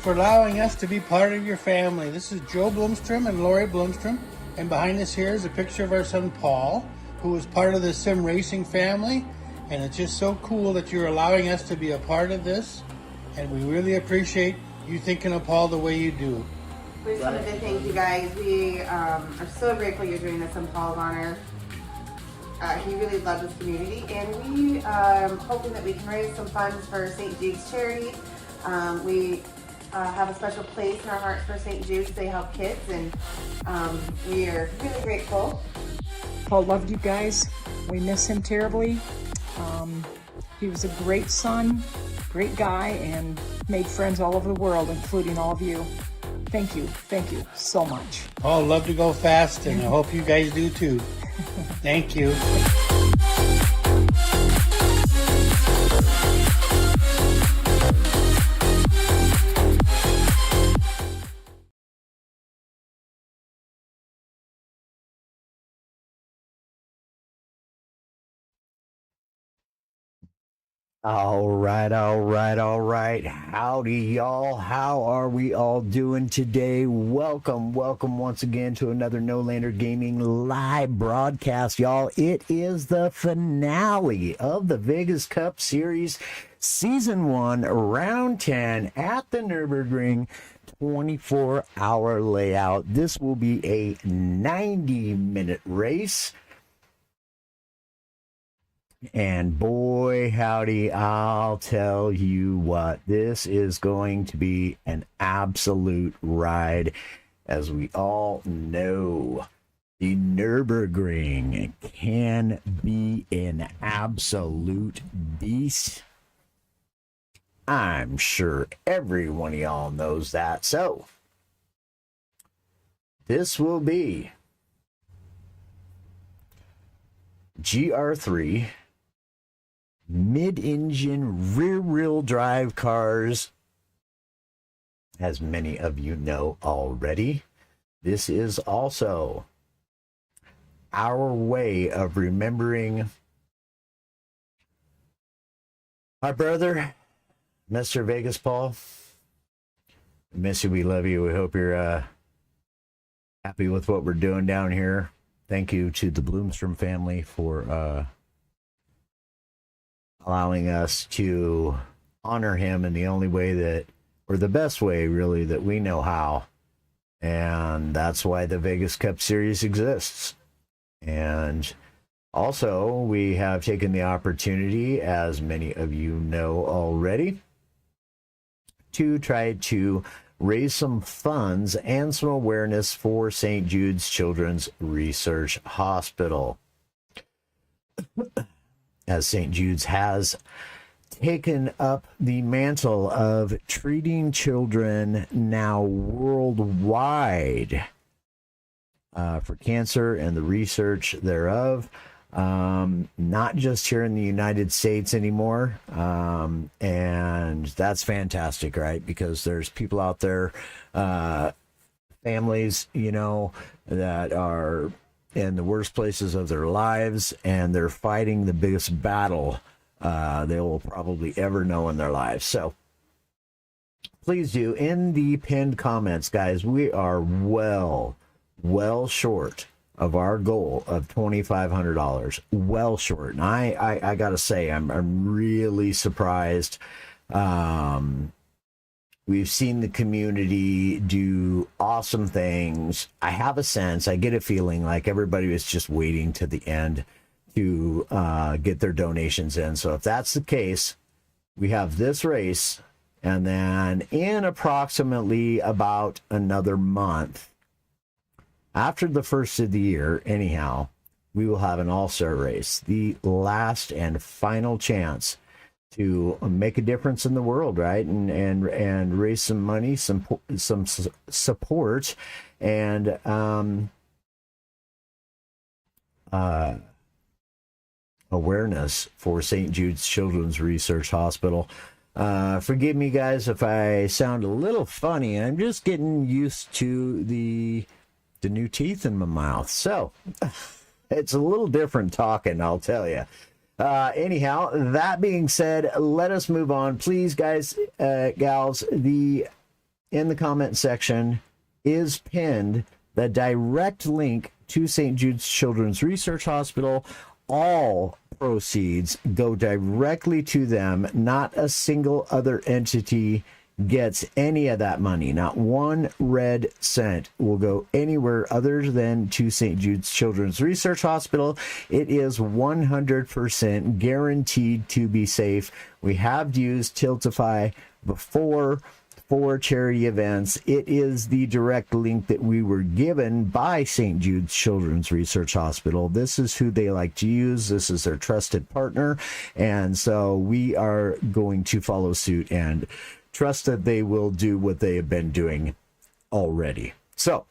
for allowing us to be part of your family. This is Joe Bloomstrom and Lori Bloomstrom, and behind us here is a picture of our son Paul, who is part of the sim racing family, and it's just so cool that you're allowing us to be a part of this, and we really appreciate you thinking of Paul the way you do. We just wanted to thank you guys. We are so grateful you're doing this in Paul's honor. He really loves this community, and we are hoping that we can raise some funds for St. Jude's charity. We have a special place in our hearts for St. Jude's. They help kids, and we are really grateful. Paul loved you guys. We miss him terribly. He was a great son, great guy, and made friends all over the world, including all of you. Thank you so much. Paul loved to go fast, and I hope you guys do too. Thank you. All right. Howdy, y'all. How are we all doing today? Welcome once again to another No Lander Gaming live broadcast, y'all. It is the finale of the Vegas Cup Series Season 1, Round 10 at the Nürburgring 24-hour layout. This will be a 90-minute race. And boy, howdy, I'll tell you what, this is going to be an absolute ride. As we all know, the Nürburgring can be an absolute beast. I'm sure every one of y'all knows that. So, this will be GR3 mid-engine rear-wheel drive cars, as many of you know already. This is also our way of remembering our brother, Mr. Vegas Paul. We miss you, we love you. We hope you're happy with what we're doing down here. Thank you to the Bloomstrom family for allowing us to honor him in the only way that, or the best way really, that we know how. And that's why the Vegas Cup Series exists. And also, we have taken the opportunity, as many of you know already, to try to raise some funds and some awareness for St. Jude's Children's Research Hospital, as St. Jude's has taken up the mantle of treating children now worldwide for cancer and the research thereof, not just here in the United States anymore. And that's fantastic, right? Because there's people out there, families, you know, that are in the worst places of their lives, and they're fighting the biggest battle they will probably ever know in their lives. So please do, in the pinned comments, guys, we are well short of our goal of $2,500. Well short. And I gotta say, I'm really surprised. We've seen the community do awesome things. I have a sense, I get a feeling like everybody was just waiting to the end to get their donations in. So if that's the case, we have this race, and then in approximately about another month, after the first of the year, anyhow, we will have an all-star race, the last and final chance to make a difference in the world, right? And raise some money, some support, and awareness for St. Jude's Children's Research Hospital. Forgive me, guys, if I sound a little funny. I'm just getting used to the new teeth in my mouth, so it's a little different talking, I'll tell you. Anyhow, that being said, let us move on. Please, guys, gals, the in the comment section is pinned the direct link to St. Jude's Children's Research Hospital. All proceeds go directly to them. Not a single other entity gets any of that money. Not one red cent will go anywhere other than to St. Jude's Children's Research Hospital. It is 100% guaranteed to be safe. We have used Tiltify before for charity events. It is the direct link that we were given by St. Jude's Children's Research Hospital. This is who they like to use. This is their trusted partner. And so we are going to follow suit and trust that they will do what they have been doing already. So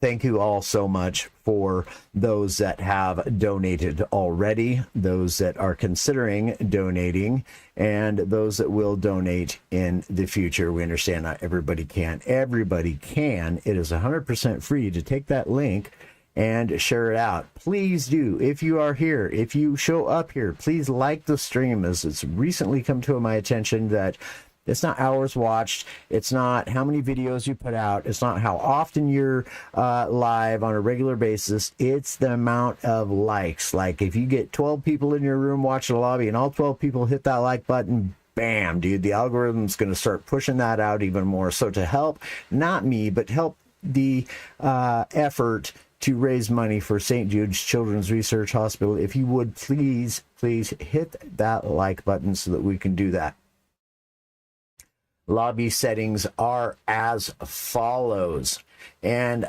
thank you all so much for those that have donated already, those that are considering donating, and those that will donate in the future. We understand not everybody can. Everybody can. It is 100% free to take that link and share it out. Please do. If you are here, if you show up here, please like the stream, as it's recently come to my attention that it's not hours watched. It's not how many videos you put out. It's not how often you're live on a regular basis. It's the amount of likes. Like if you get 12 people in your room watching the lobby and all 12 people hit that like button, bam, dude, the algorithm's going to start pushing that out even more. So to help, not me, but help the effort to raise money for St. Jude's Children's Research Hospital, if you would please hit that like button so that we can do that. Lobby settings are as follows, and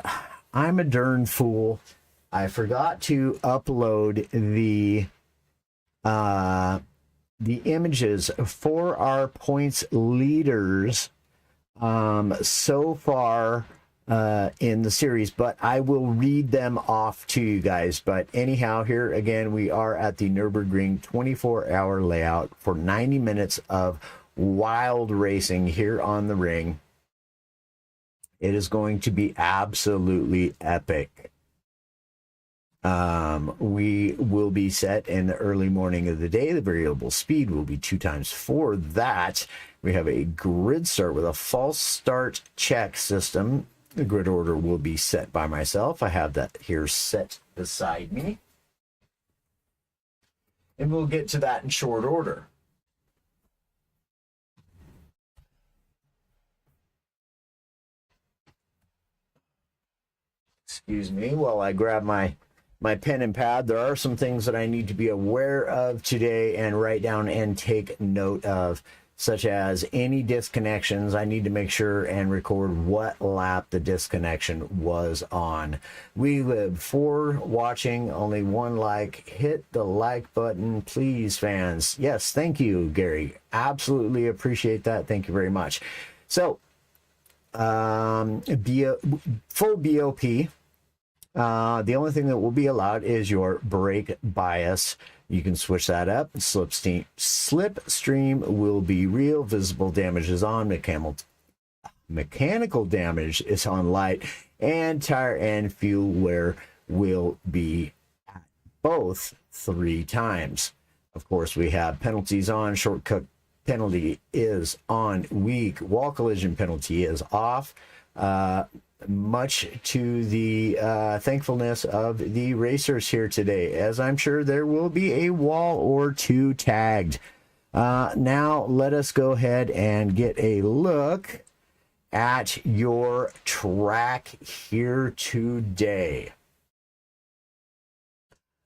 I'm a darn fool. I forgot to upload the images for our points leaders so far in the series, but I will read them off to you guys. But anyhow, here again, we are at the Nürburgring 24-hour layout for 90 minutes of wild racing here on the ring. It is going to be absolutely epic. We will be set in the early morning of the day. The variable speed will be 2 times 4 that. We have a grid start with a false start check system. The grid order will be set by myself. I have that here set beside me. And we'll get to that in short order. Excuse me while I grab my pen and pad. There are some things that I need to be aware of today and write down and take note of, such as any disconnections. I need to make sure and record what lap the disconnection was on. We live for watching, only 1 like. Hit the like button, please, fans. Yes, thank you, Gary. Absolutely appreciate that. Thank you very much. So, full BOP. The only thing that will be allowed is your brake bias. You can switch that up. Slipstream will be real. Visible damage is on. Mechanical damage is on light. And tire and fuel wear will be at both 3 times. Of course, we have penalties on. Shortcut penalty is on. Weak. Wall collision penalty is off. Much to the thankfulness of the racers here today, as I'm sure there will be a wall or 2 tagged. Now let us go ahead and get a look at your track here today.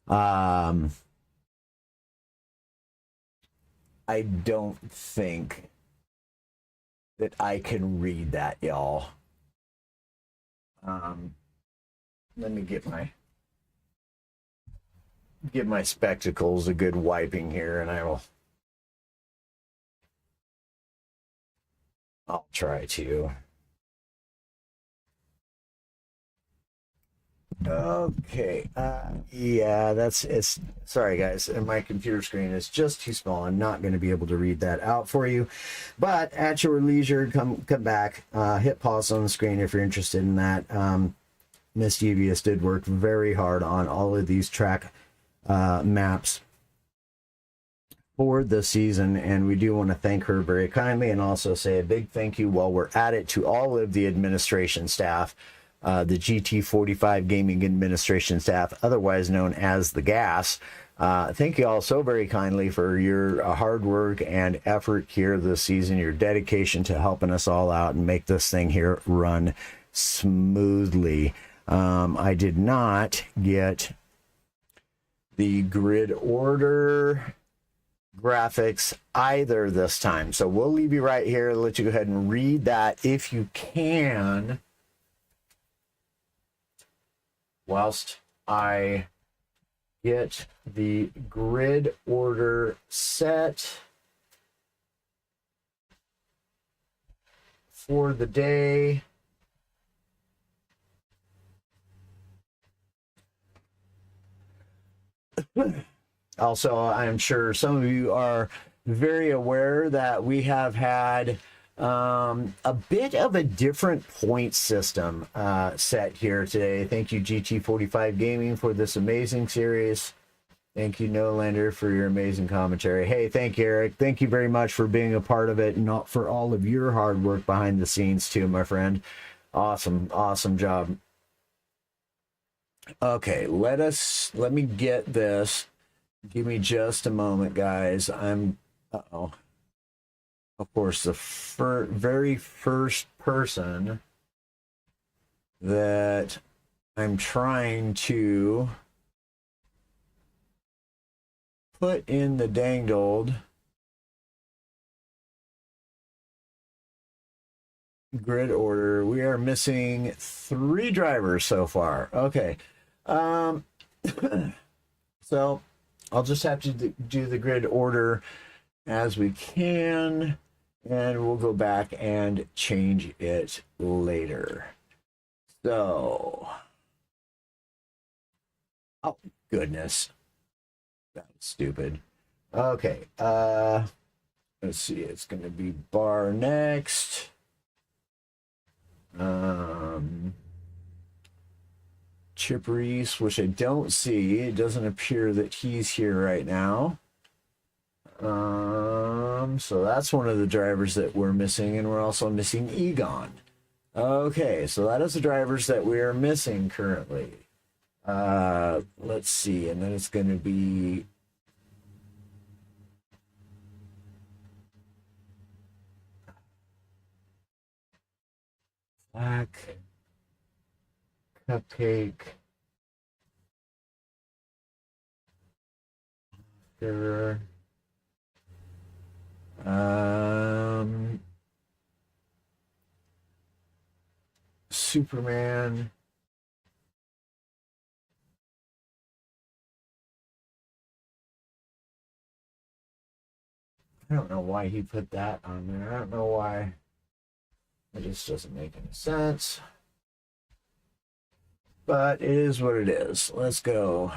I don't think that I can read that, y'all. Let me give my spectacles a good wiping here, and I'll try to. Okay. Yeah, it's sorry guys, my computer screen is just too small. I'm not going to be able to read that out for you, but at your leisure, come back, hit pause on the screen if you're interested in that. Miss Devious did work very hard on all of these track maps for the season, and we do want to thank her very kindly, and also say a big thank you while we're at it to all of the administration staff, the GT45 Gaming Administration staff, otherwise known as the GAS. Thank you all so very kindly for your hard work and effort here this season, your dedication to helping us all out and make this thing here run smoothly. I did not get the grid order graphics either this time, so we'll leave you right here, let you go ahead and read that if you can, whilst I get the grid order set for the day. Also, I'm sure some of you are very aware that we have had a bit of a different point system set here today. Thank you, GT45 Gaming, for this amazing series. Thank you, Nolander, for your amazing commentary. Hey, thank you, Eric. Thank you very much for being a part of it, and not for all of your hard work behind the scenes too, my friend. Awesome, awesome job. Okay, let me get this. Give me just a moment, guys. Uh-oh. Of course, the very first person that I'm trying to put in the danged old grid order, we are missing 3 drivers so far. Okay. So I'll just have to do the grid order as we can, and we'll go back and change it later. So, oh goodness, that was stupid. Okay, let's see, it's gonna be Bar next. Chip Reese, which I don't see. It doesn't appear that he's here right now. So that's one of the drivers that we're missing, and we're also missing Egon. Okay, so that is the drivers that we are missing currently. Let's see, and then it's going to be Black, Cupcake, Sugar, Superman, I don't know why he put that on there. I don't know why. It just doesn't make any sense. But it is what it is. Let's go.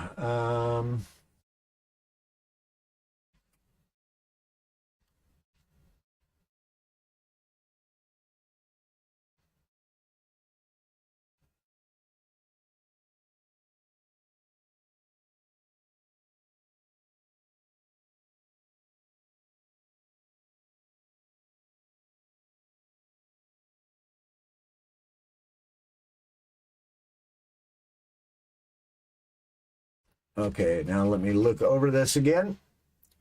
Okay, now let me look over this again.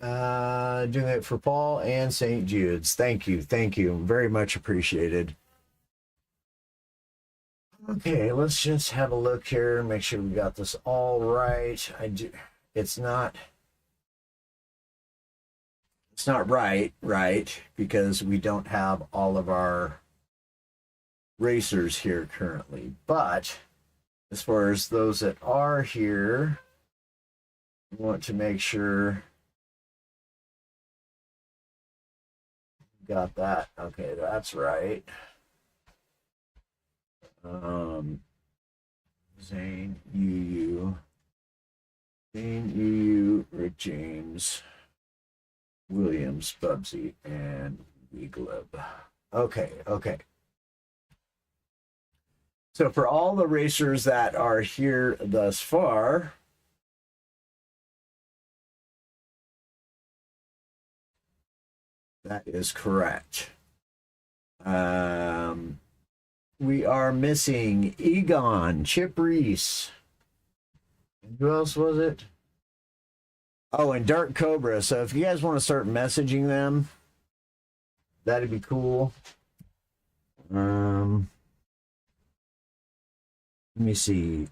Doing it for Paul and St. Jude's. Thank you. Thank you. Very much appreciated. Okay, let's just have a look here. Make sure we got this all right. It's not right, because we don't have all of our racers here currently. But as far as those that are here, we want to make sure got that. Okay, that's right. Zane, Rick James, Williams, Bubsy, and Weglib. Okay. So for all the racers that are here thus far, That is correct. We are missing Egon, Chip Reese. And who else was it? Oh, and Dark Cobra. So if you guys want to start messaging them, that'd be cool. Let me see.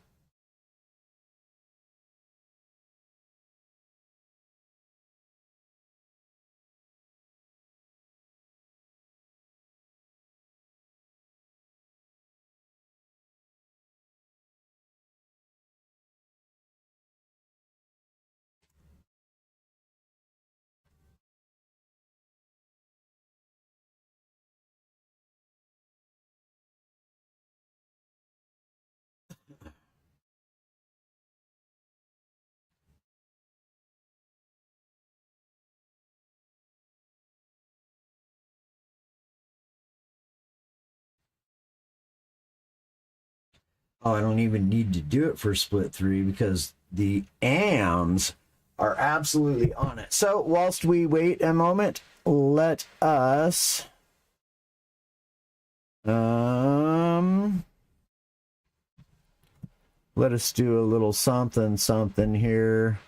Oh, I don't even need to do it for split 3 because the AMs are absolutely on it. So whilst we wait a moment, let us do a little something here.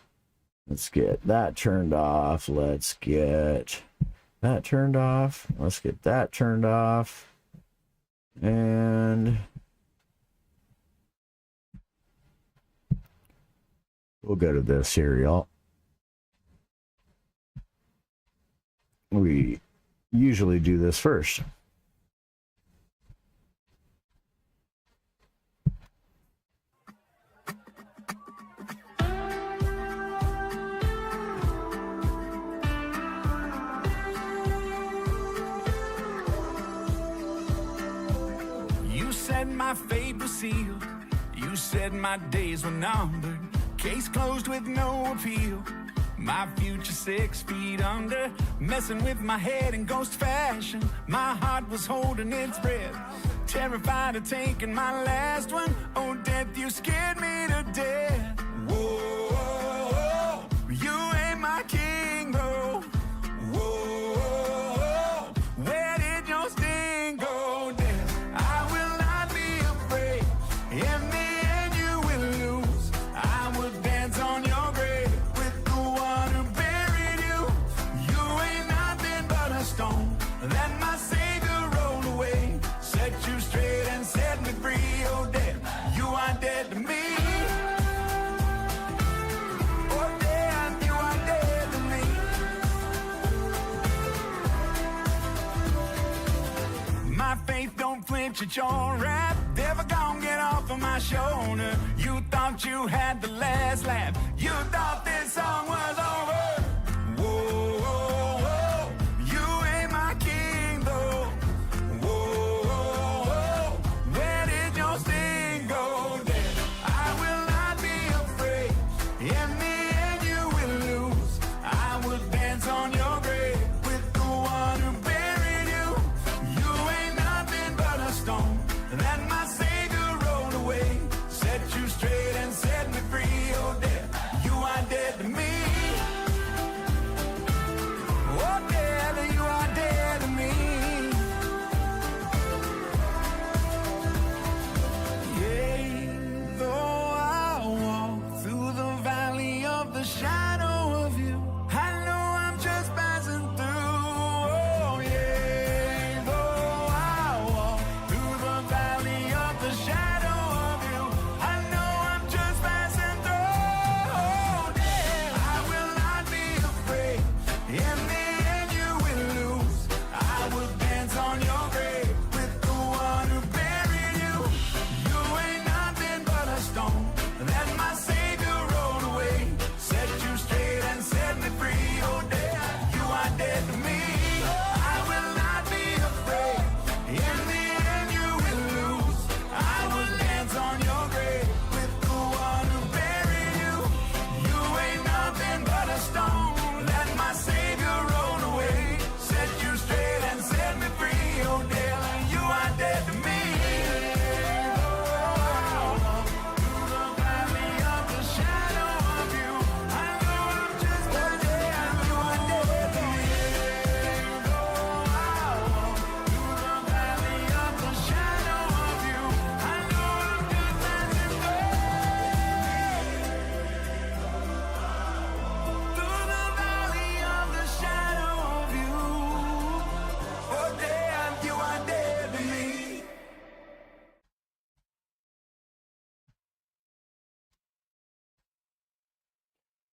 Let's get that turned off. Let's get that turned off. Let's get that turned off. And we'll go to this here, y'all. We usually do this first. You said my fate was sealed. You said my days were numbered. Case closed with no appeal. My future 6 feet under. Messing with my head in ghost fashion. My heart was holding its breath. Terrified of taking my last one. Oh, death, you scared me to death. Whoa, you ain't my king, bro. Whoa, where did your sting go, death? I will not be afraid. In the end, you will lose. I will dance on your grave with the one who buried you. You ain't nothing but a stone that my Savior rolled away. Set you straight and set me free. Oh, death, you are dead to me. Oh, death, you are dead to me. My faith don't flinch at your rap. Never gonna get off of my shoulder. You thought you had the last laugh. You thought this song was over. Whoa, you ain't my king though. Whoa, where did your sting go, death? I will not be afraid. In the end, you will lose. I will dance on your grave with the one who buried you. You ain't nothing but a stone that my Savior rolled away. Set you straight and set me free. Oh, death, you are dead.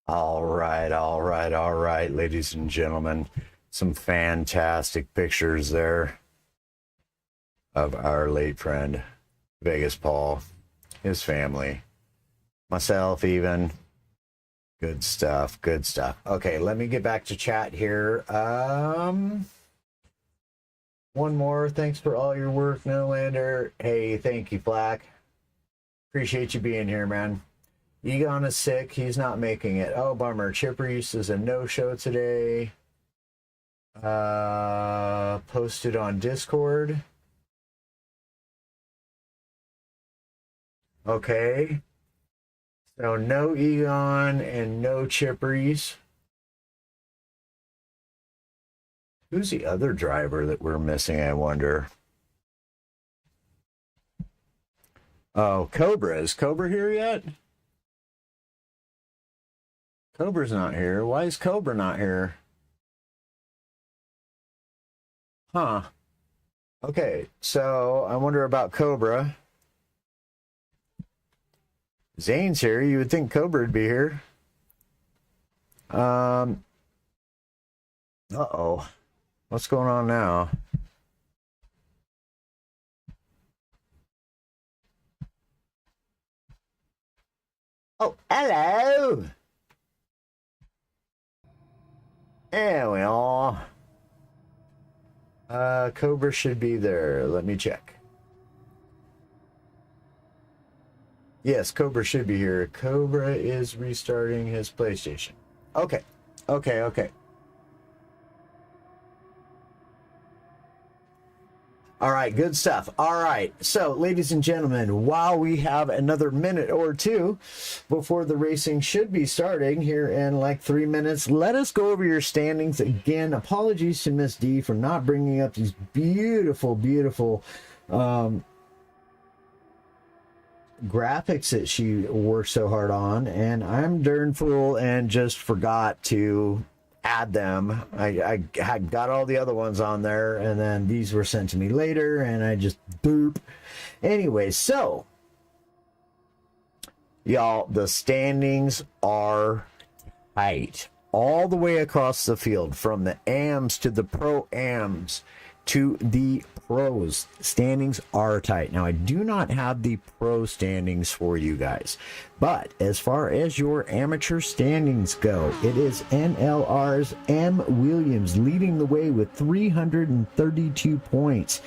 All right, ladies and gentlemen. Some fantastic pictures there of our late friend, Vegas Paul, his family, myself even. Good stuff, good stuff. Okay, let me get back to chat here. One more. Thanks for all your work, Nolander. Hey, thank you, Flack. Appreciate you being here, man. Egon is sick. He's not making it. Oh, bummer. Chip Reese is a no-show today. Posted on Discord. Okay. So no Egon and no Chip Reese. Who's the other driver that we're missing, I wonder? Oh, Cobra. Is Cobra here yet? Cobra's not here. Why is Cobra not here? Huh. Okay, so I wonder about Cobra. Zane's here. You would think Cobra would be here. Uh-oh. What's going on now? Oh, hello. There we are. Cobra should be there. Let me check. Yes, Cobra should be here. Cobra is restarting his PlayStation. Okay. All right, good stuff. All right, so ladies and gentlemen, while we have another minute or two before the racing should be starting here in like 3 minutes, let us go over your standings again. Apologies to Miss D for not bringing up these beautiful graphics that she worked so hard on, and I'm darn fool and just forgot to add them. I had got all the other ones on there, and then these were sent to me later, and I just boop. Anyway, so y'all, the standings are tight all the way across the field, from the AMs to the pro-AMs to the pros. Standings are tight. Now, I do not have the pro standings for you guys, but as far as your amateur standings go, it is NLR's M. Williams leading the way with 332 points.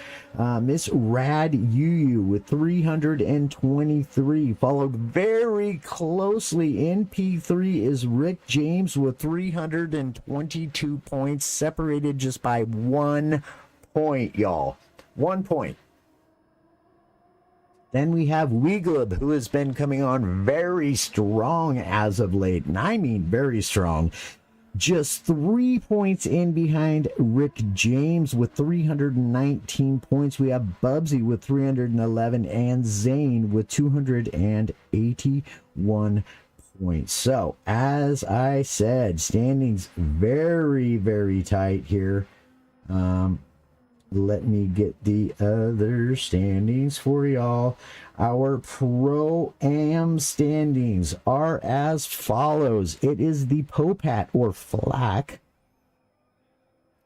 Miss Rad Yu with 323, followed very closely in P3 is Rick James with 322 points, separated just by 1 point, y'all. 1 point. Then we have Weeglib, who has been coming on very strong as of late, and I mean very strong. Just 3 points in behind Rick James with 319 points. We have Bubsy with 311 and Zane with 281 points. So, as I said, standings very tight here. Let me get the other standings for y'all. Our Pro-Am standings are as follows. It is the Popat or Flack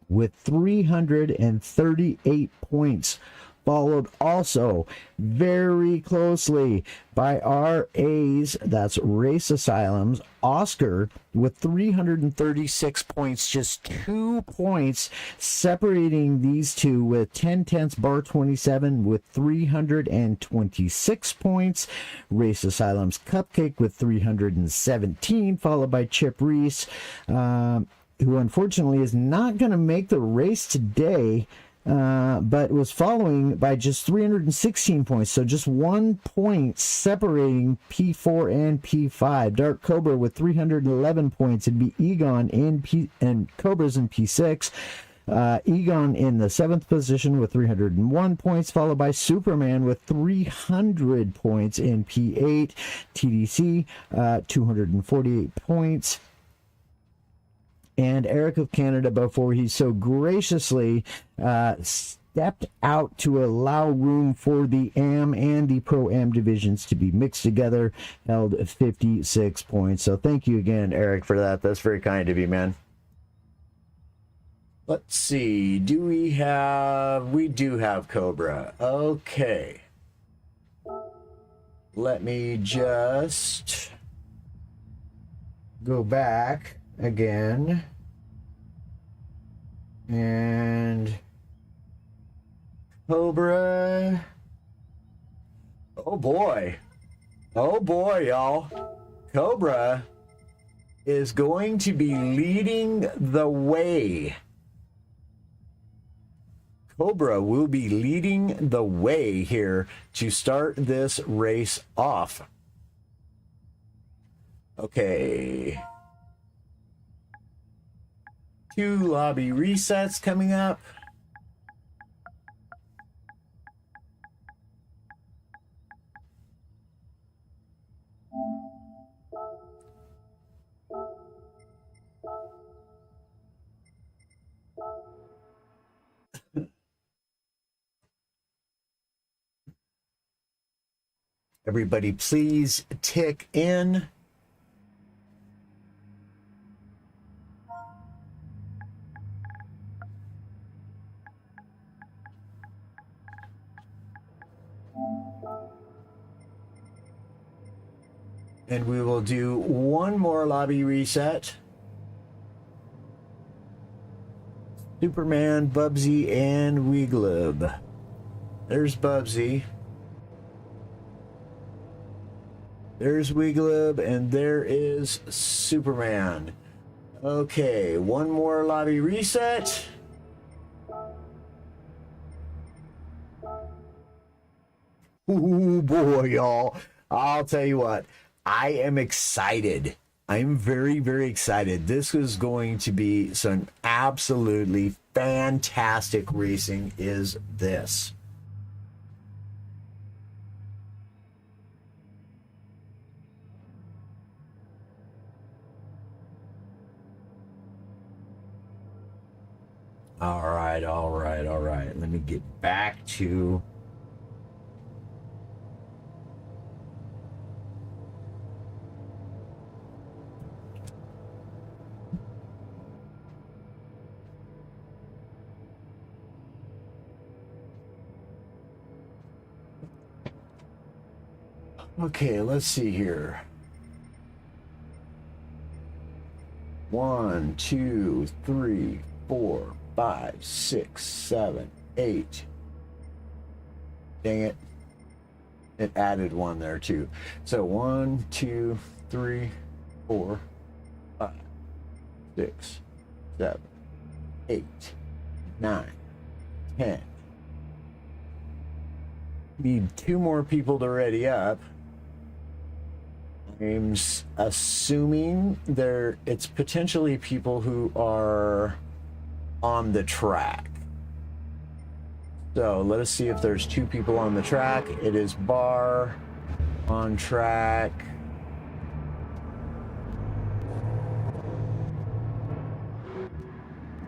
with 338 points, followed also very closely by our A's, that's Race Asylums, Oscar with 336 points, just 2 points separating these two, with 10/10 Bar 27 with 326 points, Race Asylums Cupcake with 317, followed by Chip Reese, who unfortunately is not going to make the race today, but was following by just 316 points, so just 1 point separating P4 and P5. Dark Cobra with 311 points. It'd be Egon in P, and Cobra's in P6. Egon in the 7th position with 301 points, followed by Superman with 300 points in P8. TDC 248 points. And Eric of Canada, before he so graciously stepped out to allow room for the AM and the Pro-Am divisions to be mixed together, held 56 points. So thank you again, Eric, for that. That's very kind of you, man. Let's see. We do have Cobra. Okay. Let me just go back again. And Cobra. Oh boy, y'all. Cobra is going to be leading the way. Cobra will be leading the way here to start this race off. Okay. 2 lobby resets coming up. Everybody, please tick in. And we will do one more lobby reset. Superman, Bubsy, and Weeglib. There's Bubsy. There's Weeglib, and there is Superman. Okay, one more lobby reset. Ooh, boy, y'all. I'll tell you what. I am excited. I'm very, very excited. This is going to be some absolutely fantastic racing, is this. All right. Let me get back to... Okay, let's see here. 1, 2, 3, 4, 5, 6, 7, 8. Dang it. It added one there too. So 1, 2, 3, 4, 5, 6, 7, 8, 9, 10. Need 2 more people to ready up. I'm assuming it's potentially people who are on the track. So let us see if there's 2 people on the track. It is Bar on track.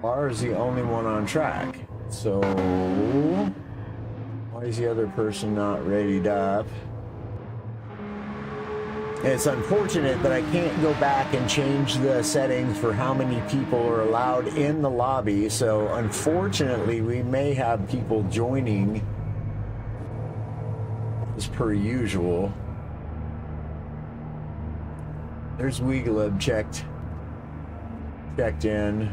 Bar is the only one on track. So why is the other person not readied up? It's unfortunate that I can't go back and change the settings for how many people are allowed in the lobby. So unfortunately, we may have people joining as per usual. There's Weeglib checked in.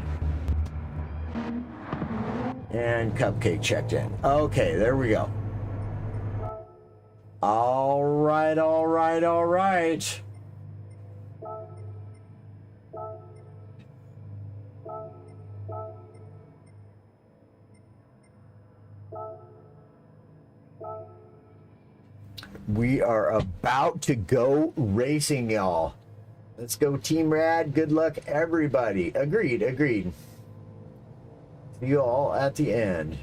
And Cupcake checked in. Okay, there we go. All right. We are about to go racing, y'all. Let's go, Team Rad. Good luck, everybody. Agreed. See you all at the end.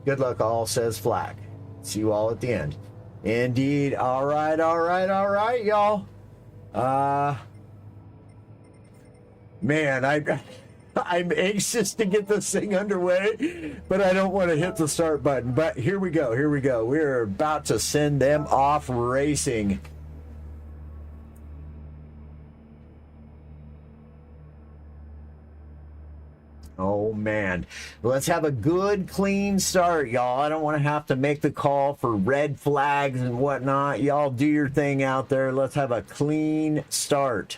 Good luck, all, says Flack. See you all at the end. Indeed. All right, y'all. Man, I'm anxious to get this thing underway, but I don't want to hit the start button. But here we go. Here we go. We're about to send them off racing. Oh, man. Let's have a good, clean start, y'all. I don't want to have to make the call for red flags and whatnot. Y'all do your thing out there. Let's have a clean start.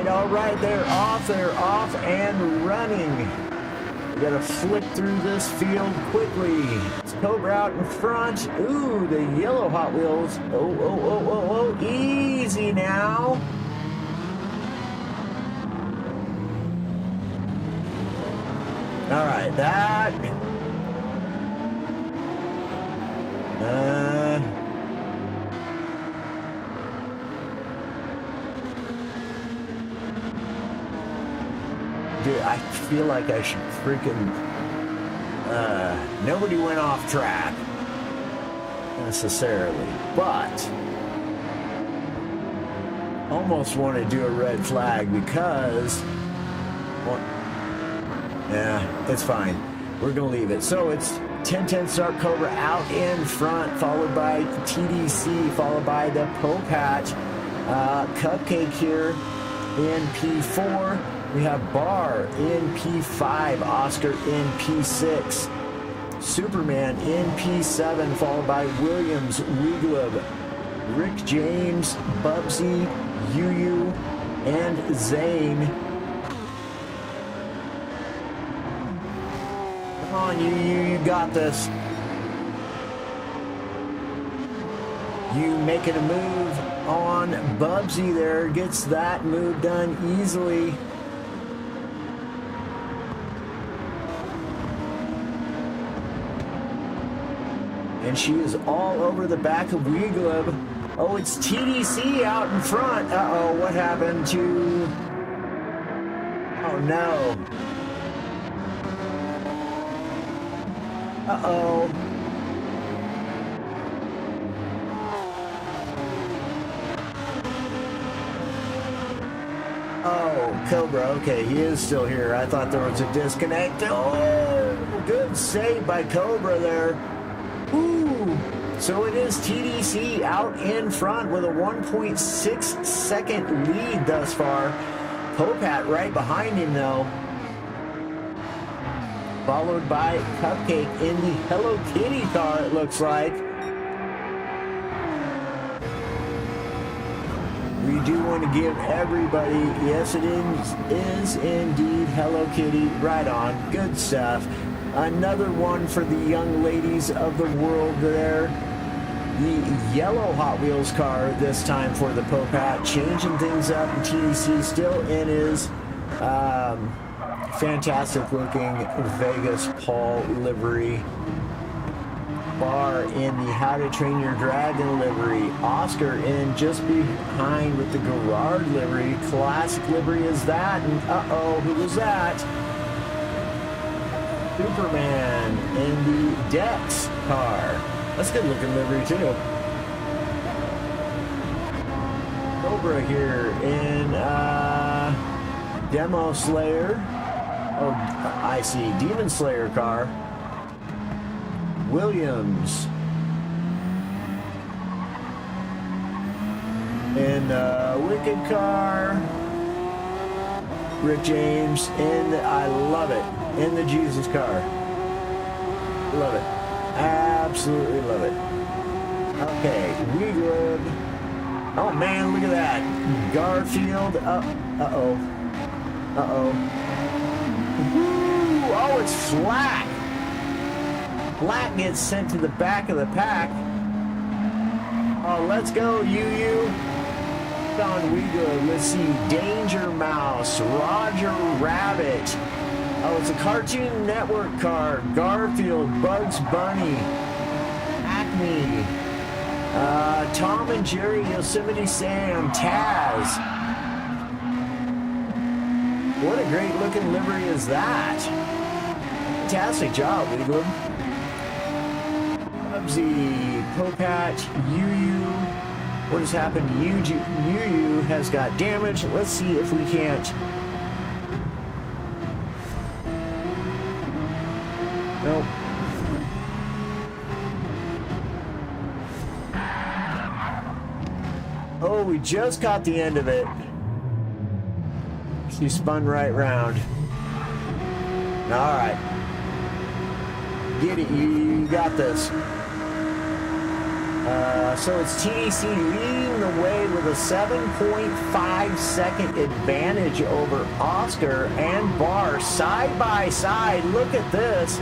All right, they're off and running. We gotta flick through this field quickly. It's Cobra out in front. Ooh, the yellow Hot Wheels. Oh, easy now. All right, that. Dude, I feel like I should freaking... nobody went off track, necessarily, but... almost want to do a red flag because... well, yeah, it's fine. We're going to leave it. So it's 10-10 start, Cobra out in front, followed by TDC, followed by the Popat. Cupcake here in P4. We have Bar in P5, Oscar in P6, Superman in P7, followed by Williams, Weglib, Rick James, Bubsy, Yu, and Zane. Come on, you got this. You making a move on Bubsy there, gets that move done easily. And she is all over the back of Weglib. Oh, it's TDC out in front. Uh-oh, what happened to... oh, no. Uh-oh. Oh, Cobra. Okay, he is still here. I thought there was a disconnect. Oh, good save by Cobra there. Ooh, so it is TDC out in front with a 1.6 second lead thus far. Popat right behind him though. Followed by Cupcake in the Hello Kitty car, it looks like. We do want to give everybody, yes it is indeed Hello Kitty, right on, good stuff. Another one for the young ladies of the world there. The yellow Hot Wheels car this time for the Popat, changing things up. And TDC still in his fantastic looking Vegas Paul livery. Bar in the How to Train Your Dragon livery. Oscar in just behind with the Gerard livery. Classic livery is that. And uh-oh, who was that? Superman in the Dex car. That's a good looking livery too. Cobra here in Demo Slayer. Oh, I see. Demon Slayer car. Williams. In the Wicked car. Rick James in the, I love it, in the Jesus car. Love it. Absolutely love it. Okay, Weglib. Oh man, look at that. Garfield. Uh-oh. Uh-oh. Woo! Oh, it's Flat. Flat gets sent to the back of the pack. Oh, let's go, Yu. On Weglib, let's see, Danger Mouse, Roger Rabbit. Oh, it's a Cartoon Network car. Garfield, Bugs Bunny, Acme, Tom and Jerry, Yosemite Sam, Taz. What a great looking livery is that? Fantastic job, Wiggler. Bubsy, Popat, Yu. What has happened to Yu has got damage. Let's see if we can't. Nope. Oh, we just caught the end of it. She spun right round. All right. Get it, you got this. So it's TDC leading the way with a 7.5 second advantage over Oscar and Barr side by side. Look at this.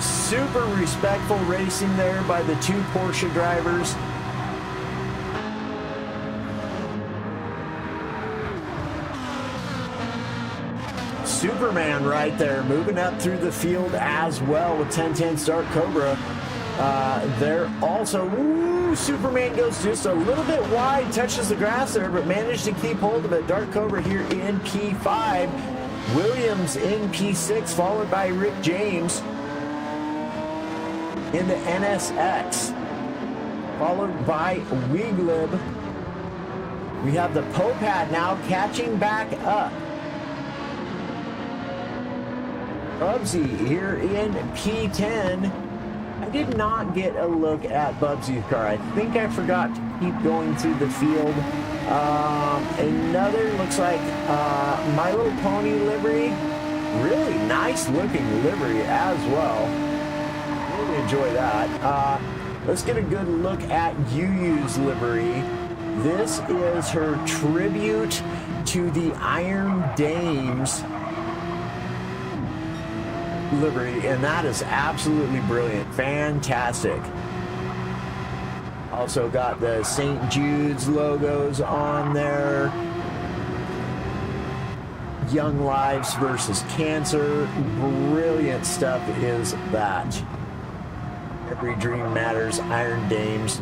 Super respectful racing there by the two Porsche drivers. Superman right there moving up through the field as well with 1010 Start Cobra. There also, Superman goes just a little bit wide, touches the grass there, but managed to keep hold of it. Dark Cobra here in P5. Williams in P6, followed by Rick James in the NSX, followed by Weglib. We have the Popat now catching back up. Bubsy here in P10. I did not get a look at Bubsy's car. I think I forgot to keep going through the field. Another looks like My Little Pony livery. Really nice looking livery as well. Really enjoy that. Let's get a good look at Yu's livery. This is her tribute to the Iron Dames livery, and that is absolutely brilliant. Fantastic. Also got the St. Jude's logos on there. Young Lives versus Cancer. Brilliant stuff is that. Every Dream Matters, Iron Dames.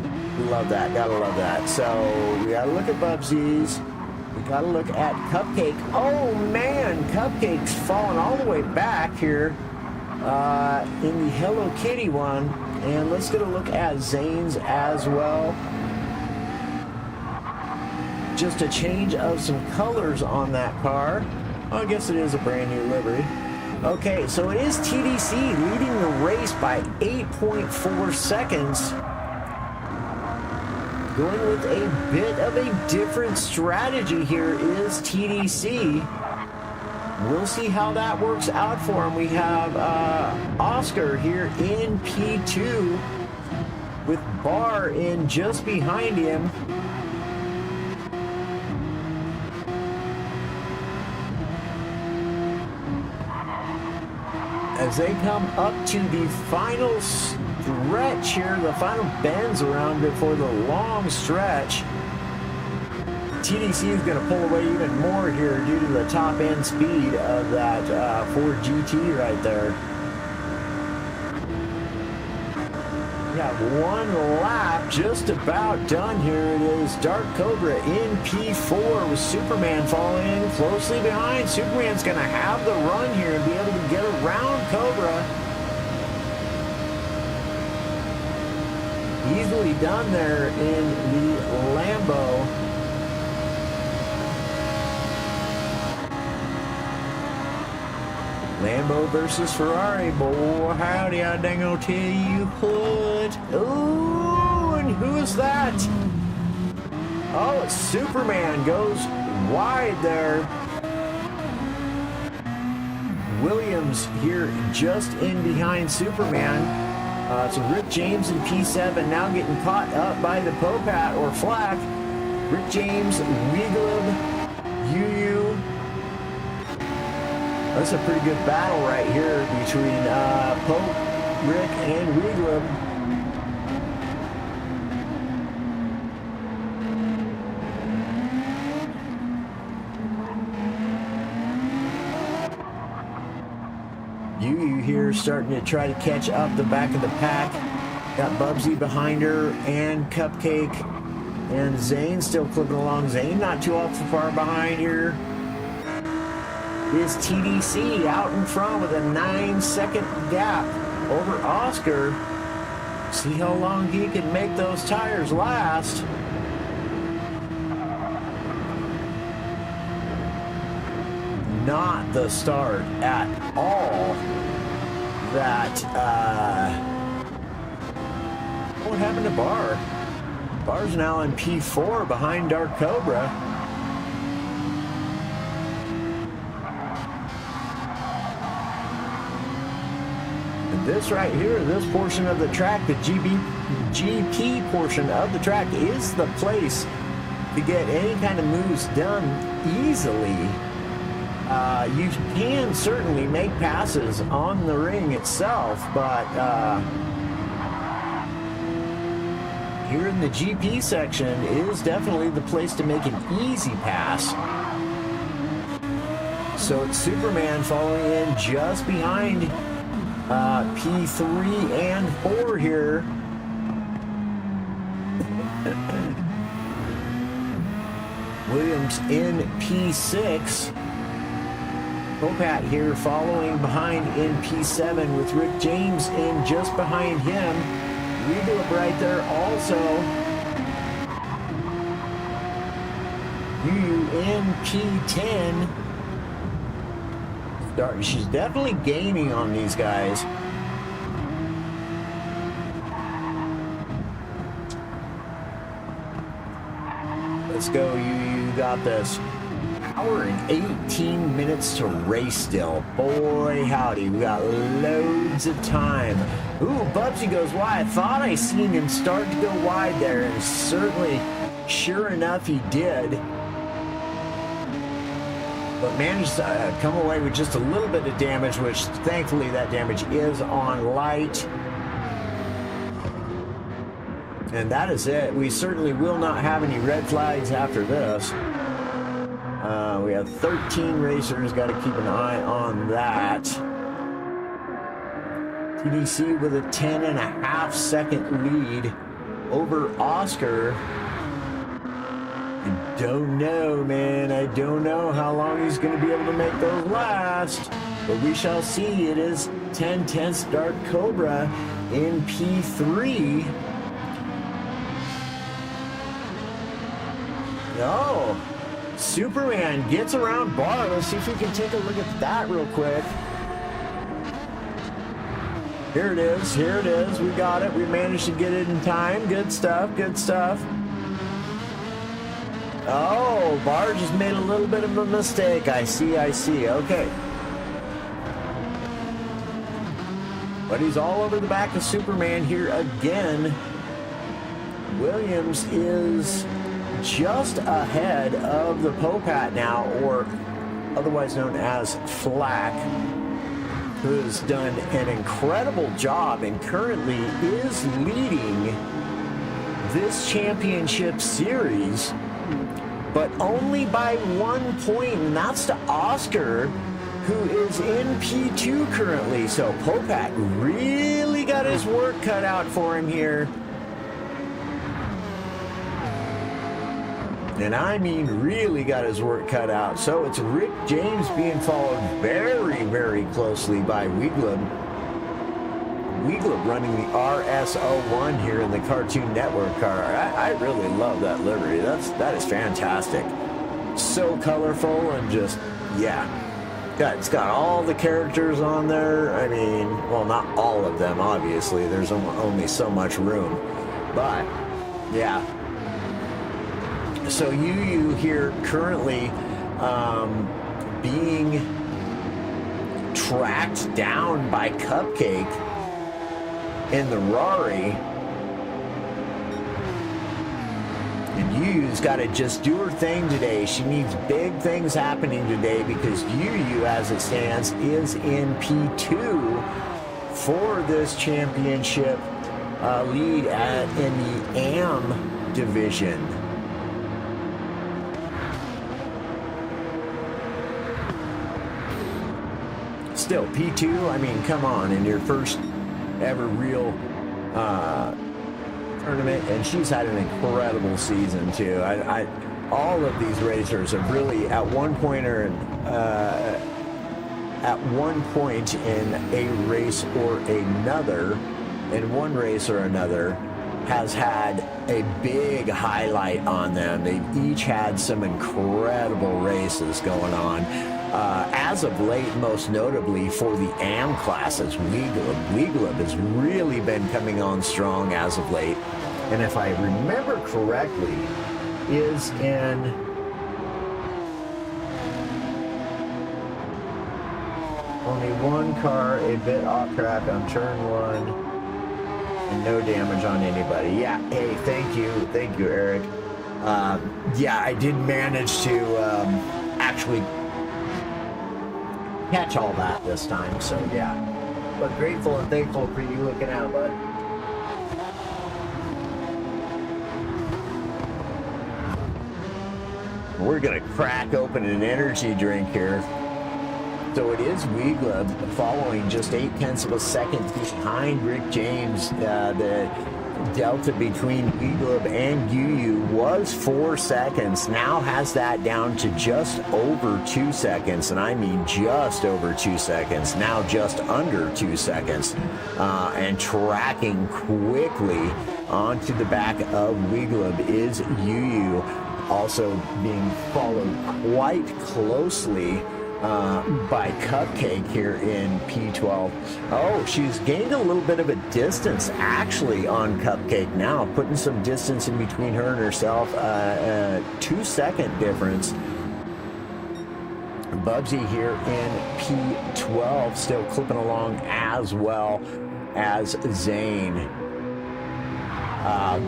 Love that. Gotta love that. So we gotta look at Bubsy's. We gotta look at Cupcake. Oh man, Cupcake's falling all the way back here in the Hello Kitty one. And let's get a look at Zane's as well. Just a change of some colors on that car. I guess it is a brand new livery. Okay, so it is TDC leading the race by 8.4 seconds. Going with a bit of a different strategy here is TDC. We'll see how that works out for him. We have Oscar here in P2 with Barr in just behind him. As they come up to the final stretch here, the final bends around before the long stretch. TDC is going to pull away even more here due to the top end speed of that Ford GT right there. We have one lap just about done here. It is Dark Cobra in P4 with Superman following closely behind. Superman's going to have the run here and be able to get around Cobra. Easily done there in the Lambo. Lambo versus Ferrari, boy, howdy, I dang gonna tell you what. Ooh, and who is that? Oh, it's Superman, goes wide there. Williams here just in behind Superman. So Rick James in P7 now getting caught up by the Popat or Flack. Rick James, Weglib, Yu. That's a pretty good battle right here between Pope, Rick, and Weglib. Yu here starting to try to catch up the back of the pack. Got Bubsy behind her and Cupcake. And Zane still clipping along. Zane not too far behind here. Is TDC out in front with a 9-second gap over Oscar. See how long he can make those tires last. Not the start at all that, what happened to Barr? Barr's now in P4 behind Dark Cobra. And this right here, this portion of the track, the GP portion of the track, is the place to get any kind of moves done easily. You can certainly make passes on the ring itself, but here in the GP section is definitely the place to make an easy pass. So it's Superman following in just behind P3 and 4 here. Williams in P6. Popat here following behind in P7 with Rick James in just behind him. Regalip right there also. Yu in P10. She's definitely gaining on these guys. Let's go, you got this. Hour and 18 minutes to race still. Boy, howdy, we got loads of time. Ooh, Bubsy goes wide. I thought I seen him start to go wide there, and certainly, sure enough, he did. But managed to come away with just a little bit of damage, which thankfully that damage is on light. And that is it. We certainly will not have any red flags after this. We have 13 racers, got to keep an eye on that. TDC with a 10.5 second lead over Oscar. I don't know, man. I don't know how long he's going to be able to make those last. But we shall see. It is 10-10 Dark Cobra in P3. Oh. Superman gets around Barr. Let's see if we can take a look at that real quick. Here it is. Here it is. We got it. We managed to get it in time. Good stuff. Good stuff. Oh, Barr just made a little bit of a mistake. I see. I see. Okay. But he's all over the back of Superman here again. Williams is just ahead of the Popat now, or otherwise known as Flack, who has done an incredible job and currently is leading this championship series, but only by 1 point, and that's to Oscar, who is in P2 currently. So Popat really got his work cut out for him here. And I mean really got his work cut out. So it's Rick James being followed very, very closely by Weeglib. Weeglib running the RS01 here in the Cartoon Network car. I really love that livery. That is fantastic. So colorful and just, yeah. It's got all the characters on there. I mean, well, not all of them, obviously. There's only so much room. But, yeah. So Yu here currently being tracked down by Cupcake in the Rari. And Yu's got to just do her thing today. She needs big things happening today because Yu, as it stands, is in P2 for this championship lead in the AM division. Still, P2, I mean, come on, in your first ever real tournament, and she's had an incredible season too. All of these racers have really, at one point in a race or another, in one race or another, has had a big highlight on them. They've each had some incredible races going on. As of late, most notably for the AM classes, Weegleb has really been coming on strong as of late. And if I remember correctly, is in only one car a bit off track on turn 1 and no damage on anybody. Yeah, hey, thank you, Eric. Yeah, I did manage to actually catch all that this time, so yeah. But grateful and thankful for you looking out, bud. We're gonna crack open an energy drink here. So it is Weegleb following just 0.8 of a second behind Rick James. The delta between Weegleb and Yu was 4 seconds. Now has that down to just over 2 seconds, and I mean just over 2 seconds. Now just under 2 seconds, and tracking quickly onto the back of Weegleb is Yu. Also being followed quite closely by Cupcake here in P12. Oh, she's gained a little bit of a distance actually on Cupcake now, putting some distance in between her and herself. 2 second difference. Bubsy here in P12 still clipping along as well as Zane.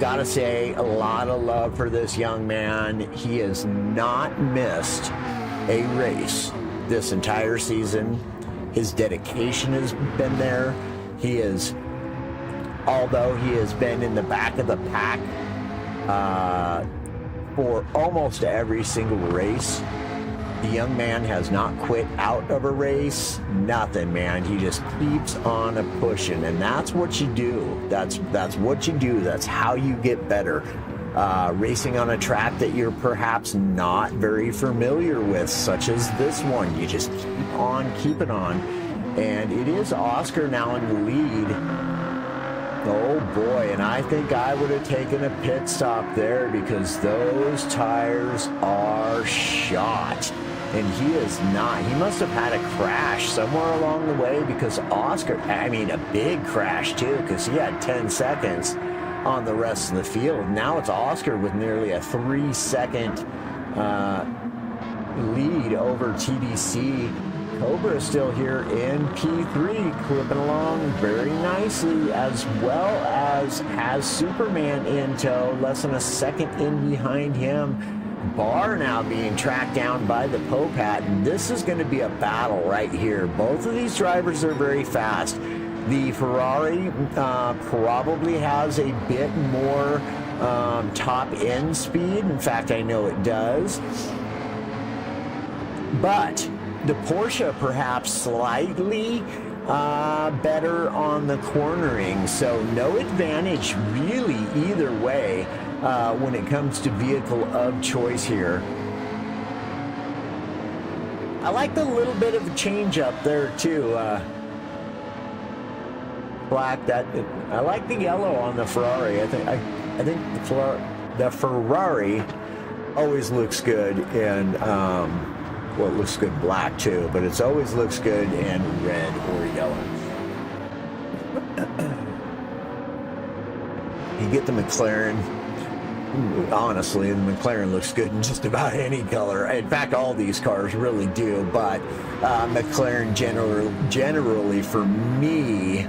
Gotta say, a lot of love for this young man. He has not missed a race this entire season. His dedication has been there. He is, although he has been in the back of the pack for almost every single race, the young man has not quit out of a race. Nothing, man. He just keeps on a pushing, and that's what you do. That's what you do. That's how you get better. Racing on a track that you're perhaps not very familiar with, such as this one. You just keep on keeping on. And it is Oscar now in the lead. Oh boy, and I think I would have taken a pit stop there because those tires are shot. And he is not. He must have had a crash somewhere along the way because Oscar, I mean a big crash too, because he had 10 seconds on the rest of the field. Now it's Oscar with nearly a 3 second lead over TDC. Cobra is still here in P3, clipping along very nicely, as well as has Superman in tow, less than a second in behind him. Barr now being tracked down by the Popat, and this is going to be a battle right here. Both of these drivers are very fast. The Ferrari probably has a bit more top end speed. In fact, I know it does. But the Porsche perhaps slightly better on the cornering, so no advantage really either way when it comes to vehicle of choice here. I like the little bit of a change up there too. Black, that I like the yellow on the Ferrari. I think the Ferrari always looks good in well, it looks good black too, but it always looks good in red or yellow. You get the McLaren. Honestly, the McLaren looks good in just about any color. In fact, all these cars really do, but McLaren generally for me,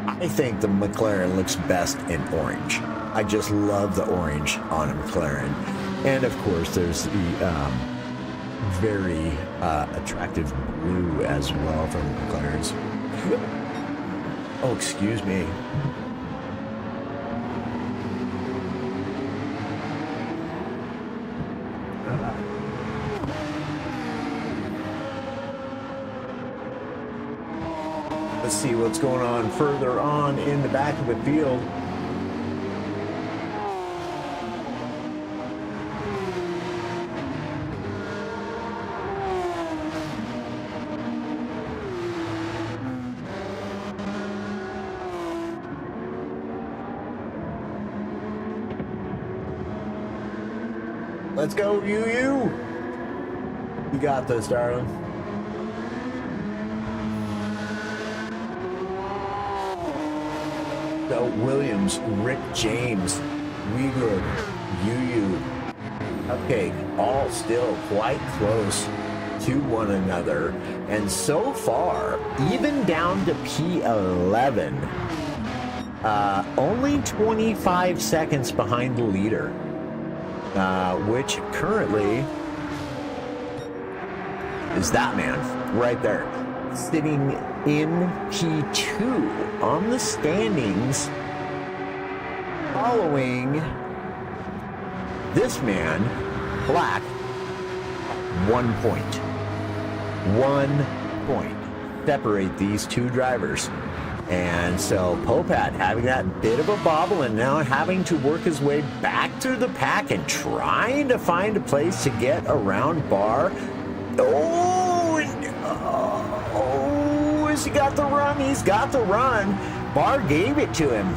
I think the McLaren looks best in orange. I just love the orange on a McLaren. And of course, there's the very attractive blue as well from the McLarens. Oh, excuse me. Let's see what what's going on further on in the back of the field. Let's go, you. You got this, darling. So Williams, Rick James, Weaver, Yu, Cupcake, all still quite close to one another. And so far, even down to P11, only 25 seconds behind the leader, which currently is that man right there, sitting in P2 on the standings, following this man, Black, 1 point. 1 point. Separate these two drivers. And so Popat having that bit of a bobble and now having to work his way back through the pack and trying to find a place to get around Barr. Has he got the run? He's got the run. Barr gave it to him.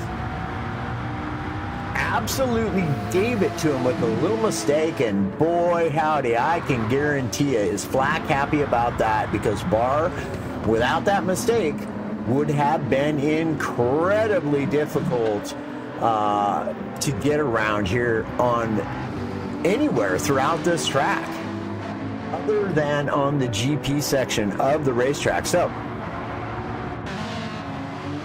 Absolutely gave it to him with a little mistake, and boy howdy, I can guarantee you is Flack happy about that, because Barr, without that mistake, would have been incredibly difficult to get around here on anywhere throughout this track, other than on the GP section of the racetrack. So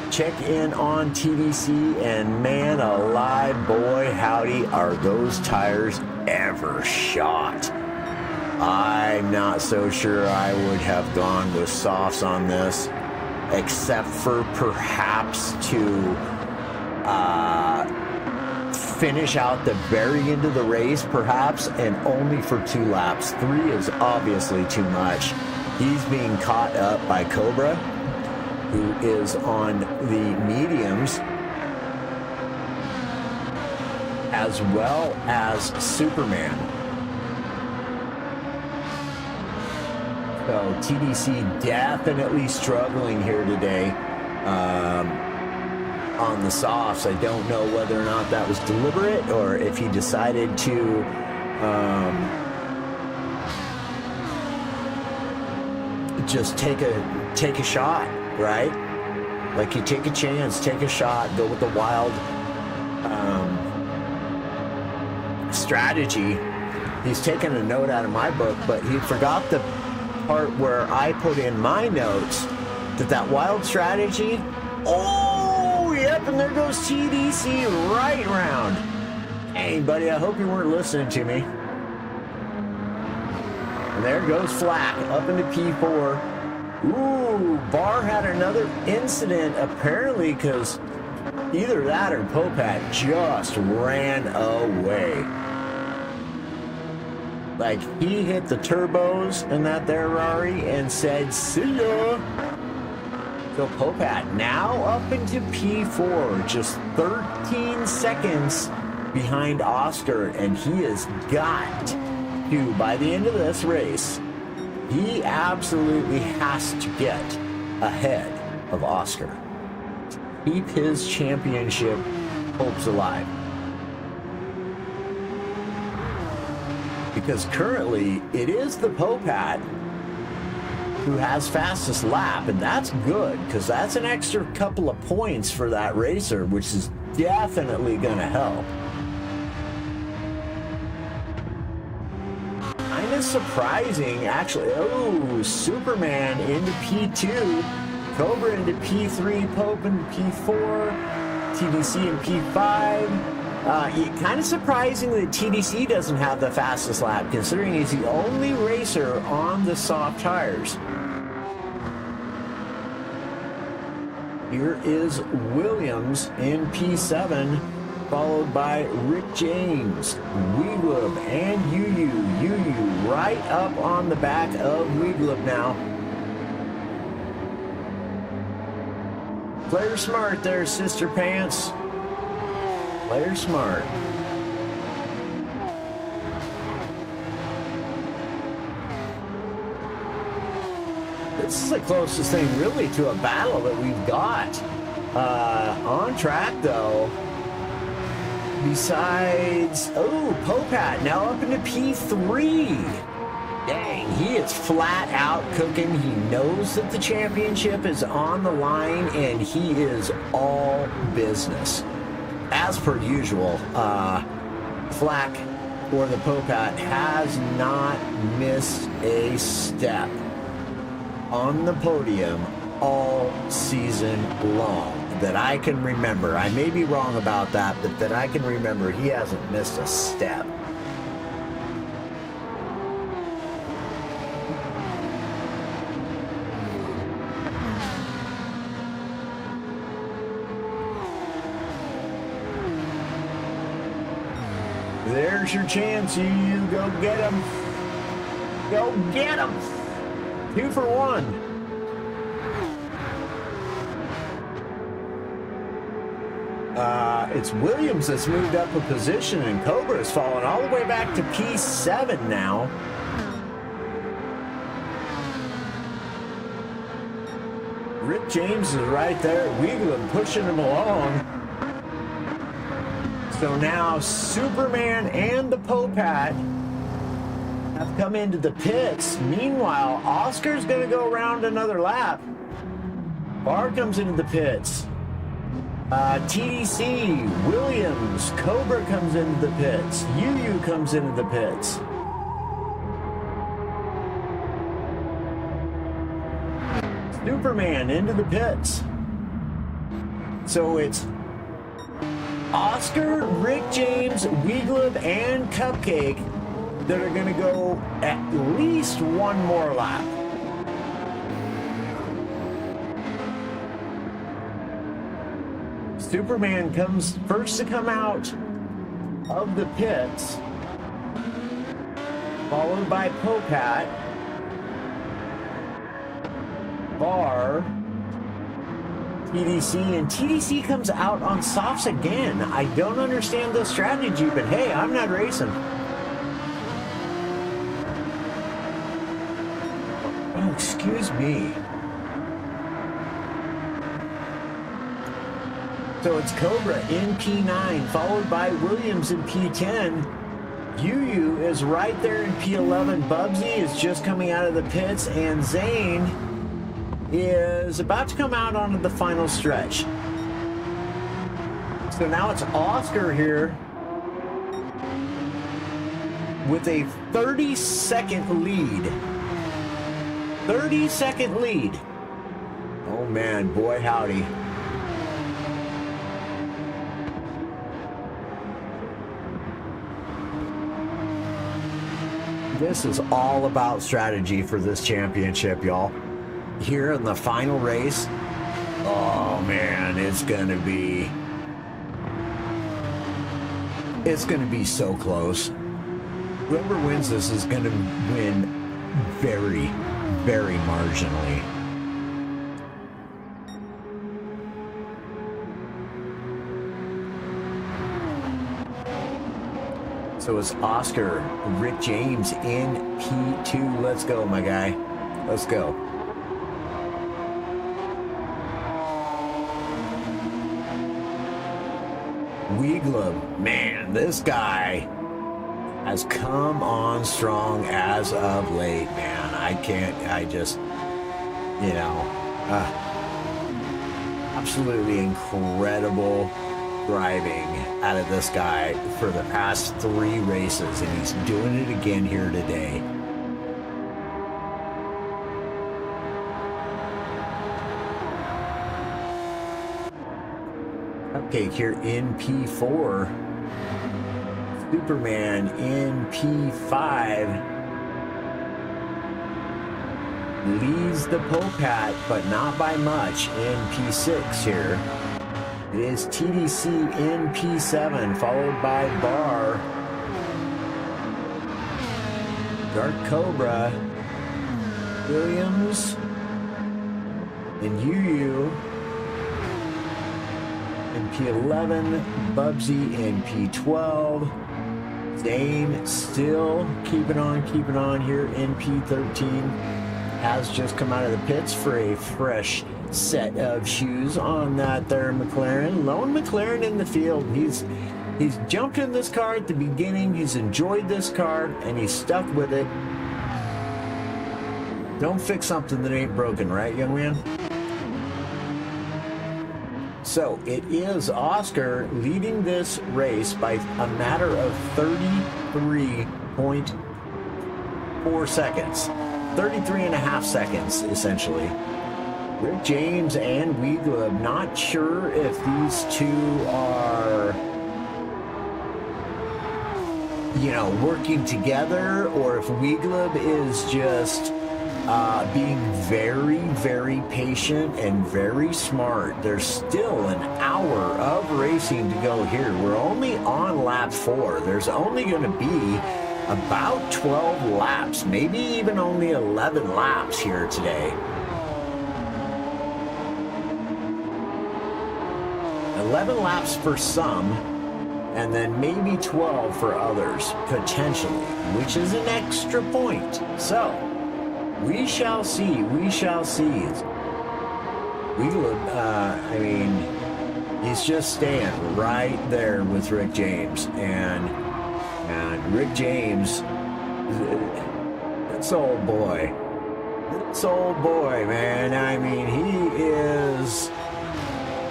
check in on TDC, and man alive, boy howdy, are those tires ever shot. I'm not so sure I would have gone with softs on this, except for perhaps to finish out the very end of the race, perhaps, and only for 2 laps. 3 is obviously too much. He's being caught up by Cobra, who is on the mediums, as well as Superman. So TDC definitely struggling here today on the softs. I don't know whether or not that was deliberate or if he decided to just take a shot, right? Like you take a chance, take a shot, go with the wild strategy. He's taken a note out of my book, but he forgot the part where I put in my notes that wild strategy. Oh, yep, and there goes TDC right round. Hey, buddy, I hope you weren't listening to me. And there goes Flack up into P4. Ooh, Barr had another incident, apparently, because either that or Popat just ran away. Like, he hit the turbos in that there Rari and said, see ya. So Popat now up into P4, just 13 seconds behind Oscar, and he has got to, by the end of this race, he absolutely has to get ahead of Oscar. Keep his championship hopes alive. Because currently it is the Popat who has fastest lap, and that's good because that's an extra couple of points for that racer, which is definitely going to help. Kind of surprising, actually. Oh, Superman into P2, Cobra into P3, Pope into P4, TDC in P5. Kind of surprising that TDC doesn't have the fastest lap, considering he's the only racer on the soft tires. Here is Williams in P7, followed by Rick James, Weeglub, and Yu right up on the back of Weeglub now. Play her smart there, Sister Pants. Play her smart. This is the closest thing really to a battle that we've got. On track though. Besides, Popat now up into P3. Dang, he is flat out cooking. He knows that the championship is on the line and he is all business. As per usual, Flack or the Popat has not missed a step on the podium all season long that I can remember. I may be wrong about that, but that I can remember, he hasn't missed a step. There's your chance. You go get him. Go get him. 2 for 1. It's Williams that's moved up a position, and Cobra's fallen all the way back to P7 now. Rick James is right there. Wiegland pushing him along. So now Superman and the Popat have come into the pits. Meanwhile, Oscar's going to go around another lap. Barr comes into the pits. TDC, Williams, Cobra comes into the pits. UU comes into the pits. Superman into the pits. So it's Oscar, Rick James, Wiegland, and Cupcake that are going to go at least one more lap. Superman comes first to come out of the pits, followed by Popat, Barr, TDC, and TDC comes out on softs again. I don't understand the strategy, but hey, I'm not racing. Oh, excuse me. So it's Cobra in P9, followed by Williams in P10. UU is right there in P11. Bubsy is just coming out of the pits, and Zane is about to come out onto the final stretch. So now it's Oscar here with a 30-second lead. 30-second lead. Oh man, boy howdy. This is all about strategy for this championship, y'all. Here in the final race, oh man, it's gonna be so close. Whoever wins this is gonna win very, very marginally. So it's Oscar, Rick James in P2. Let's go, my guy. Let's go. Wiegland, man, this guy has come on strong as of late, man. Absolutely incredible driving out of this guy for the past 3 races, and he's doing it again here today. Cupcake here in P4. Superman in P5. Leads the Popat, but not by much, in P6 here. It is TDC in P7, followed by Barr. Dark Cobra. Williams. And UU. in P11, Bubsy in P12, Zane still keeping on here in P13, has just come out of the pits for a fresh set of shoes on that there McLaren. Lone McLaren in the field. He's jumped in this car at the beginning, he's enjoyed this car, and he's stuck with it. Don't fix something that ain't broken, right, young man? So it is Oscar leading this race by a matter of 33.4 seconds. 33 and a half seconds, essentially. Rick James and Weeglub, not sure if these two are, you know, working together, or if Weeglub is just being very, very patient and very smart. There's still an hour of racing to go here. We're only on lap 4. There's only going to be about 12 laps, maybe even only 11 laps here today. 11 laps for some, and then maybe 12 for others, potentially, which is an extra point. So, we shall see. We shall see. I mean, he's just staying right there with Rick James, and Rick James, this old boy, man. I mean,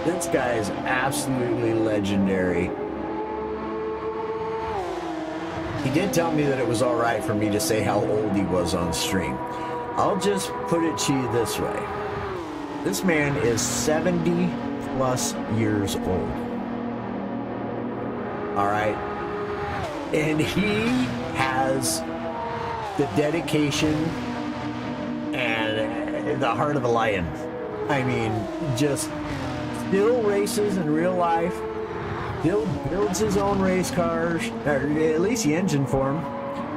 this guy is absolutely legendary. He did tell me that it was all right for me to say how old he was on stream. I'll just put it to you this way. This man is 70 plus years old. All right? And he has the dedication and the heart of a lion. I mean, just still races in real life, still builds his own race cars, or at least the engine for him,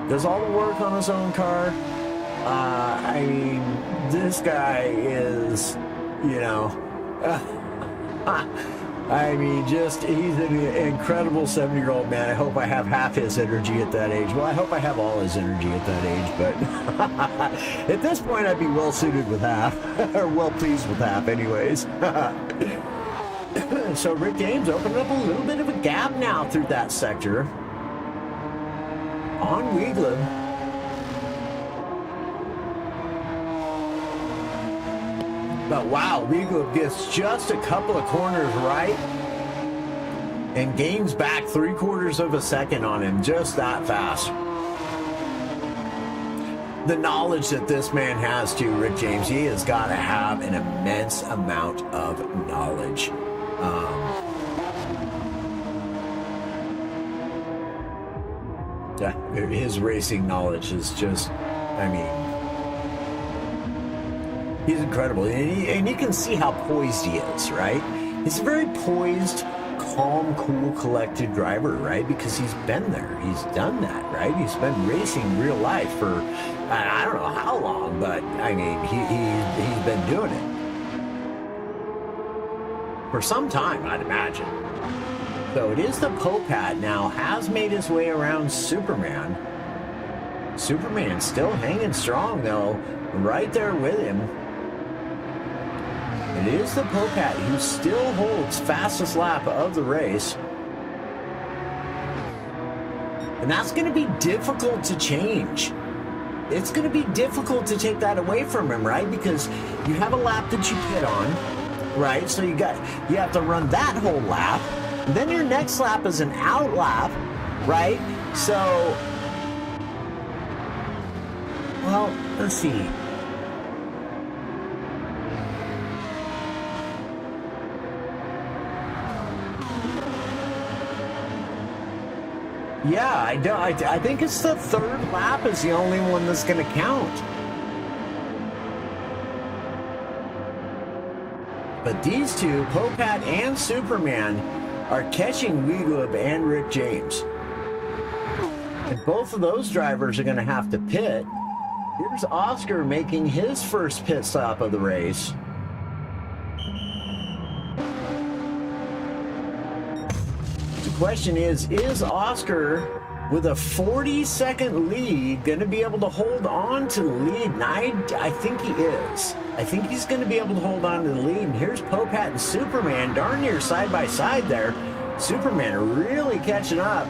does all the work on his own car. I mean, this guy is, you know, I mean, just, he's an incredible 70-year-old man. I hope I have half his energy at that age. Well, I hope I have all his energy at that age, but at this point, I'd be well suited with half, or well pleased with half anyways. So Rick James opened up a little bit of a gap now through that sector on Weeglab. But wow, Weeglab gets just a couple of corners right and gains back 3/4 of a second on him, just that fast. The knowledge that this man has too, Rick James, he has got to have an immense amount of knowledge. His racing knowledge is just, I mean, he's incredible. And you can see how poised he is, right? He's a very poised, calm, cool, collected driver, right? Because he's been there. He's done that, right? He's been racing real life for, I don't know how long, but, I mean, he's been doing it for some time, I'd imagine. So it is the Popat now, has made his way around Superman. Superman still hanging strong, though, right there with him. It is the Popat who still holds fastest lap of the race. And that's going to be difficult to change. It's going to be difficult to take that away from him, right? Because you have a lap that you pit on, right? So you have to run that whole lap. Then your next lap is an out lap, right? So, well, let's see. Yeah, I think it's the third lap is the only one that's going to count. But these two, Popat and Superman, are catching Weeglab and Rick James. And both of those drivers are going to have to pit. Here's Oscar making his first pit stop of the race. Question is Oscar with a 40-second lead going to be able to hold on to the lead? And I think he is. I think he's going to be able to hold on to the lead. And here's Popat and Superman darn near side by side there. Superman really catching up.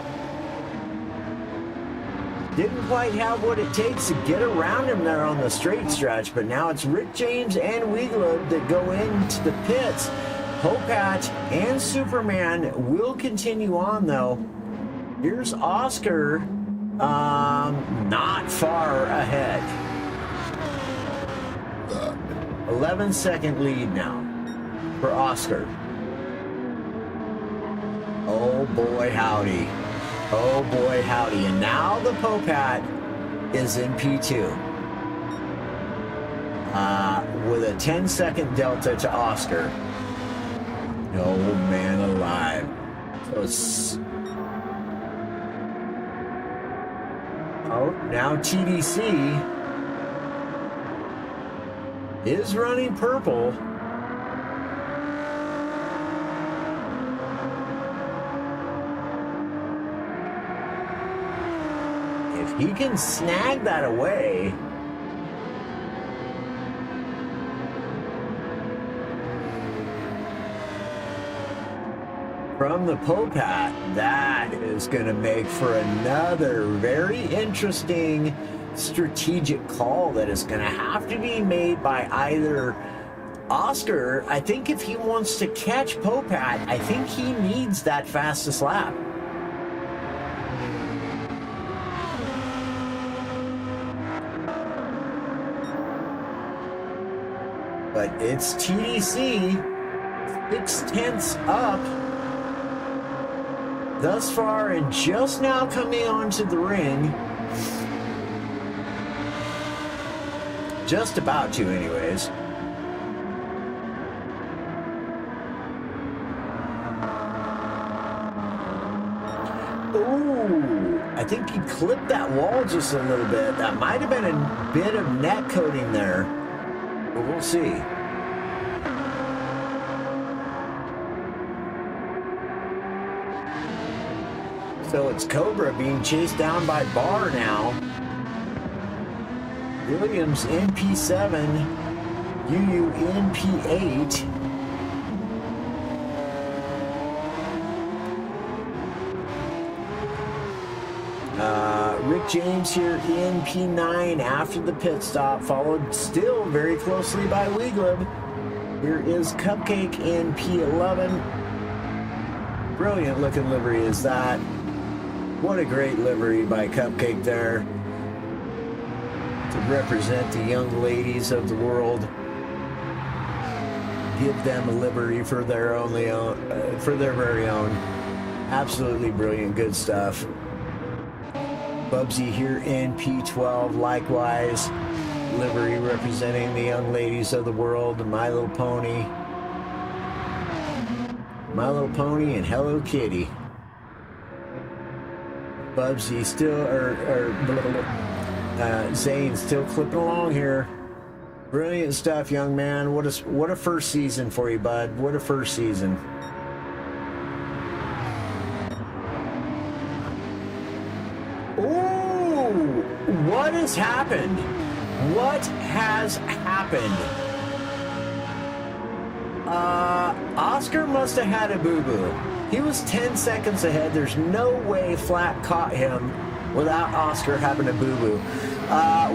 Didn't quite have what it takes to get around him there on the straight stretch, but now it's Rick James and Weegleb that go into the pits. Popat and Superman will continue on though. Here's Oscar, not far ahead. 11-second lead now for Oscar. Oh boy, howdy. Oh boy, howdy. And now the Popat is in P2. With a 10-second delta to Oscar. Oh man alive. So it's... Oh, now TDC is running purple. If he can snag that away, from the Popat, that is going to make for another very interesting strategic call that is going to have to be made by either Oscar. I think if he wants to catch Popat, I think he needs that fastest lap. But it's TDC 6/10 up thus far, and just now coming onto the ring. Just about to, anyways. Ooh, I think he clipped that wall just a little bit. That might have been a bit of net coating there, but we'll see. So it's Cobra being chased down by Barr now. Williams in P7, UU in P8. Rick James here in P9 after the pit stop, followed still very closely by Weegleb. Here is Cupcake in P11. Brilliant looking livery is that. What a great livery by Cupcake there to represent the young ladies of the world. Give them a livery for their very own. Absolutely brilliant, good stuff. Bubsy here in P12, likewise. Livery representing the young ladies of the world. My Little Pony. My Little Pony and Hello Kitty. Bubsy still, Zane still clipping along here. Brilliant stuff, young man. What a first season for you, bud. What a first season. Ooh, what has happened? What has happened? Oscar must have had a boo-boo. He was 10 seconds ahead. There's no way Flat caught him without Oscar having a boo-boo.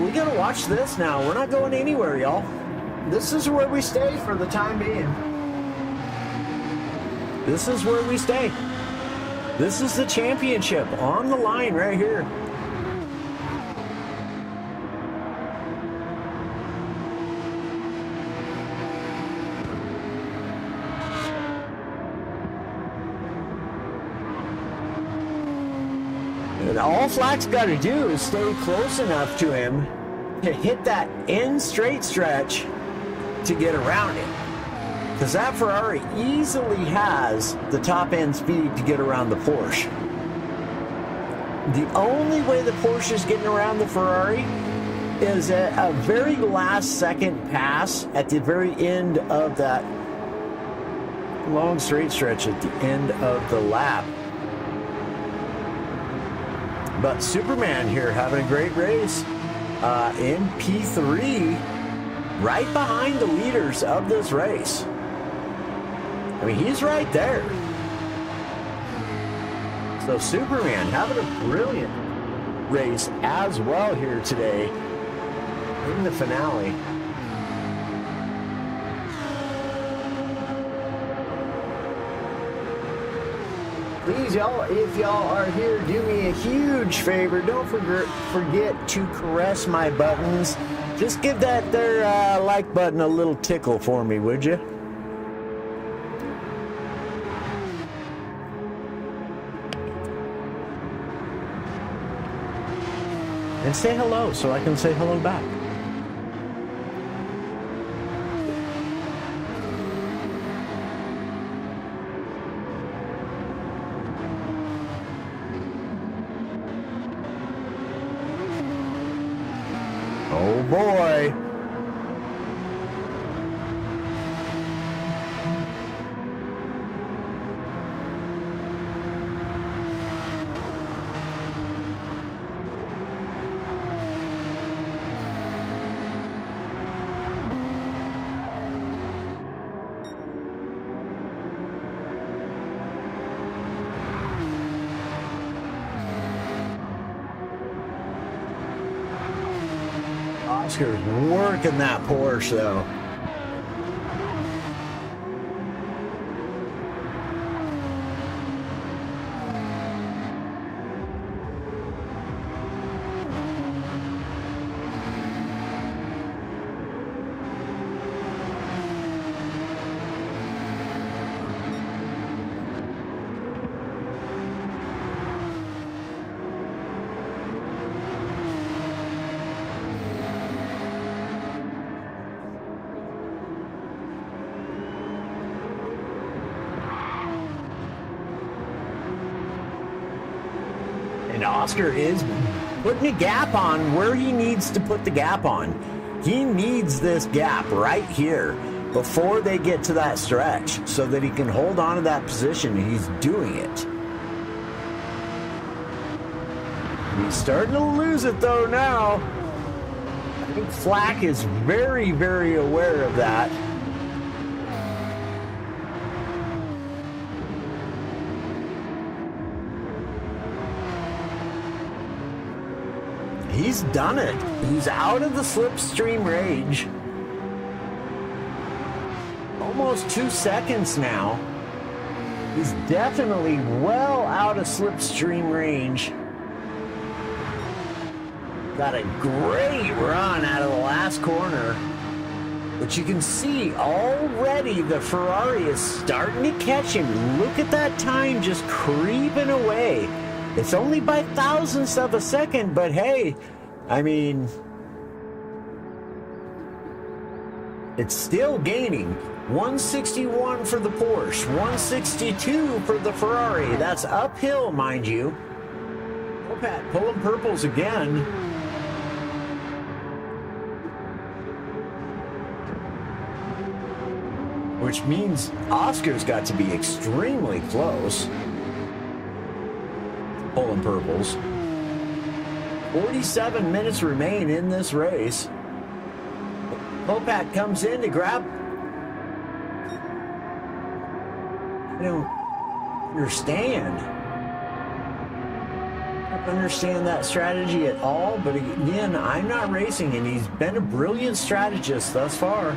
We gotta watch this now. We're not going anywhere, y'all. This is where we stay for the time being. This is where we stay. This is the championship on the line right here. And all Flack's got to do is stay close enough to him to hit that end straight stretch to get around him. Because that Ferrari easily has the top end speed to get around the Porsche. The only way the Porsche is getting around the Ferrari is a very last second pass at the very end of that long straight stretch at the end of the lap. But Superman here having a great race in P3, right behind the leaders of this race. I mean, he's right there. So Superman having a brilliant race as well here today in the finale. Please, y'all, if y'all are here, do me a huge favor. Don't forget to caress my buttons. Just give that there like button a little tickle for me, would you? And say hello so I can say hello back. Oh boy. Oscar's working that Porsche though. And Oscar is putting a gap on where he needs to put the gap on. He needs this gap right here before they get to that stretch so that he can hold on to that position, and he's doing it. He's starting to lose it though now. I think Flack is very, very aware of that. He's done it. He's out of the slipstream range. Almost 2 seconds now. He's definitely well out of slipstream range. Got a great run out of the last corner. But you can see already the Ferrari is starting to catch him. Look at that time just creeping away. It's only by thousandths of a second, but hey, I mean, it's still gaining. 161 for the Porsche, 162 for the Ferrari. That's uphill, mind you. Oh, Pat, pulling purples again. Which means Oscar's got to be extremely close. Pulling purples. 47 minutes remain in this race. Popat comes in to grab. I don't understand. I don't understand that strategy at all, but again, I'm not racing, and he's been a brilliant strategist thus far.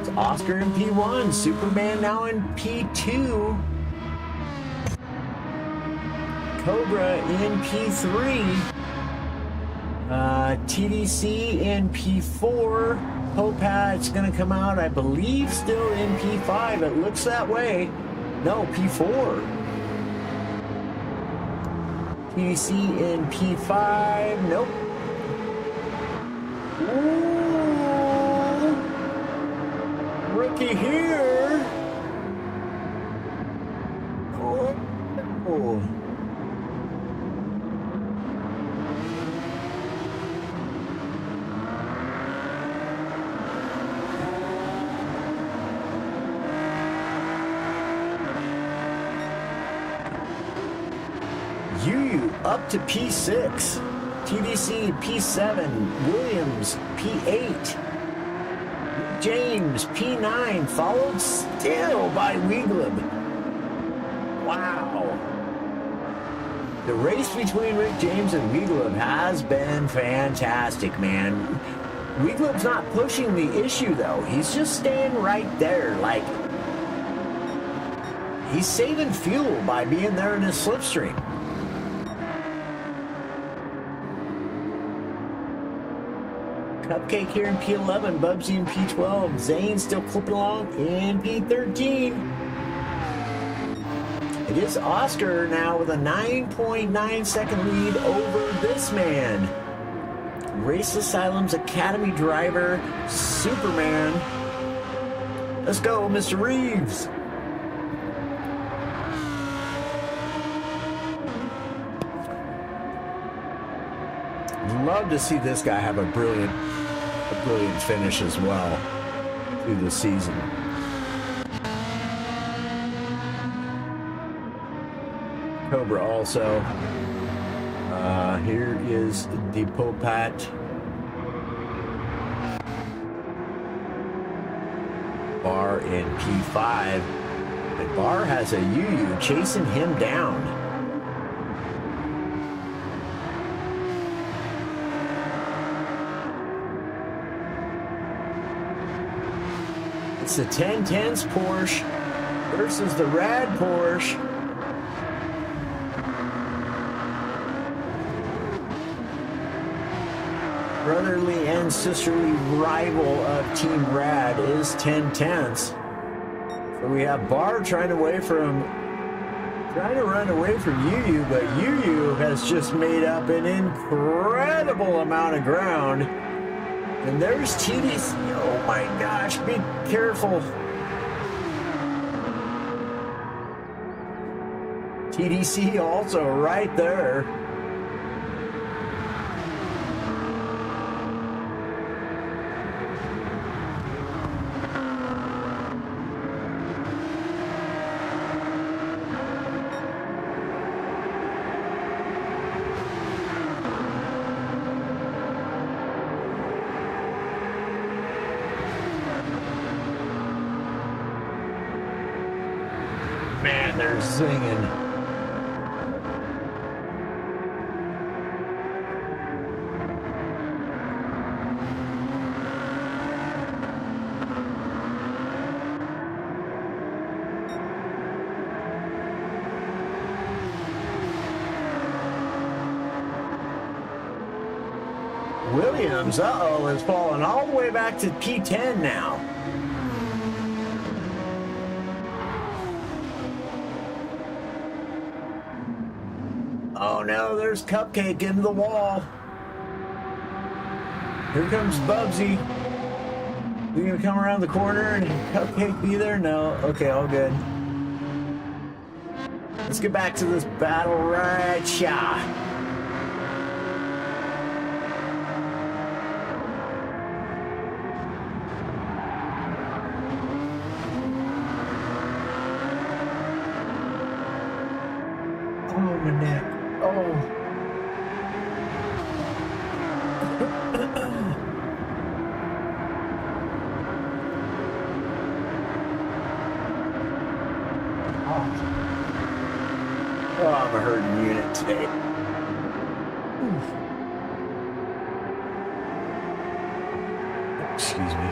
It's Oscar in P1, Superman now in P2. Cobra in P3, TDC in P4, Popat's going to come out, I believe, still in P5. It looks that way. No, P4. TDC in P5. Nope. Ooh. Rookie here. Oh. Yu up to P6. TDC P7. Williams P8. James P9, followed still by Wiegleb. Wow. The race between Rick James and Wiegleb has been fantastic, man. Wiegleb's not pushing the issue, though. He's just staying right there. Like, he's saving fuel by being there in his slipstream. Cupcake here in P11, Bubsy in P12, Zane still clipping along in P13. It is Oscar now with a 9.9 second lead over this man. Race Asylum's Academy driver, Superman. Let's go, Mr. Reeves. Love to see this guy have a brilliant finish as well through the season. Cobra also. Here is Depopat. Bar in P5. But Bar has a Yu chasing him down. It's the 1010s Porsche versus the Rad Porsche. Brotherly and sisterly rival of Team Rad is 1010s. So we have Bar trying to run away from Yu, but Yu has just made up an incredible amount of ground. And there's TDC. Oh my gosh, be careful. TDC also right there. Man, they're zinging. Williams, is falling all the way back to P10 now. Oh no, there's Cupcake into the wall. Here comes Bubsy. We gonna come around the corner and Cupcake be there? No. Okay, all good. Let's get back to this battle right shot. Oh, my neck. Oh. Oh, I'm a hurting unit today. Excuse me.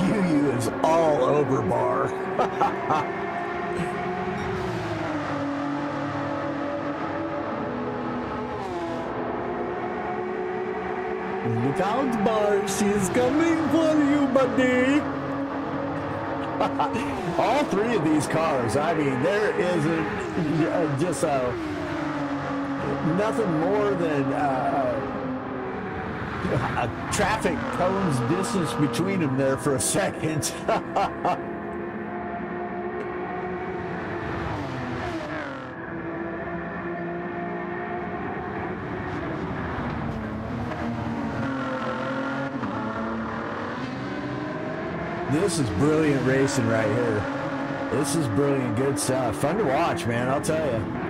Yu is all over Bar. Look out, Bar. She's coming for you, buddy. All three of these cars, I mean, there isn't just nothing more than a traffic cones distance between them there for a second. This is brilliant racing right here. This is brilliant, good stuff. Fun to watch, man, I'll tell you.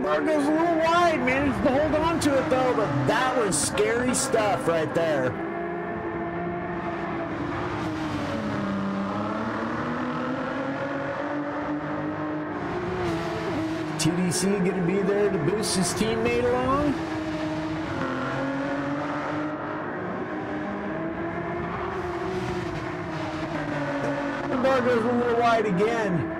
Bar goes a little wide, managed to hold on to it though, but that was scary stuff right there. TDC gonna be there to boost his teammate along. The bar goes a little wide again.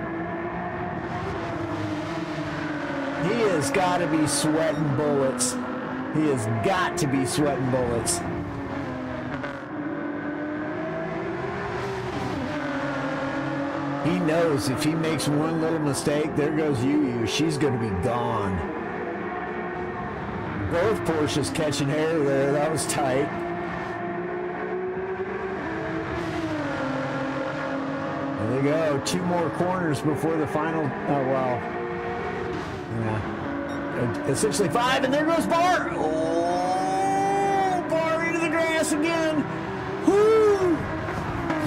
He has got to be sweating bullets. He has got to be sweating bullets. He knows if he makes one little mistake, there goes Yu. She's going to be gone. Both Porsches catching air there. That was tight. There they go. 2 more corners before the final. Oh, wow. Yeah. Essentially 5, and there goes Bar. Oh, Bar into the grass again. Whoo!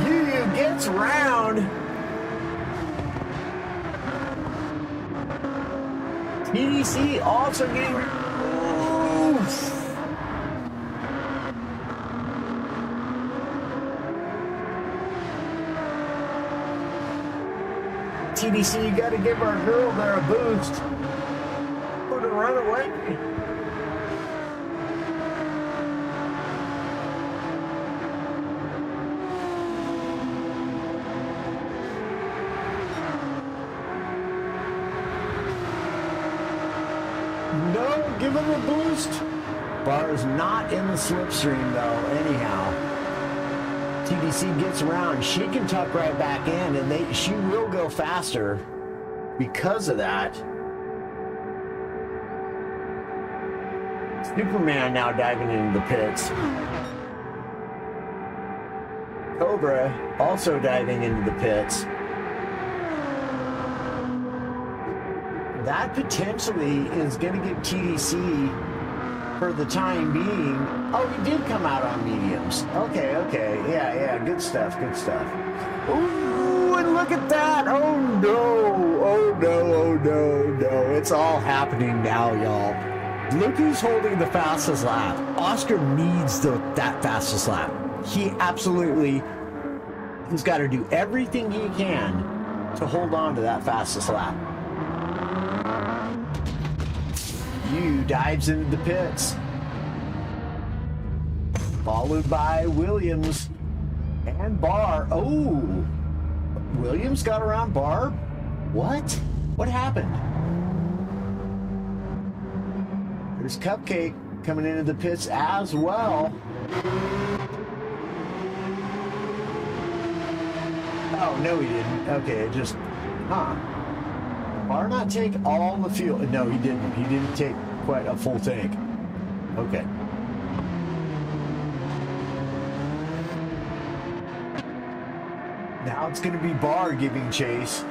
Yu gets round. TDC also getting. Oof. TDC, you got to give our girl there a boost. Put her run away. No, give him a boost. Bar is not in the slipstream though, anyhow. TDC gets around, she can tuck right back in, and she will go faster because of that. Superman now diving into the pits. Cobra also diving into the pits. That potentially is going to give TDC, for the time being. Oh, he did come out on mediums. Okay. Yeah, good stuff. Ooh, and look at that. Oh no. It's all happening now, y'all. Look who's holding the fastest lap. Oscar needs that fastest lap. He's got to do everything he can to hold on to that fastest lap. Yu dives into the pits, followed by Williams and Bar. Oh, Williams got around Bar. What happened? There's Cupcake coming into the pits as well. Oh, no, he didn't. Okay, Bar not take all the fuel? No, he didn't. He didn't take quite a full tank. Okay. Now it's going to be Bar giving chase.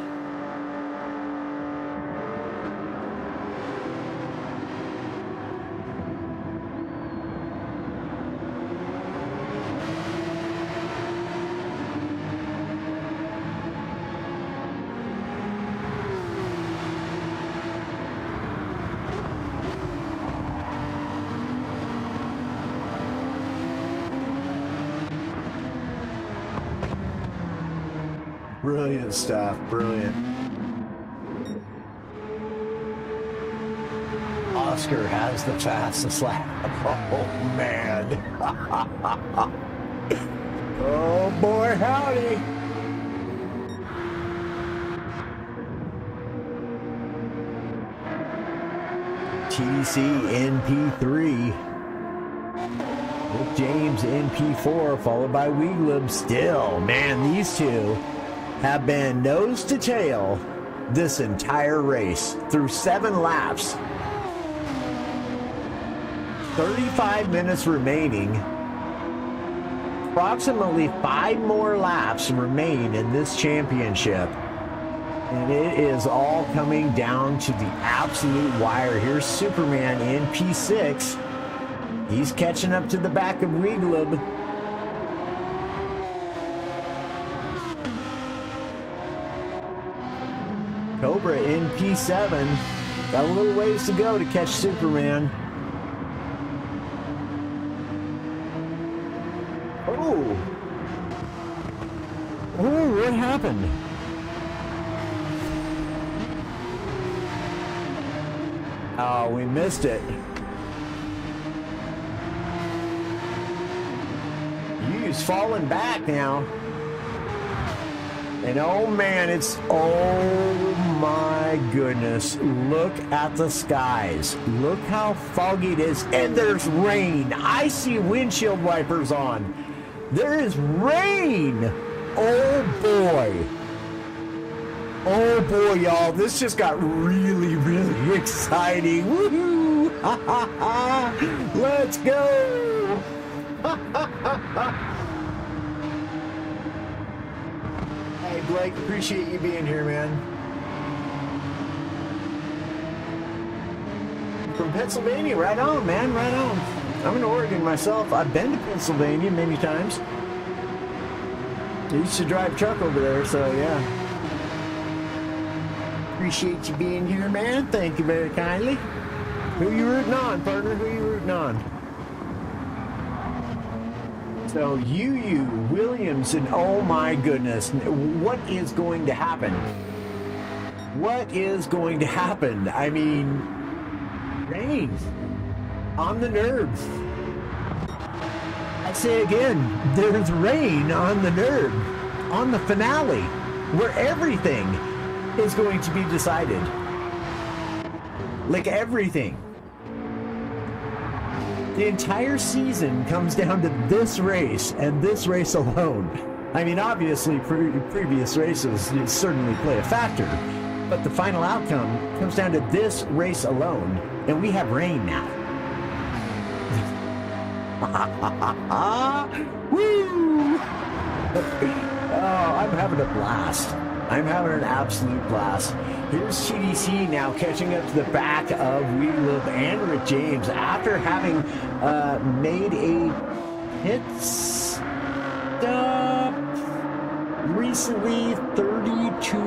Brilliant stuff, brilliant. Oscar has the fastest lap. Oh, man. Oh, boy, howdy. TDC in P3. With James in P4, followed by Weeglib. Still, man, these two have been nose to tail this entire race through 7 laps. 35 minutes remaining. Approximately 5 more laps remain in this championship. And it is all coming down to the absolute wire. Here's Superman in P6. He's catching up to the back of Weeglub. Cobra in P7. Got a little ways to go to catch Superman. Oh! Oh, what happened? Oh, we missed it. He's falling back now. And oh man, oh my goodness. Look at the skies. Look how foggy it is. And there's rain. I see windshield wipers on. There is rain. Oh boy. Oh boy, y'all. This just got really, really exciting. Woohoo! Ha ha ha! Let's go! Ha ha ha ha! Hey Blake, appreciate you being here, man. From Pennsylvania, right on, man, right on. I'm in Oregon myself. I've been to Pennsylvania many times. I used to drive truck over there, so yeah. Appreciate you being here, man. Thank you very kindly. Who you rooting on, partner? Who you rooting on? So, Williams, and oh my goodness, what is going to happen? What is going to happen? I mean, rain on the nerves. I say again, there's rain on the nerve, on the finale, where everything is going to be decided. Like everything. The entire season comes down to this race and this race alone. I mean, obviously, previous races certainly play a factor, but the final outcome comes down to this race alone, and we have rain now. Woo! Oh, I'm having a blast. I'm having an absolute blast. Here's CDC now catching up to the back of Weeglub and Rick James after having made a pit stop recently. 32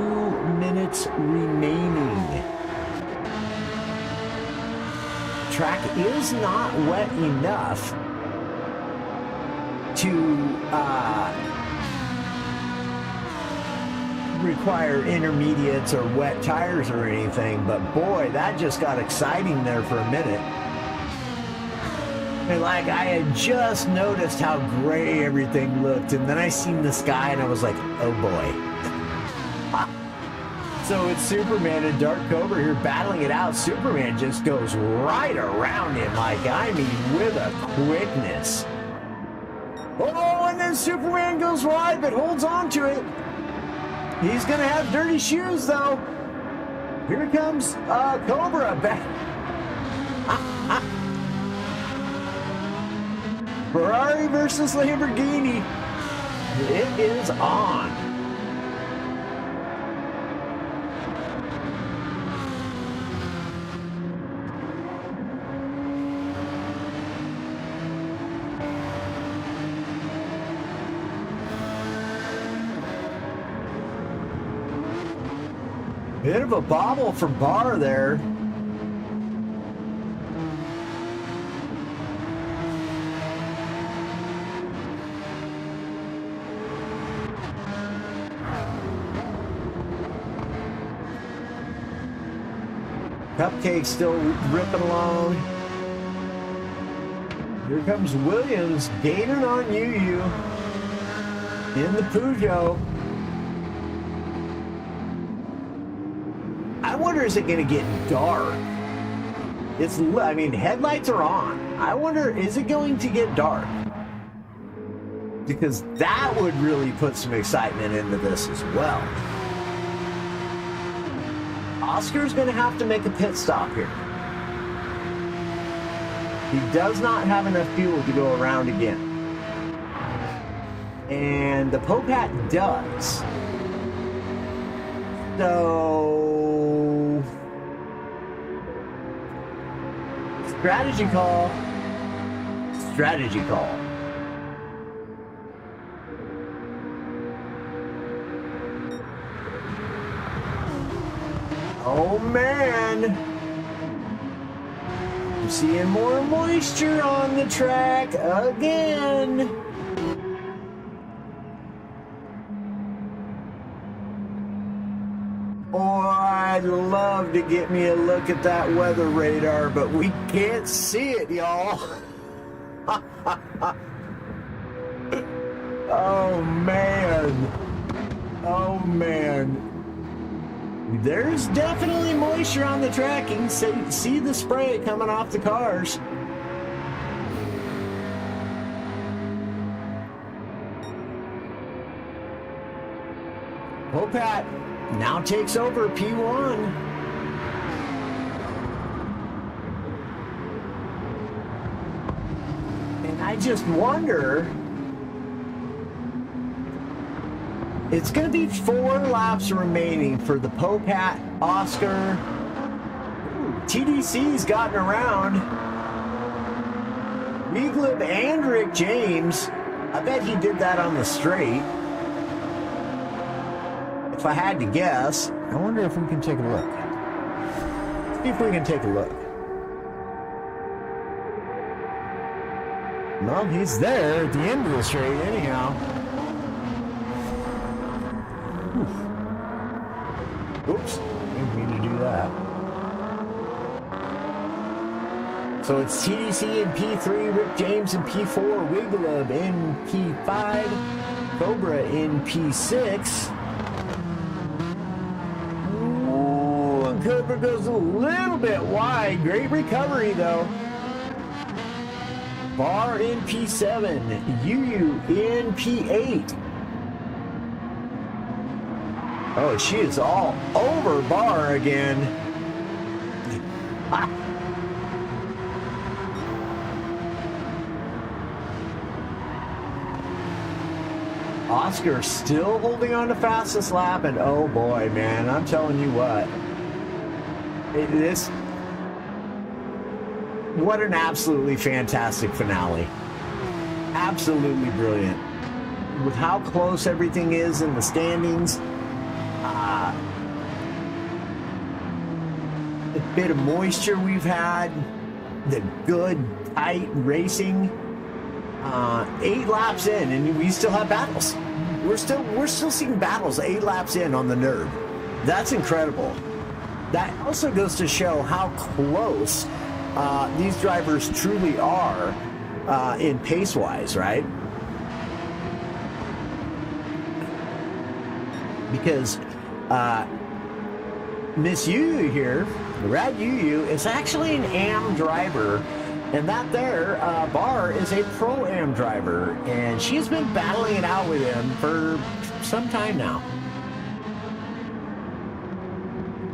minutes remaining. Track is not wet enough to require intermediates or wet tires or anything, but boy, that just got exciting there for a minute. And like, I had just noticed how gray everything looked, and then I seen the sky and I was like, oh boy. So it's Superman and Dark Cobra here battling it out. Superman just goes right around him, like, I mean, with a quickness. Oh, and then Superman goes wide, but holds on to it. He's going to have dirty shoes, though. Here comes Cobra back. Ferrari versus Lamborghini. It is on. Bit of a bobble for Barr there. Cupcake still ripping along. Here comes Williams gaining on Yu in the Peugeot. I wonder, is it going to get dark? I mean, headlights are on. I wonder, is it going to get dark? because that would really put some excitement into this as well. Oscar's going to have to make a pit stop here. He does not have enough fuel to go around again. And the Popat does. So, strategy call. Strategy call. Oh man! I'm seeing more moisture on the track again. Oh, I'd love to get me a look at that weather radar, but we can't see it, y'all. Oh man. Oh man. There's definitely moisture on the track. You can see the spray coming off the cars. Popat now takes over P1. And I just wonder, it's going to be 4 laps remaining for the Popat Oscar. TDC's gotten around. Weglib and Rick James. I bet he did that on the straight. If I had to guess, I wonder if we can take a look. Let's see if we can take a look. Well, he's there at the end of the straight anyhow. Oops, didn't mean to do that. So it's TDC in P3, Rick James in P4, Weglib in P5, Cobra in P6. Ooh, and Cobra goes a little bit wide. Great recovery though. Bar in P7, UU in P8. Oh, she is all over Bar again. Ah. Oscar still holding on to fastest lap, and oh boy, man, I'm telling you what. What an absolutely fantastic finale. Absolutely brilliant. With how close everything is in the standings, the bit of moisture we've had, the good, tight racing. 8 laps in, and we still have battles. We're still seeing battles 8 laps in on the NERB. That's incredible. That also goes to show how close these drivers truly are in pace-wise, right? Because Miss Yu here, Rad Yu is actually an AM driver, and that there, Bar, is a Pro-Am driver, and she's been battling it out with him for some time now.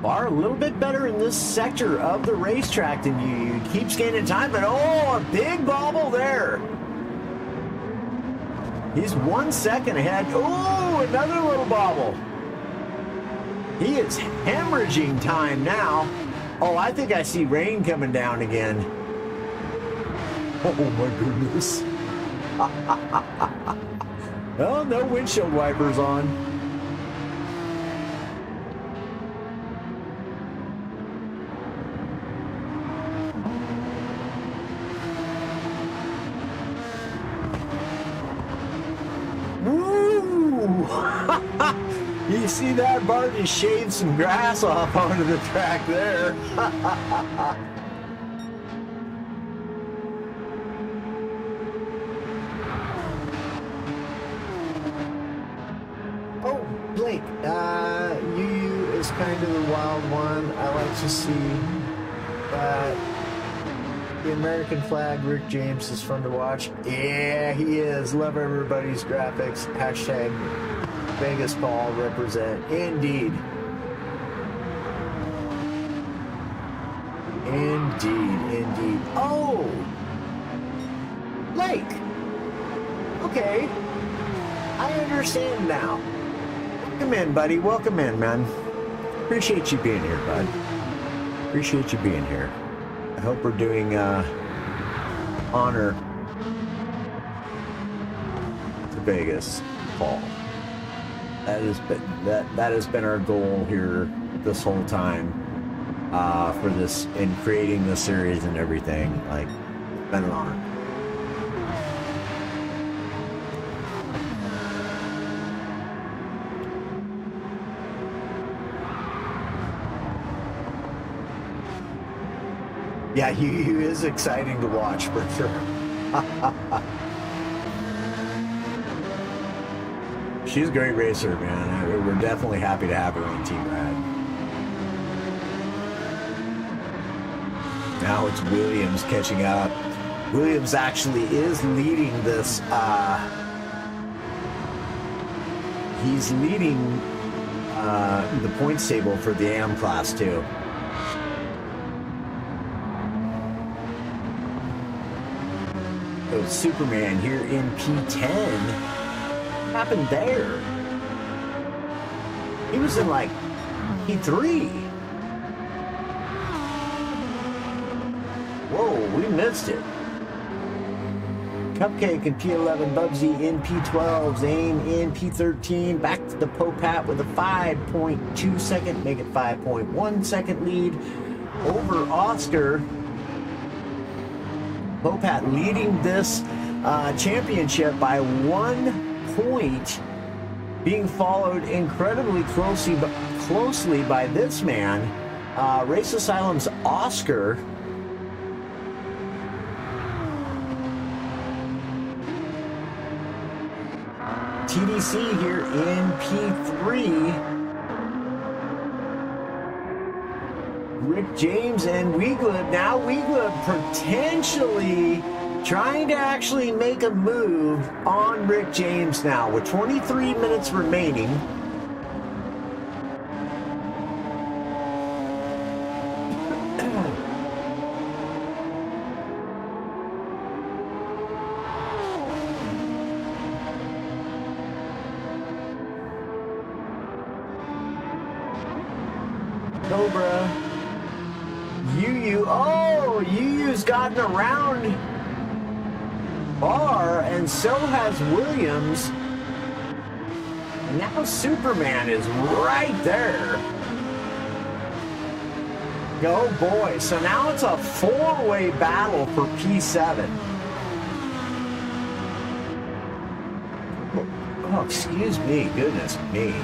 Bar a little bit better in this sector of the racetrack than Yu. Keeps gaining time, but oh, a big bobble there. He's 1 second ahead. Oh, another little bobble. He is hemorrhaging time now. Oh, I think I see rain coming down again. Oh my goodness. Oh, no windshield wipers on. Woo! You see that? Bart just shaved some grass off onto the track there. Oh, Blake, Yu is kind of the wild one. I like to see that The American flag, Rick James is fun to watch. Yeah, he is. Love everybody's graphics. Hashtag Vegas Paul represent. Indeed. Indeed. Oh! Lake! Okay. I understand now. Welcome in, buddy. Welcome in, man. Appreciate you being here, bud. Appreciate you being here. I hope we're doing honor to Vegas, Paul. That has been our goal here this whole time for this, in creating this series and everything. Like, it's been an honor. Yeah, he is exciting to watch for sure. She's a great racer, man. We're definitely happy to have her on Team Rad. Now it's Williams catching up. Williams actually is leading this. He's leading the points table for the AM class too. So Superman here in P10. What happened there? He was in like P3. Whoa, we missed it. Cupcake in P11, Bubsy in P12, Zane in P13. Back to the Popat with a 5.2 second, make it 5.1 second lead over Oscar. Popat leading this championship by 1 point, being followed incredibly closely by this man, Race Asylum's Oscar. TDC here in P3. Rick James and Weeglib. Now Weeglib potentially trying to actually make a move on Rick James now with 23 minutes remaining. Cobra. Yu's gotten around Barr, and so has Williams. And now Superman is right there. Oh boy, so now it's a four-way battle for P7. Oh, excuse me, goodness me.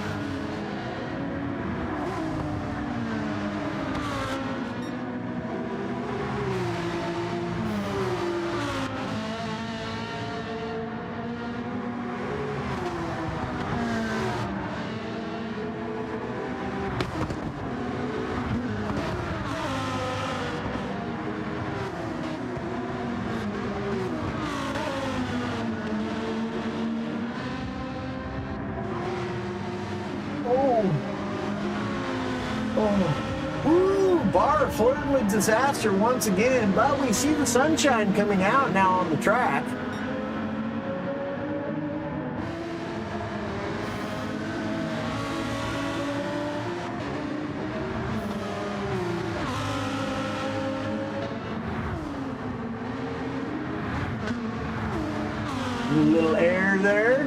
Barr flirting with disaster once again, but we see the sunshine coming out now on the track. A little air there.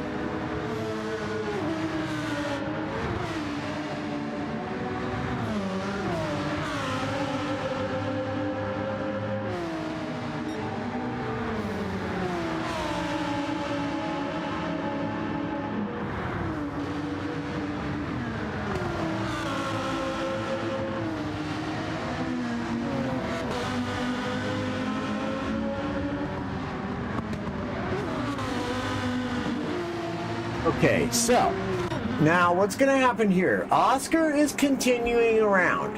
Okay, so now what's going to happen here? Oscar is continuing around.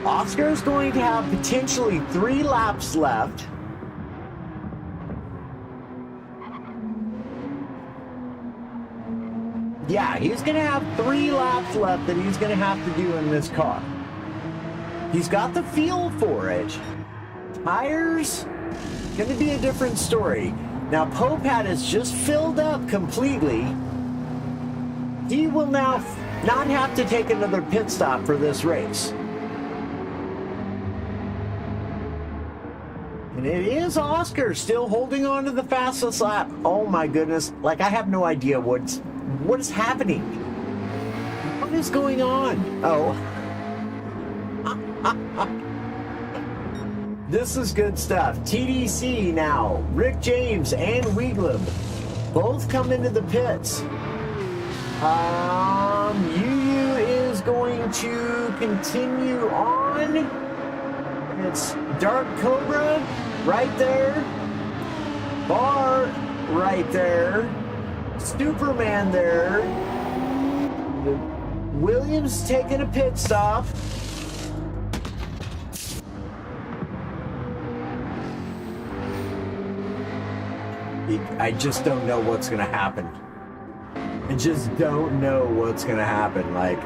Oscar is going to have potentially 3 laps left. Yeah, he's going to have 3 laps left that he's going to have to do in this car. He's got the feel for it. Tires, going to be a different story. Now, Popat is just filled up completely. He will now not have to take another pit stop for this race. And it is Oscar still holding on to the fastest lap. Oh my goodness. Like, I have no idea what is happening. What is going on? Oh. This is good stuff. TDC now. Rick James and Weeglib both come into the pits. UU is going to continue on. It's Dark Cobra right there. Bar right there. Superman there. Williams taking a pit stop. I just don't know what's going to happen. I just don't know what's going to happen. Like,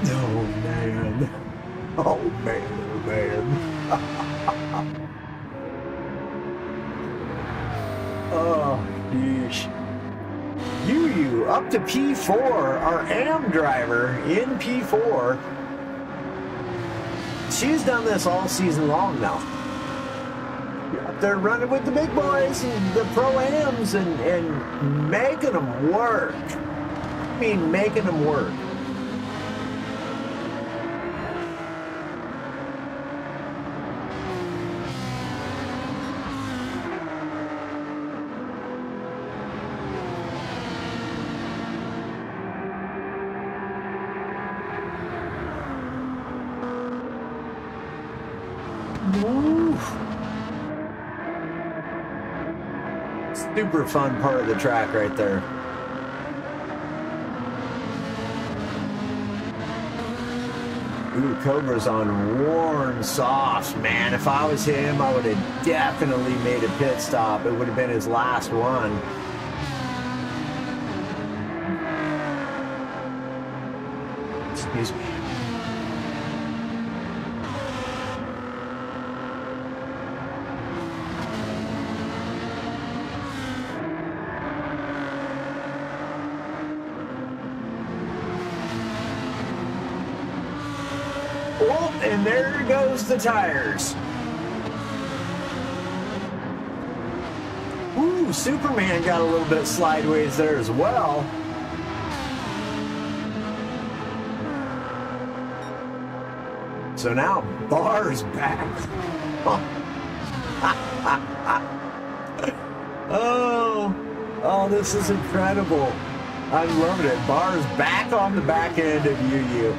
oh man. Oh man, oh man. Oh, yeesh. Yu up to P4, our AM driver in P4. She's done this all season long now. They're running with the big boys and the pro-ams and making them work. I mean, making them work. Super fun part of the track right there. Ooh, Cobra's on worn softs, man. If I was him, I would have definitely made a pit stop. It would have been his last one. Excuse me. Oh, and there goes the tires. Ooh, Superman got a little bit sideways there as well. So now Barr's back. Oh, this is incredible. I'm loving it. Barr's back on the back end of UU.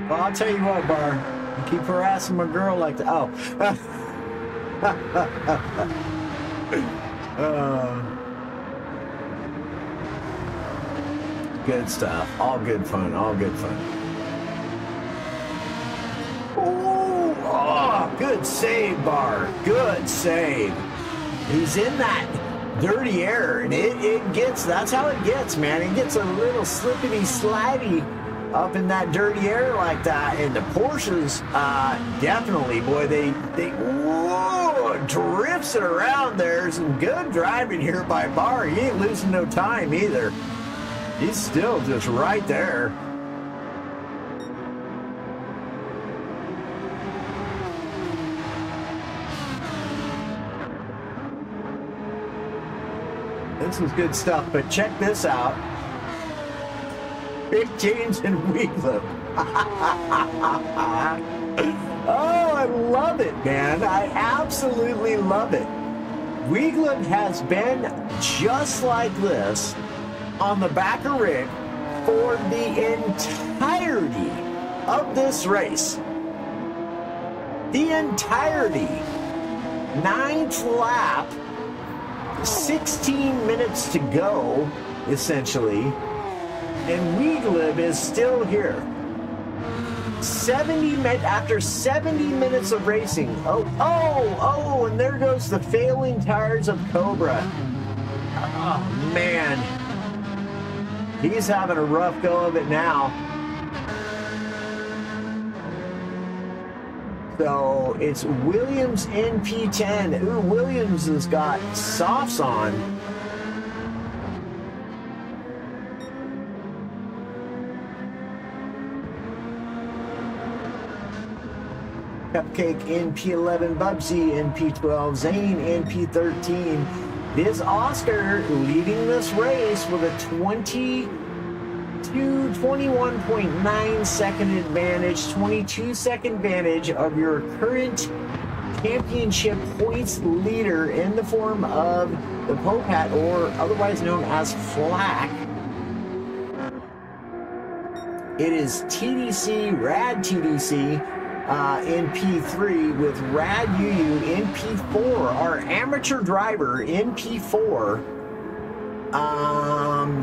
Well, I'll tell you what, Bar. You keep harassing my girl like that. Oh. Good stuff. All good fun. All good fun. Oh, good save, Bar. Good save. He's in that dirty air, and it gets, that's how it gets, man. It gets a little slippity slidey up in that dirty air like that, and the Porsches definitely, boy, they whoa, drifts it around there. Some good driving here by Barr. He ain't losing no time either. He's still just right there. This is good stuff, but check this out. Big James and Weeglib. Oh, I love it, man. I absolutely love it. Weeglib has been just like this on the back of Rick for the entirety of this race. The entirety. Ninth lap, 16 minutes to go, essentially, and Weeglib is still here. After 70 minutes of racing. Oh, and there goes the failing tires of Cobra. Oh, man. He's having a rough go of it now. So it's Williams in P10. Ooh, Williams has got softs on. Cupcake in P11, Bubsy in P12, Zane in P13. This Oscar leading this race with a 21.9 second advantage, 22-second advantage of your current championship points leader in the form of the Popat, or otherwise known as Flack. It is TDC, Rad TDC, in P3 with Rad UU in P4. Our amateur driver in P4.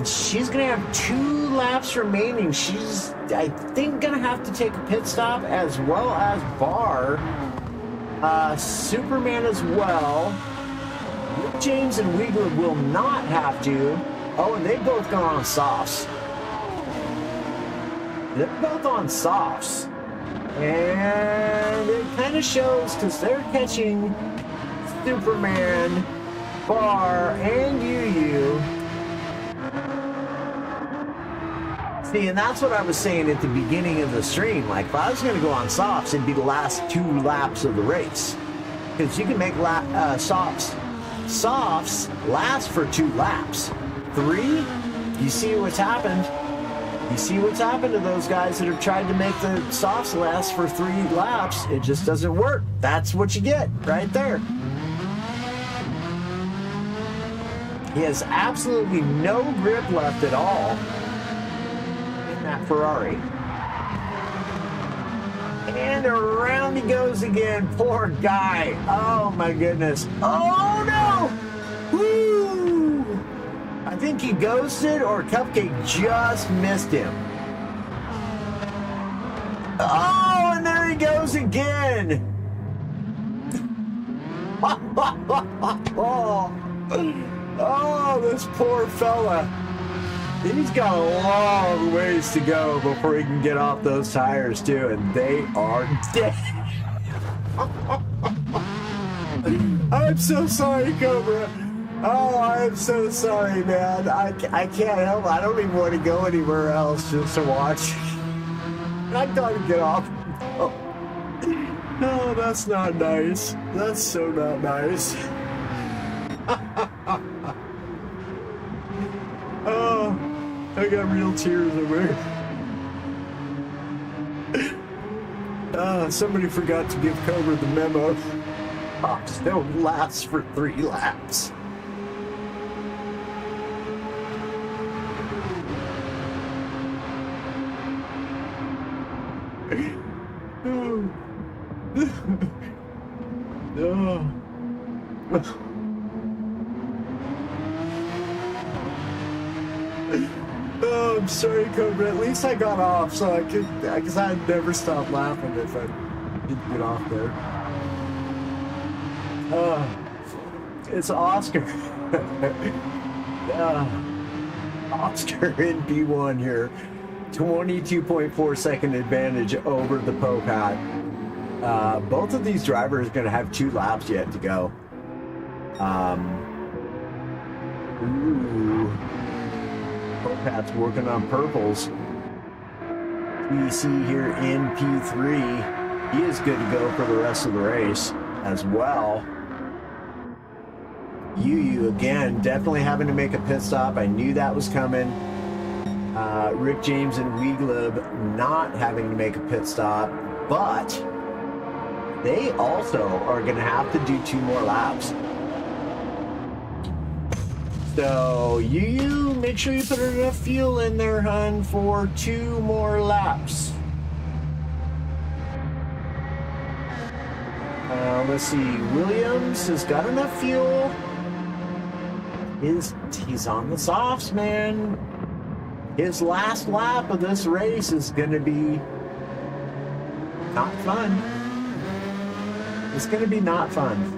She's gonna have 2 laps remaining. She's, I think, gonna have to take a pit stop, as well as Bar, Superman as well. James and Weegler will not have to. Oh, and they've both gone on softs. They're both on softs. And it kind of shows, because they're catching Superman, Bar, and UU. See, and that's what I was saying at the beginning of the stream. Like, if I was going to go on softs, it'd be the last 2 laps of the race. Because you can make softs last for 2 laps. 3, you see what's happened. You see what's happened to those guys that have tried to make the softs last for 3 laps. It just doesn't work. That's what you get right there. He has absolutely no grip left at all in that Ferrari. And around he goes again. Poor guy. Oh my goodness. Oh no! Woo! I think he ghosted, or Cupcake just missed him. Oh, and there he goes again. Oh, this poor fella. He's got a long ways to go before he can get off those tires too, and they are dead. I'm so sorry, Cobra. Oh, I'm so sorry, man. I can't help it. I don't even want to go anywhere else just to watch. I gotta get off. Oh, no, that's not nice. That's so not nice. Oh, I got real tears over here. Somebody forgot to give Cobra the memo. Pops don't last for 3 laps. Oh. Oh, I'm sorry, Cobra. At least I got off, so I could, because I'd never stop laughing if I didn't get off there. It's Oscar. Oscar in P1 here. 22.4 second advantage over the Popat. Both of these drivers are going to have 2 laps yet to go. Popat's working on purples. We see here in P3, he is good to go for the rest of the race as well. UU again, definitely having to make a pit stop. I knew that was coming. Rick James and Weeglib not having to make a pit stop, but they also are going to have to do 2 more laps. So you make sure you put enough fuel in there, hun, for 2 more laps. let's see. Williams has got enough fuel. He's on the softs, man. His last lap of this race is going to be not fun. It's going to be not fun.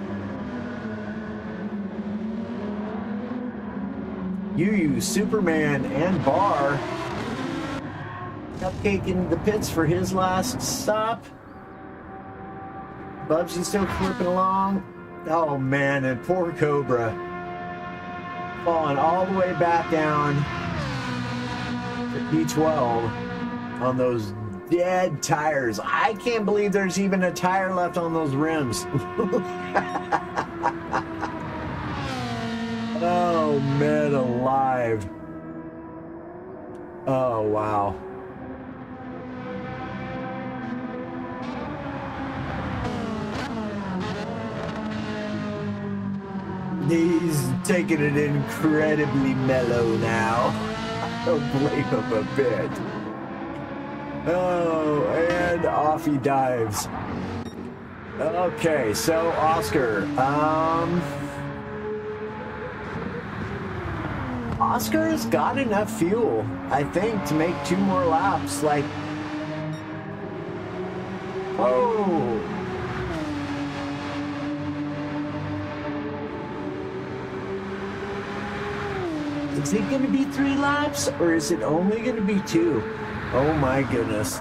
Yu, Superman, and Barr cupcaking the pits for his last stop. Bubsy's still clipping along. Oh man, and poor Cobra falling all the way back down to P12 on those dead tires. I can't believe there's even a tire left on those rims. Oh man alive. Oh wow. He's taking it incredibly mellow now. I don't blame him a bit. Oh, and off he dives. Okay, so Oscar. Oscar has got enough fuel, I think, to make 2 more laps. Like, oh. Is it going to be 3 laps, or is it only going to be 2? Oh my goodness.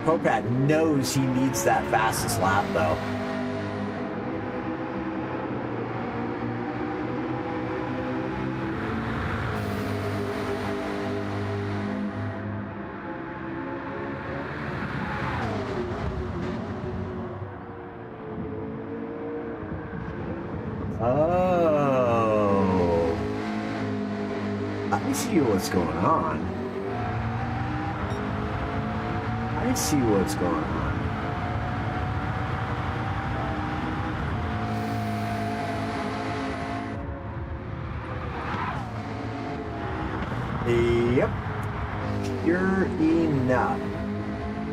Popat knows he needs that fastest lap, though. Oh, I see what's going on. I see what's going on. Yep, sure enough.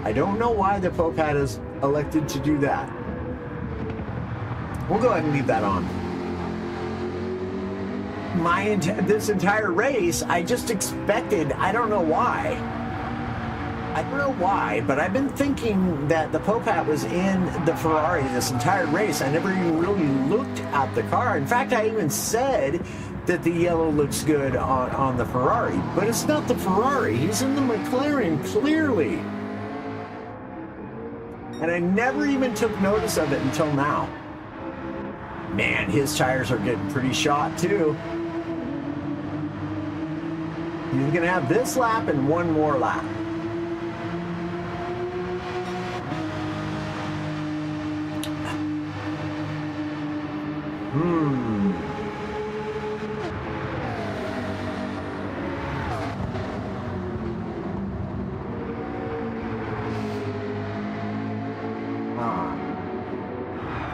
I don't know why the Popat has elected to do that. We'll go ahead and leave that on. This entire race, I just expected, I don't know why. I don't know why, but I've been thinking that the Popat was in the Ferrari this entire race. I never even really looked at the car. In fact, I even said that the yellow looks good on the Ferrari, but it's not the Ferrari. He's in the McLaren, clearly. And I never even took notice of it until now. Man, his tires are getting pretty shot, too. He's going to have this lap and 1 more lap.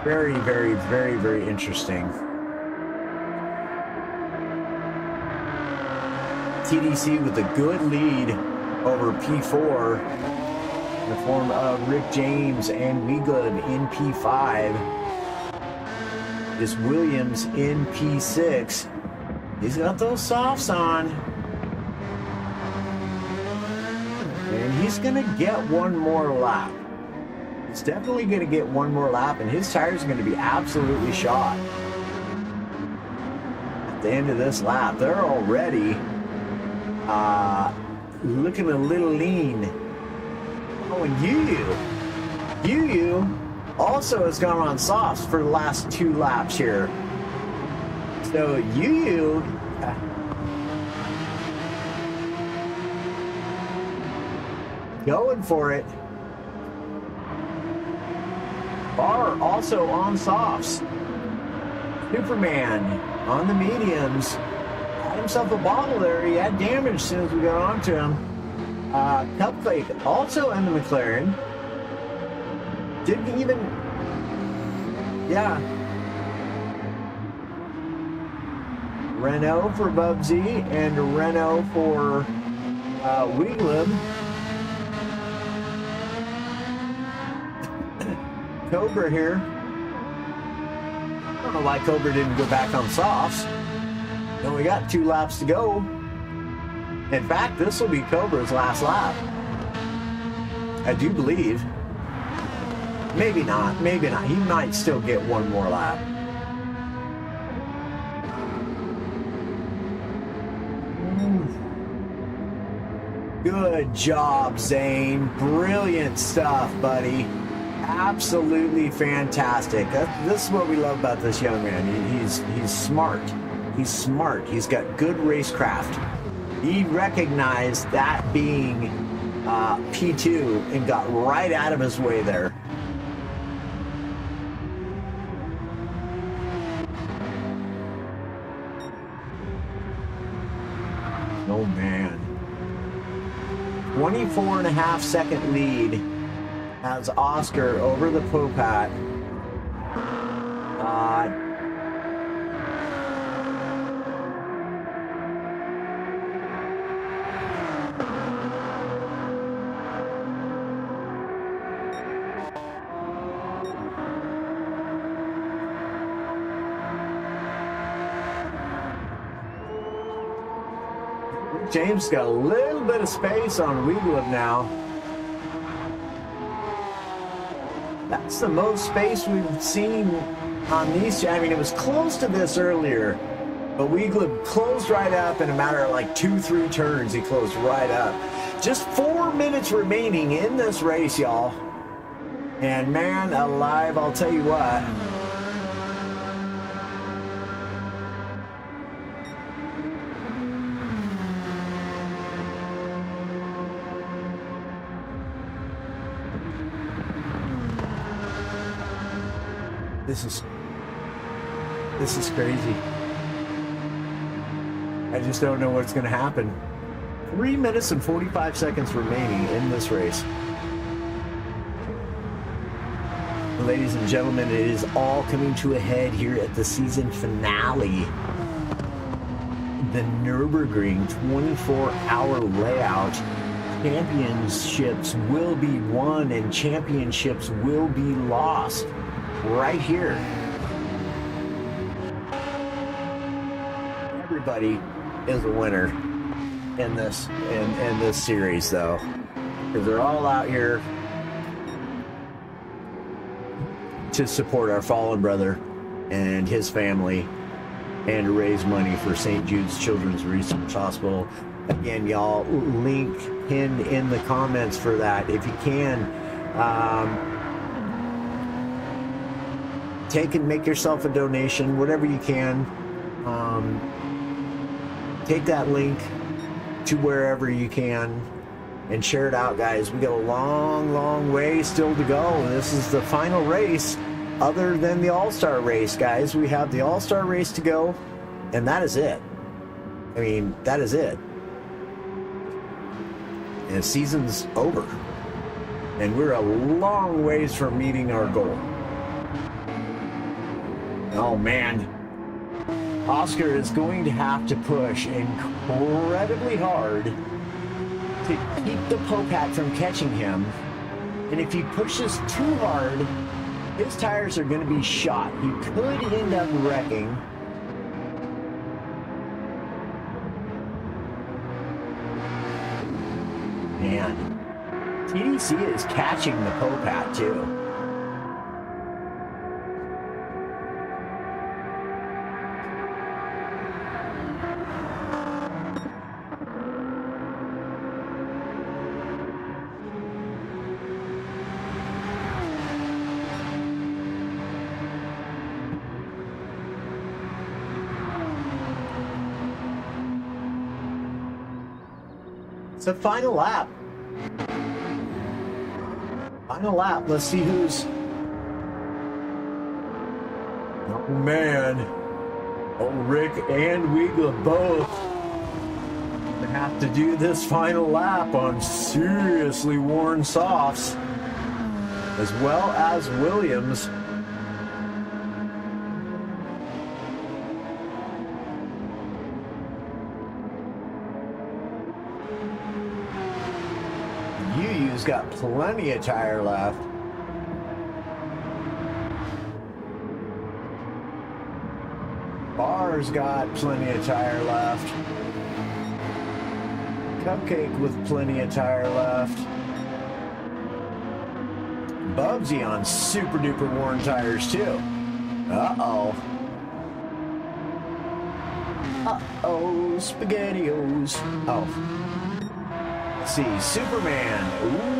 Very, very, very, very interesting. TDC with a good lead over P4 in the form of Rick James and Weglib in P5. Is Williams in P6. He's got those softs on. And he's going to get 1 more lap. He's definitely going to get 1 more lap, and his tires are going to be absolutely shot. At the end of this lap, they're already looking a little lean. Oh, and Yu also has gone on softs for the last 2 laps here. So Yu going for it. Barr also on softs. Superman on the mediums. Had himself a bottle there. He had damage as soon as we got onto him. Cupcake also in the McLaren. Didn't even... Yeah. Renault for Bubsy and Renault for Weglib. Cobra here. I don't know why Cobra didn't go back on softs. Only got 2 laps to go. In fact, this will be Cobra's last lap. I do believe. Maybe not. Maybe not. He might still get 1 more lap. Good job, Zane. Brilliant stuff, buddy. Absolutely fantastic. This is what we love about this young man. He's smart. He's smart. He's got good racecraft. He recognized that being P2 and got right out of his way there. Oh man. 24.5-second lead has Oscar over the Popat. James got a little bit of space on Weegleb now. That's the most space we've seen on these. I mean, it was close to this earlier, but Weegleb closed right up in a matter of like 2-3 turns. He closed right up. Just 4 minutes remaining in this race, y'all. And man alive, I'll tell you what. This is crazy. I just don't know what's going to happen. 3 minutes and 45 seconds remaining in this race. Ladies and gentlemen, it is all coming to a head here at the season finale. The Nürburgring 24-hour layout. Championships will be won and championships will be lost. Right here. Everybody is a winner in this series, though, because they're all out here to support our fallen brother and his family and to raise money for St. Jude's Children's Research Hospital. Again, y'all, link pinned in the comments for that if you can. Take and make yourself a donation, whatever you can. Take that link to wherever you can and share it out, guys. We got a long way still to go. This is the final race other than the All-Star race, guys. We have the All-Star race to go, and that is it. I mean, that is it. And the season's over. And we're a long ways from meeting our goal. Oh man, Oscar is going to have to push incredibly hard to keep the Popat from catching him. And if he pushes too hard, his tires are going to be shot. He could end up wrecking. Man, TDC is catching the Popat too. It's a final lap. Final lap. Let's see who's... Oh, man. Oh, Rick and Weegleb both have to do this final lap on seriously worn softs, as well as Williams. Got plenty of tire left. Bar's got plenty of tire left. Cupcake with plenty of tire left. Bubsy on super duper worn tires too. Uh-oh. Uh-oh, SpaghettiOs. Oh. Let's see, Superman. Ooh.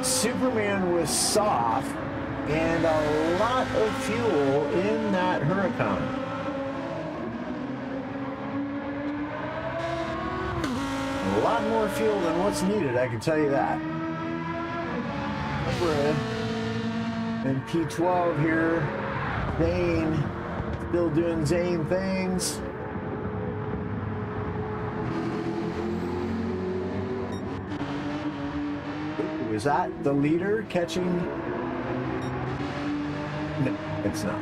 Superman was soft and a lot of fuel in that Huracan. A lot more fuel than what's needed, I can tell you that. And P12 here, Zane, still doing Zane things. Ooh, is that the leader catching? No, it's not.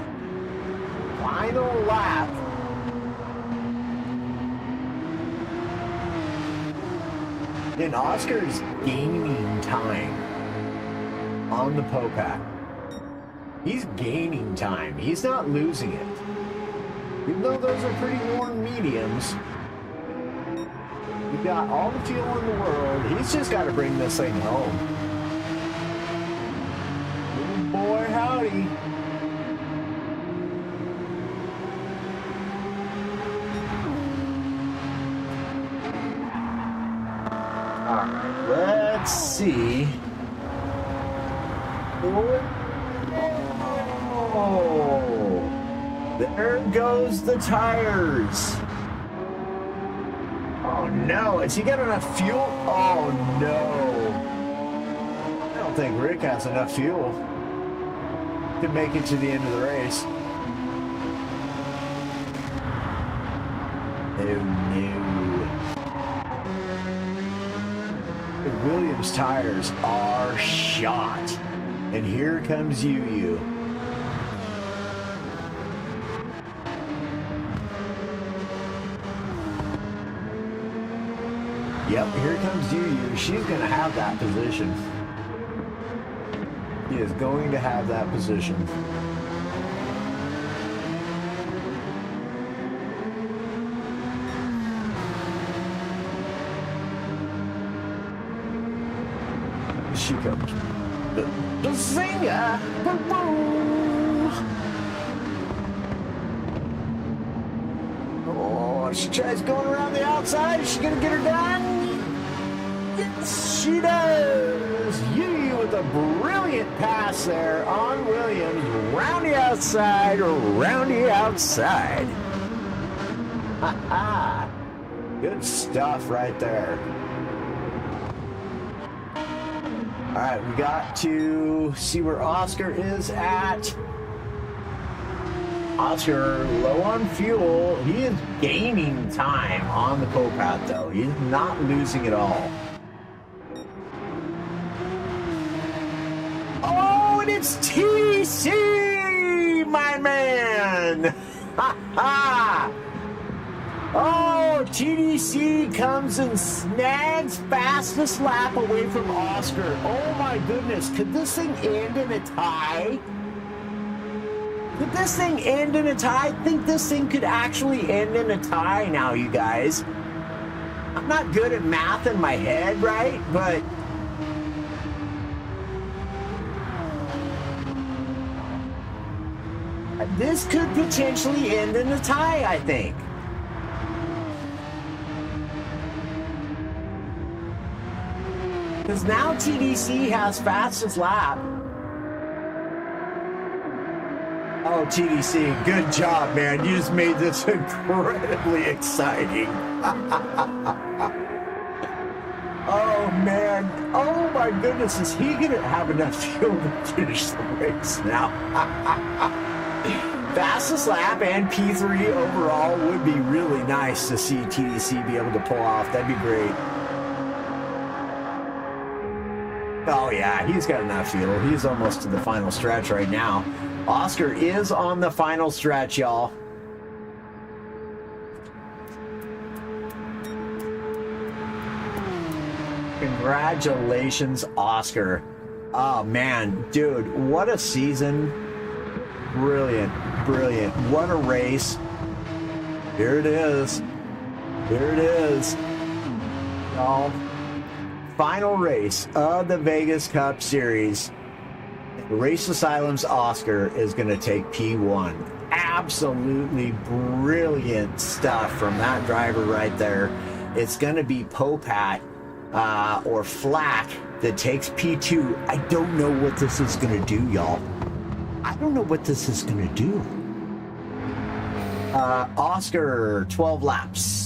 Final lap. And Oscar's gaining time on the Popat. He's gaining time. He's not losing it. Even though those are pretty worn mediums, you've got all the fuel in the world. He's just got to bring this thing home. Oh boy, howdy. All right, let's see. Oh, there goes the tires. Oh no, has he got enough fuel? Oh no. I don't think Rick has enough fuel to make it to the end of the race. Oh no. The Williams tires are shot. And here comes Yu. Yep, here comes Yu. She's going to have that position. She is going to have that position. She comes. The singer. Oh, she tries going around the outside. Is she gonna get her done? Yes, she does. Yui with a brilliant pass there on Williams. Round the outside, round the outside. Ha ha. Good stuff right there. All right, we got to see where Oscar is at. Oscar low on fuel. He is gaining time on the Popat though. He's not losing at all. Oh, and it's TC, my man. Ha ha. Oh, TDC comes and snags fastest lap away from Oscar. Oh my goodness, could this thing end in a tie? Could this thing end in a tie? I think this thing could actually end in a tie now, you guys. I'm not good at math in my head, right? But this could potentially end in a tie, I think. Because now TDC has fastest lap. Oh, TDC, good job, man. You just made this incredibly exciting. Oh, man. Oh, my goodness. Is he going to have enough fuel to finish the race now? Fastest lap and P3 overall would be really nice to see TDC be able to pull off. That'd be great. Oh, yeah, he's got enough fuel. He's almost to the final stretch right now. Oscar is on the final stretch, y'all. Congratulations, Oscar. Oh man, dude, what a season. Brilliant, brilliant. What a race. Here it is. Here it is. Y'all. Final race of the Vegas Cup Series. Race Asylum's Oscar is going to take P1. Absolutely brilliant stuff from that driver right there. It's going to be Popat or Flack that takes P2. I don't know what this is going to do, y'all. I don't know what this is going to do. Oscar, 12 laps.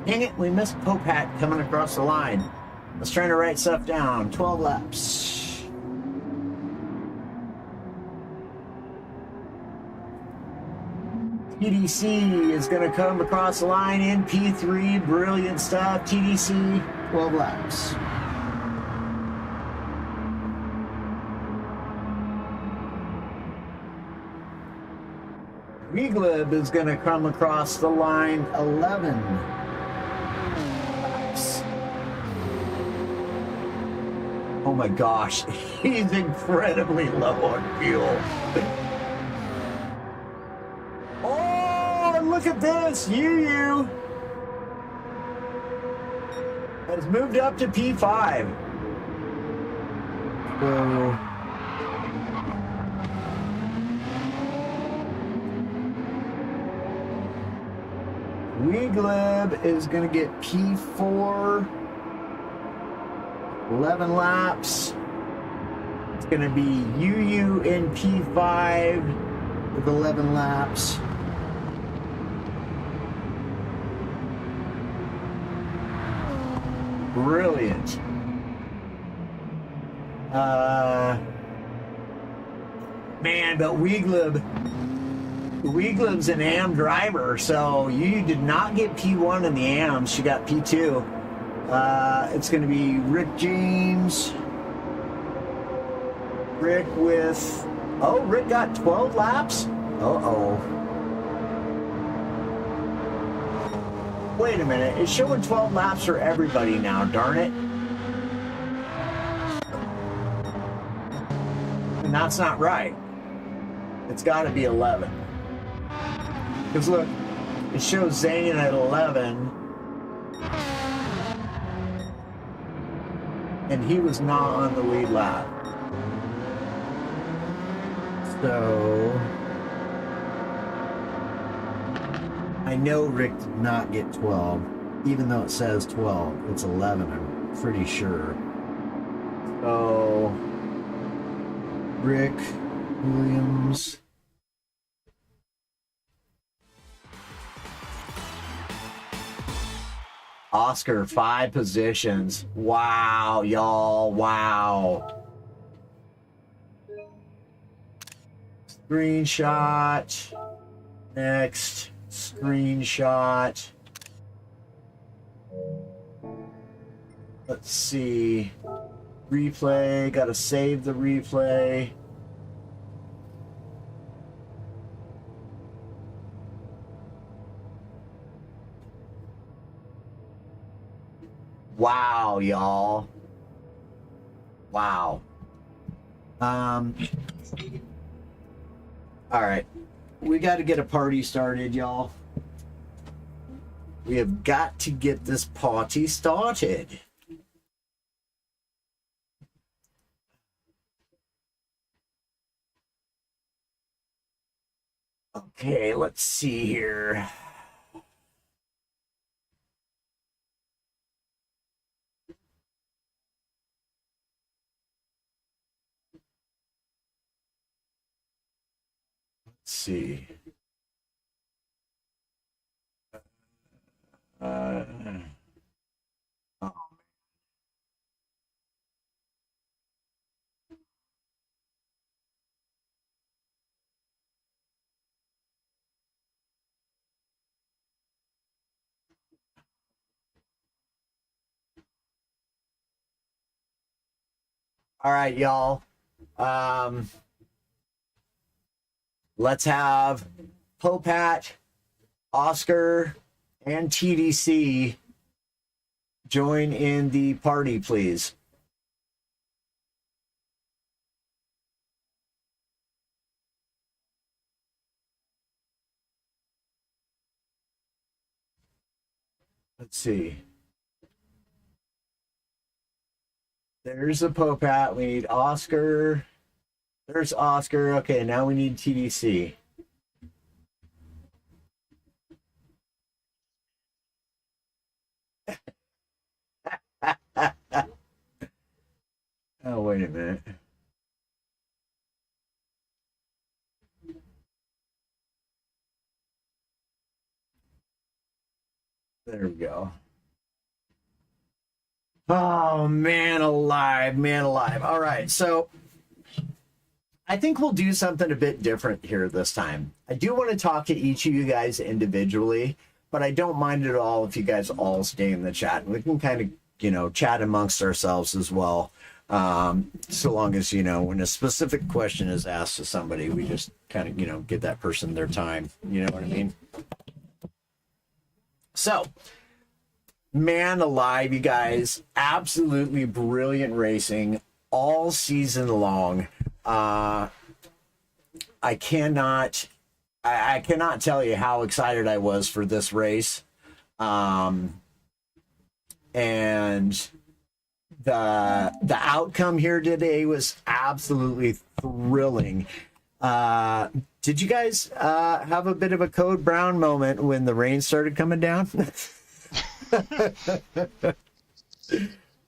Dang it, we missed Popat coming across the line. I was trying to write stuff down. 12 laps. TDC is going to come across the line in P3. Brilliant stuff. TDC, 12 laps. Reglib is going to come across the line 11 laps. Oh my gosh, he's incredibly low on fuel. Oh, look at this. Yu has moved up to P5. So Weglib is going to get P4, 11 laps. It's going to be UU in P5 with 11 laps. Brilliant. Man, but Weglib's an AM driver, so you did not get P1 in the AMs. She got P2. It's going to be Rick James. Rick with... Oh, Rick got 12 laps? Uh-oh. Wait a minute. It's showing 12 laps for everybody now, darn it. And that's not right. It's got to be 11. Because look, it shows Zane at 11. And he was not on the lead lap. So I know Rick did not get 12. Even though it says 12, it's 11, I'm pretty sure. So Rick Williams. Oscar, 5 positions. Wow, y'all. Wow. Screenshot. Next. Screenshot. Let's see. Replay. Gotta save the replay. Wow, y'all. Wow. All right. We got to get a party started, y'all. We have got to get this party started. Okay, let's see here. See. Oh. All right, y'all. Let's have Popat, Oscar, and TDC join in the party, please. Let's see. There's a Popat. We need Oscar. There's Oscar. Okay, now we need TDC. Oh, wait a minute. There we go. Oh, man alive, man alive. All right, so I think we'll do something a bit different here this time. I do want to talk to each of you guys individually, but I don't mind at all if you guys all stay in the chat. We can kind of, chat amongst ourselves as well. So long as, when a specific question is asked to somebody, we just kind of, give that person their time. You know what I mean? So, man alive, you guys, absolutely brilliant racing all season long. I cannot tell you how excited I was for this race. And the outcome here today was absolutely thrilling. Did you guys have a bit of a Code Brown moment when the rain started coming down? I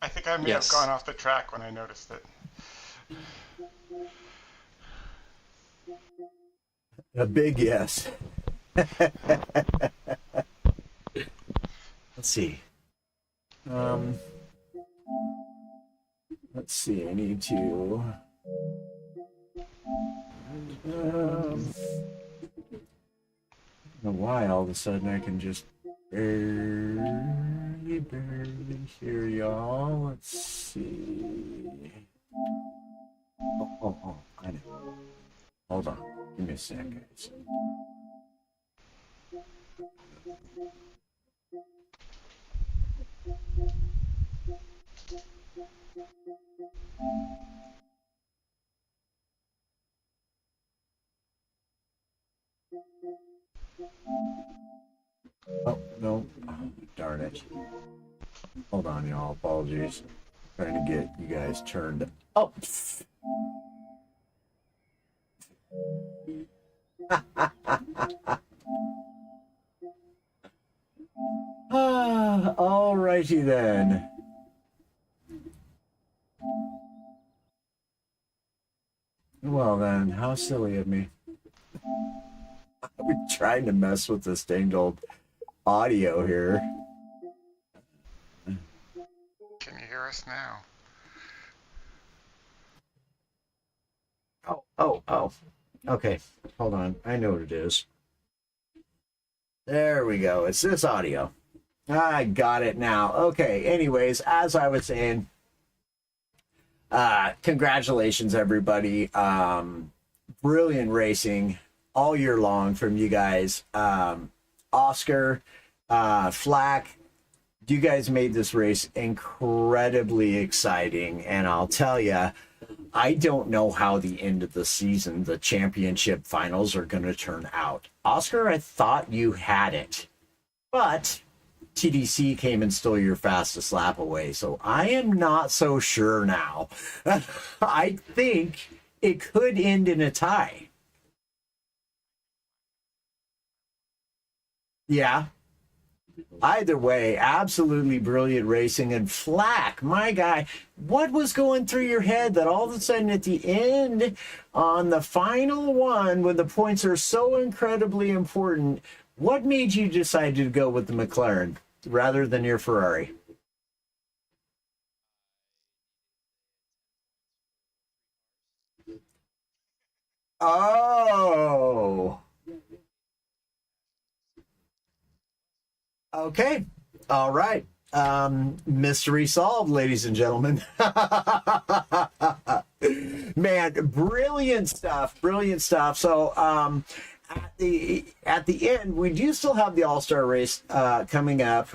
think I may have gone off the track when I noticed it. A big yes. Let's see. Let's see. I need to. I don't know why all of a sudden I can just barely hear y'all. Let's see. Oh, I know. Hold on. Give me a sec, guys. Oh, no. Oh, darn it. Hold on, y'all. Apologies. Trying to get you guys turned up. Alrighty then. Well then, how silly of me. I'm trying to mess with this dang old audio here. Can you hear us now? Oh. Okay, hold on. I know what it is. There we go. It's this audio. I got it now. Okay, anyways, as I was saying, congratulations, everybody. Brilliant racing all year long from you guys. Oscar, Flack, you guys made this race incredibly exciting. And I'll tell you, I don't know how the end of the season, the championship finals, are going to turn out. Oscar, I thought you had it, but TDC came and stole your fastest lap away. So I am not so sure now. I think it could end in a tie. Yeah. Either way, absolutely brilliant racing. And Flack, my guy, what was going through your head that all of a sudden at the end on the final one, when the points are so incredibly important, what made you decide to go with the McLaren rather than your Ferrari? Oh, okay. All right. Mystery solved, ladies and gentlemen. Man, brilliant stuff. Brilliant stuff. So, at the end, we do still have the All-Star race coming up.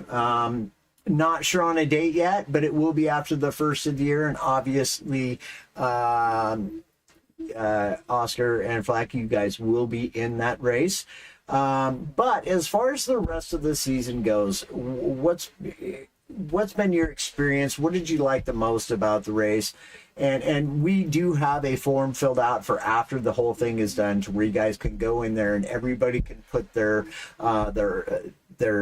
Not sure on a date yet, but it will be after the first of the year, and obviously Oscar and Flack, you guys will be in that race. But as far as the rest of the season goes, what's been your experience? What did you like the most about the race? And we do have a form filled out for after the whole thing is done, to where you guys can go in there and everybody can put their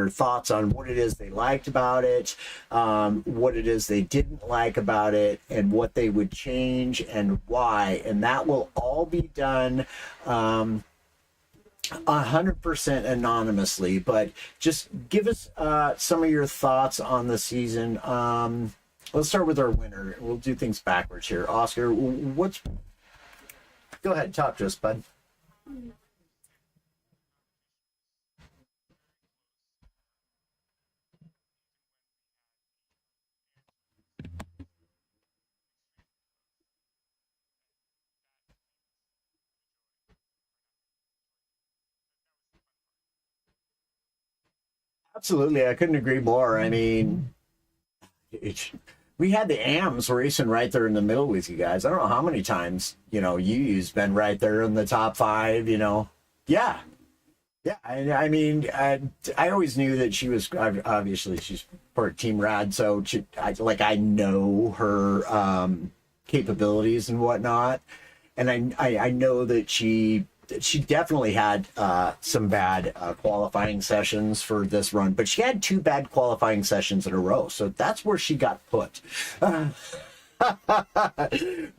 thoughts on what it is they liked about it, what it is they didn't like about it, and what they would change and why. And that will all be done 100% anonymously. But just give us some of your thoughts on the season. Let's start with our winner. We'll do things backwards here. Oscar, go ahead, talk to us, bud. Absolutely, I couldn't agree more. I mean, we had the AMs racing right there in the middle with you guys. I don't know how many times, you've been right there in the top 5, Yeah. Yeah, I mean, I always knew that she was, obviously she's part of Team Rad, so I know her capabilities and whatnot. And I know that she definitely had some bad qualifying sessions for this run, but she had 2 bad qualifying sessions in a row, so that's where she got put.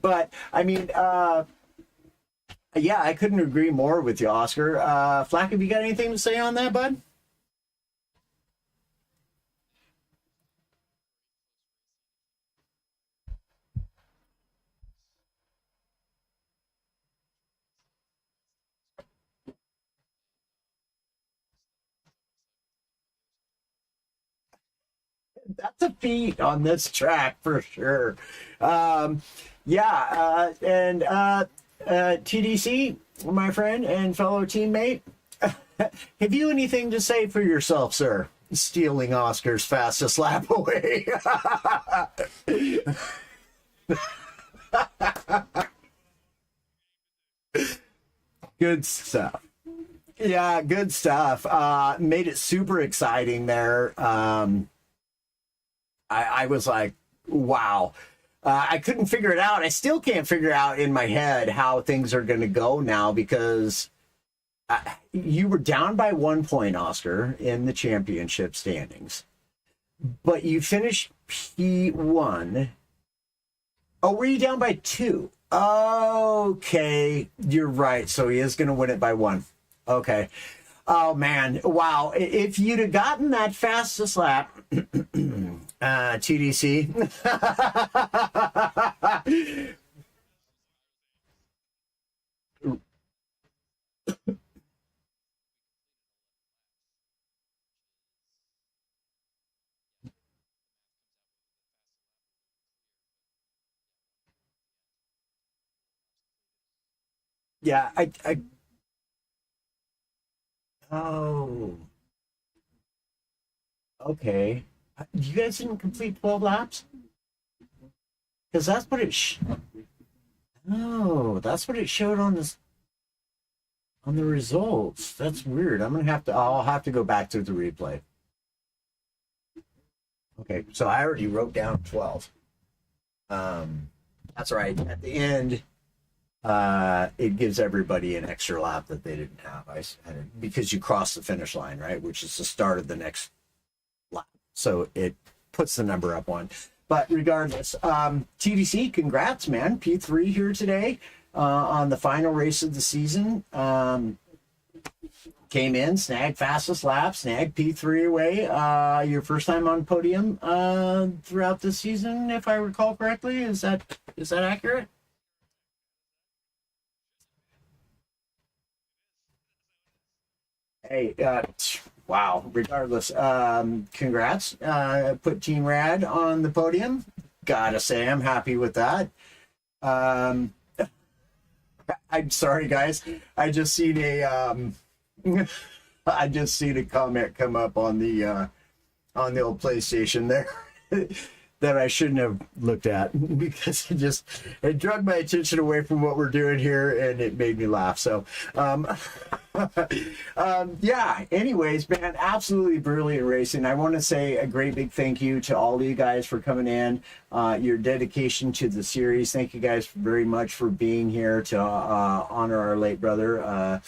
But I mean, yeah, I couldn't agree more with you, Oscar. Flack, have you got anything to say on that, bud? That's a feat on this track for sure. Yeah, and TDC, my friend and fellow teammate, have you anything to say for yourself, sir? Stealing Oscar's fastest lap away. Good stuff. Yeah, good stuff. Made it super exciting there. I was like, wow. I couldn't figure it out. I still can't figure out in my head how things are going to go now, because you were down by 1 point, Oscar, in the championship standings, but you finished P1. Oh, were you down by 2? Okay, you're right. So he is going to win it by 1. Okay. Oh, man. Wow. If you'd have gotten that fastest lap, TDC. Yeah, oh, okay. You guys didn't complete 12 laps? Because that's what oh, that's what it showed on the results. That's weird. I'll have to go back to the replay. Okay, so I already wrote down 12. That's right. At the end, it gives everybody an extra lap that they didn't have. Because you cross the finish line, right? Which is the start of the next lap. So it puts the number up 1. But regardless, TDC, congrats, man. P3 here today on the final race of the season. Came in, snagged fastest lap, snagged P3 away. Your first time on podium throughout the season, if I recall correctly. Is that accurate? Hey, wow. Regardless, congrats. Put Team Rad on the podium. Gotta say, I'm happy with that. I'm sorry, guys. I just seen a I just seen a comment come up on the old PlayStation there that I shouldn't have looked at because it drug my attention away from what we're doing here and it made me laugh. So, yeah, anyways, man, absolutely brilliant racing. I want to say a great big thank you to all of you guys for coming in, your dedication to the series. Thank you guys very much for being here to honor our late brother,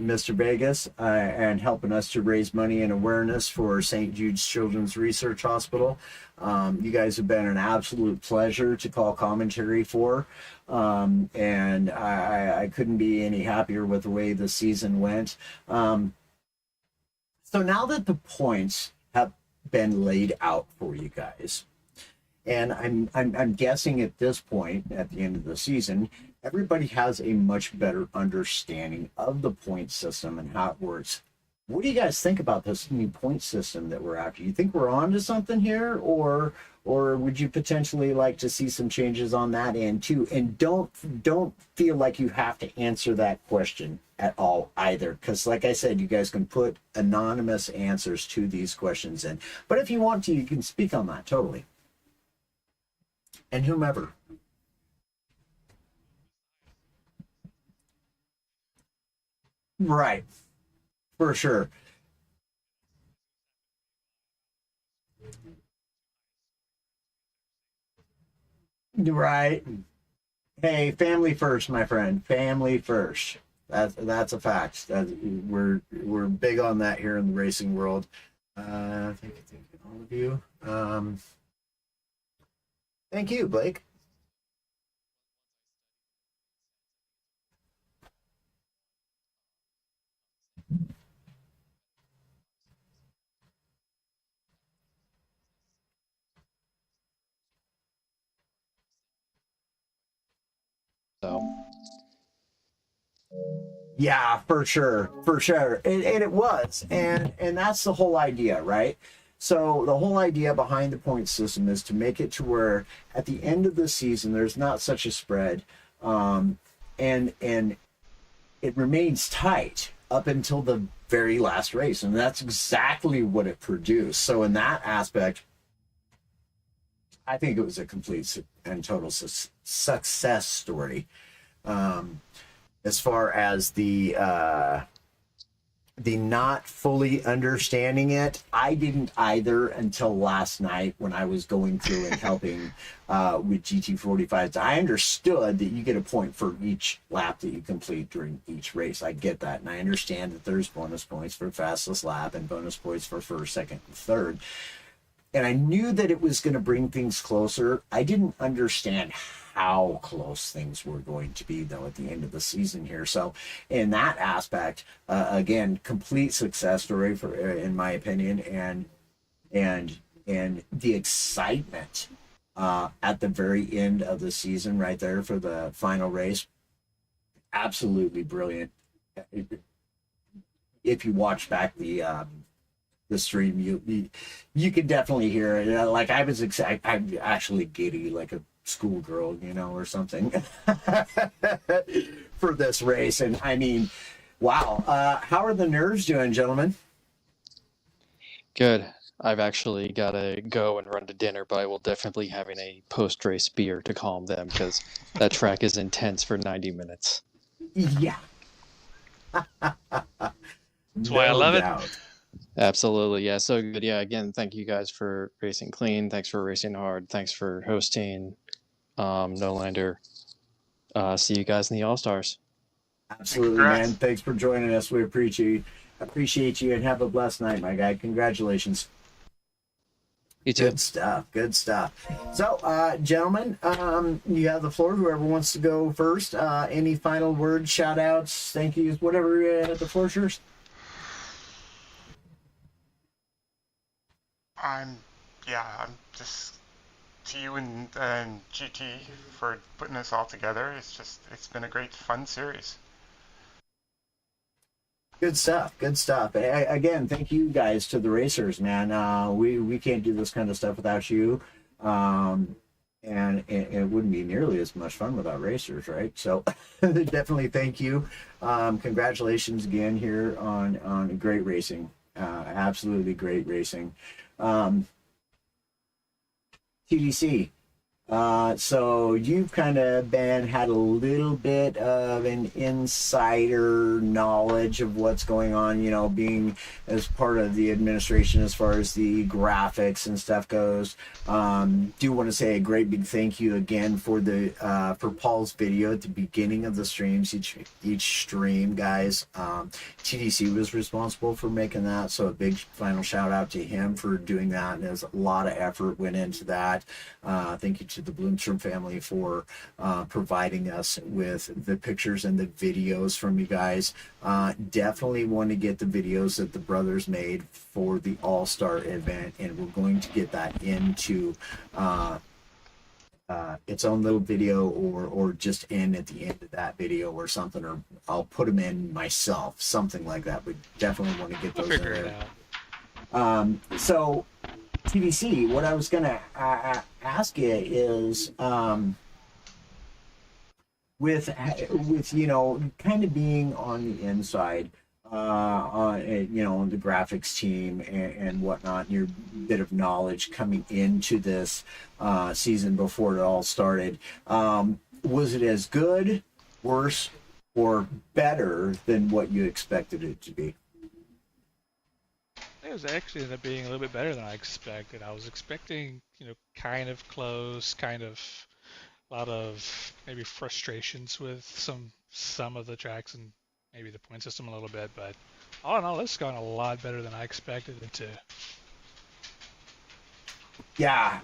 Mr. Vegas, and helping us to raise money and awareness for St. Jude's Children's Research Hospital. You guys have been an absolute pleasure to call commentary for, and I couldn't be any happier with the way the season went. So now that the points have been laid out for you guys, and I'm guessing at this point, at the end of the season, everybody has a much better understanding of the point system and how it works. What do you guys think about this new point system that we're after? You think we're on to something here, or would you potentially like to see some changes on that end too? And don't feel like you have to answer that question at all either, because like I said, you guys can put anonymous answers to these questions in. But if you want to, you can speak on that totally. And whomever. Right. For sure. Right. Hey, family first, my friend. Family first. That's a fact. We're big on that here in the racing world. Thank you, all of you. Thank you, Blake. So Yeah, for sure, and it was, and that's the whole idea, right? So the whole idea behind the point system is to make it to where at the end of the season there's not such a spread, and it remains tight up until the very last race, and that's exactly what it produced. So in that aspect, I think it was a complete and total success story. As far as the not fully understanding it, I didn't either until last night when I was going through and helping with GT45s. I understood that you get a point for each lap that you complete during each race. I get that, and I understand that there's bonus points for fastest lap and bonus points for first, second, and third. And I knew that it was going to bring things closer. I didn't understand how close things were going to be, though, at the end of the season here. So in that aspect, again, complete success story for, in my opinion, and the excitement at the very end of the season right there for the final race, absolutely brilliant. If you watch back the stream, you can definitely hear it. Like I was excited, I'm actually giddy like a schoolgirl, or something for this race. And I mean, wow. How are the nerves doing, gentlemen? good. I've actually got to go and run to dinner, but I will definitely be having a post-race beer to calm them because that track is intense for 90 minutes. Yeah. That's why I love it. Absolutely. Yeah. So good. Yeah. Again, thank you guys for racing clean. Thanks for racing hard. Thanks for hosting. Nolander. See you guys in the All-Stars. Absolutely, Congrats. man. Thanks for joining us. We appreciate you, and have a blessed night, my guy. Congratulations. You too. Good stuff. Good stuff. So, gentlemen, you have the floor. Whoever wants to go first. Any final words, shout outs, thank yous, whatever, the floor's yours. I'm just to you and GT for putting this all together. It's been a great fun series. Good stuff. Good stuff. Again, thank you guys to the racers, man. We can't do this kind of stuff without you. And it wouldn't be nearly as much fun without racers, right? So definitely thank you. Congratulations again here on great racing. Absolutely great racing. TDC. So you've kind of had a little bit of an insider knowledge of what's going on, you know, being as part of the administration as far as the graphics and stuff goes. Do want to say a great big thank you again for the for Paul's video at the beginning of the streams, each stream, guys. TDC was responsible for making that, so a big final shout out to him for doing that. And there's a lot of effort went into that. Thank you to the Bloomstrom family for providing us with the pictures and the videos from you guys. Definitely want to get the videos that the brothers made for the All-Star event, and we're going to get that into its own little video, or just in at the end of that video or something, or I'll put them in myself, something like that. We definitely want to get those in there. So TBC, what I was going to ask you is, with you know, kind of being on the inside, you know, on the graphics team and whatnot, your bit of knowledge coming into this season before it all started, was it as good, worse, or better than what you expected it to be? It was actually ended up being a little bit better than I expected. I was expecting, you know, kind of close, kind of a lot of maybe frustrations with some of the tracks and maybe the point system a little bit, but all in all, it's gone a lot better than I expected it to. Yeah,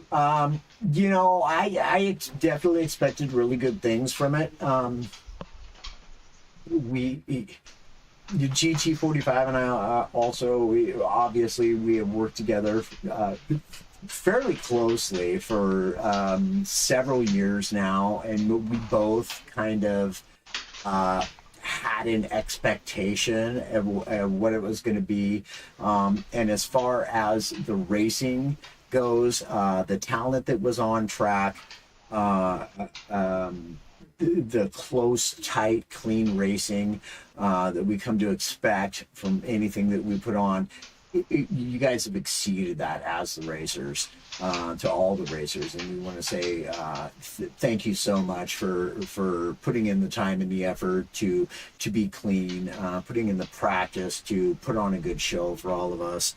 you know, I definitely expected really good things from it. The GT45 and I we have worked together fairly closely for several years now, and we both kind of had an expectation of what it was going to be. And as far as the racing goes, the talent that was on track, the close, tight, clean racing that we come to expect from anything that we put on, you guys have exceeded that as the racers, to all the racers, and we want to say thank you so much for putting in the time and the effort to be clean, putting in the practice to put on a good show for all of us.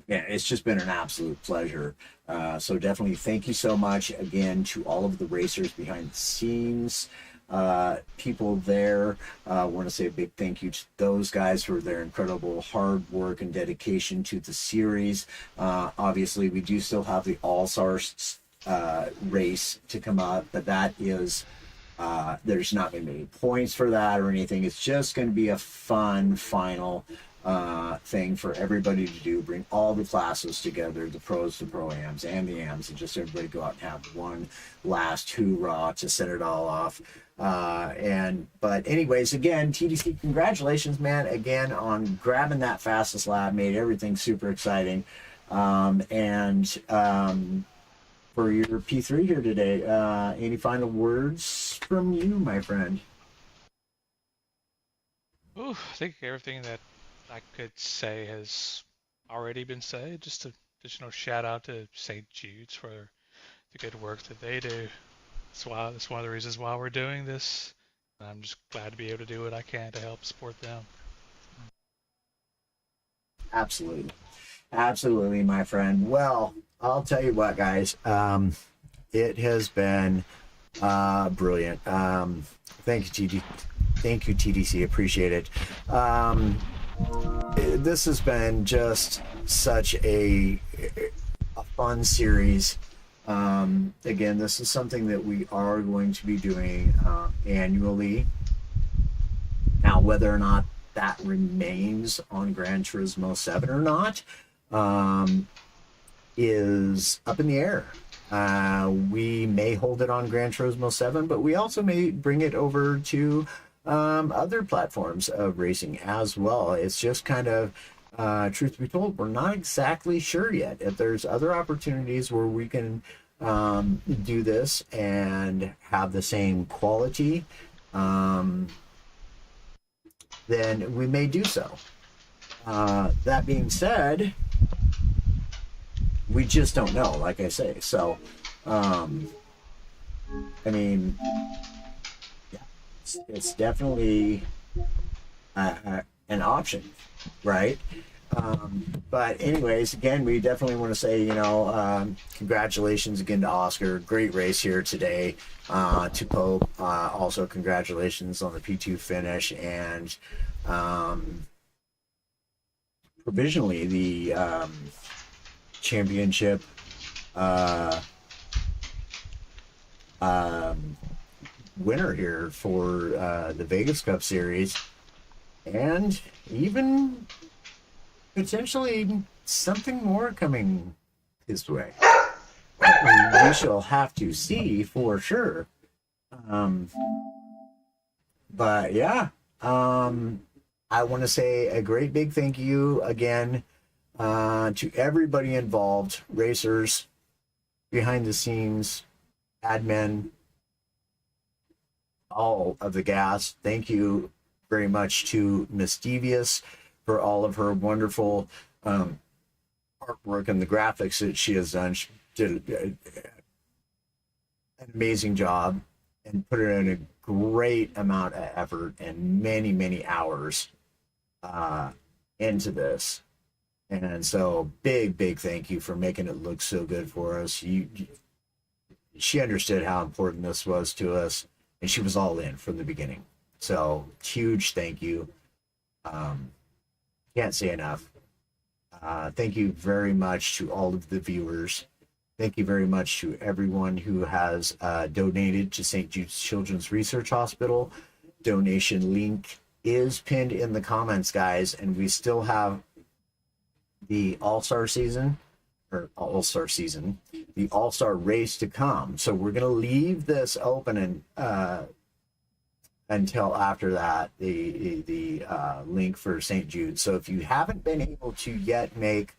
Yeah, it's just been an absolute pleasure. So definitely thank you so much again to all of the racers behind the scenes, people there. I want to say a big thank you to those guys for their incredible hard work and dedication to the series. Obviously, we do still have the All-Stars race to come up, but that is, there's not going to be any points for that or anything. It's just going to be a fun final thing for everybody to do, bring all the classes together, the pros, the pro-ams, and the ams, and just everybody go out and have one last hoorah to set it all off. But anyways, again, TDC, congratulations, man, again, on grabbing that fastest lap, made everything super exciting. For your P3 here today, any final words from you, my friend? Ooh, I think everything that I could say has already been said. Just an additional shout out to St. Jude's for the good work that they do. That's one of the reasons why we're doing this. And I'm just glad to be able to do what I can to help support them. Absolutely, my friend. Well, I'll tell you what, guys, it has been brilliant. Thank you, TDC. Appreciate it. This has been just such a fun series. Again, this is something that we are going to be doing annually. Now, whether or not that remains on Gran Turismo 7 or not is up in the air. We may hold it on Gran Turismo 7, but we also may bring it over to other platforms of racing as well. It's just kind of, truth be told, we're not exactly sure yet. If there's other opportunities where we can do this and have the same quality, then we may do so. That being said, we just don't know, like I say. So, I mean, yeah, it's definitely an option, right? But anyways, again, we definitely want to say, congratulations again to Oscar. Great race here today. To Pope, also congratulations on the P2 finish, and provisionally the championship winner here for the Vegas Cup Series, and even potentially something more coming his way. We shall have to see for sure. But yeah, I want to say a great big thank you again to everybody involved, racers, behind the scenes, admin, all of the gas. Thank you very much to Miss Devious for all of her wonderful artwork and the graphics that she has done. She did an amazing job and put in a great amount of effort and many, many hours into this. And so big thank you for making it look so good for us. She understood how important this was to us, and she was all in from the beginning. So huge thank you. Can't say enough. Thank you very much to all of the viewers. Thank you very much to everyone who has donated to St. Jude's Children's Research Hospital. Donation link is pinned in the comments, guys, and we still have the All-Star season, the All-Star race to come. So we're going to leave this open and until after that, the link for St. Jude. So if you haven't been able to yet make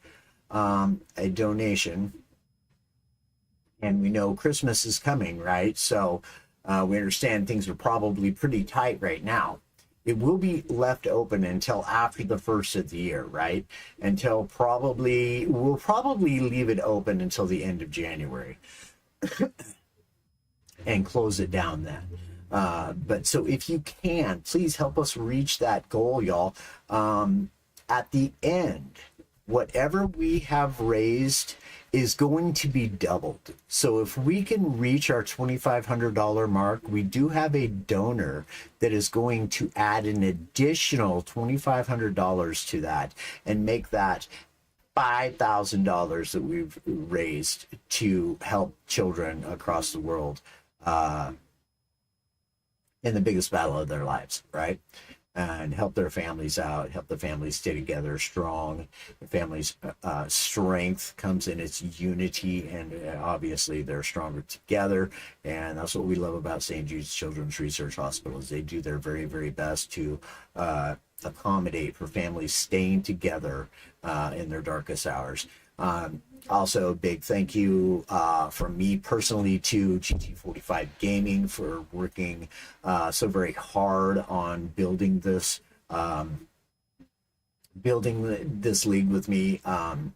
a donation, and we know Christmas is coming, right? So we understand things are probably pretty tight right now. It will be left open until after the first of the year, right? We'll probably leave it open until the end of January and close it down then. But so if you can, please help us reach that goal, y'all. At the end, whatever we have raised is going to be doubled. So if we can reach our $2,500 mark, we do have a donor that is going to add an additional $2,500 to that and make that $5,000 that we've raised to help children across the world in the biggest battle of their lives, right? And help their families out, help the families stay together strong. The family's strength comes in its unity, and obviously they're stronger together. And that's what we love about St. Jude's Children's Research Hospital, is they do their very, very best to accommodate for families staying together in their darkest hours. Also, a big thank you from me personally to GT45 Gaming for working so very hard on building this league with me.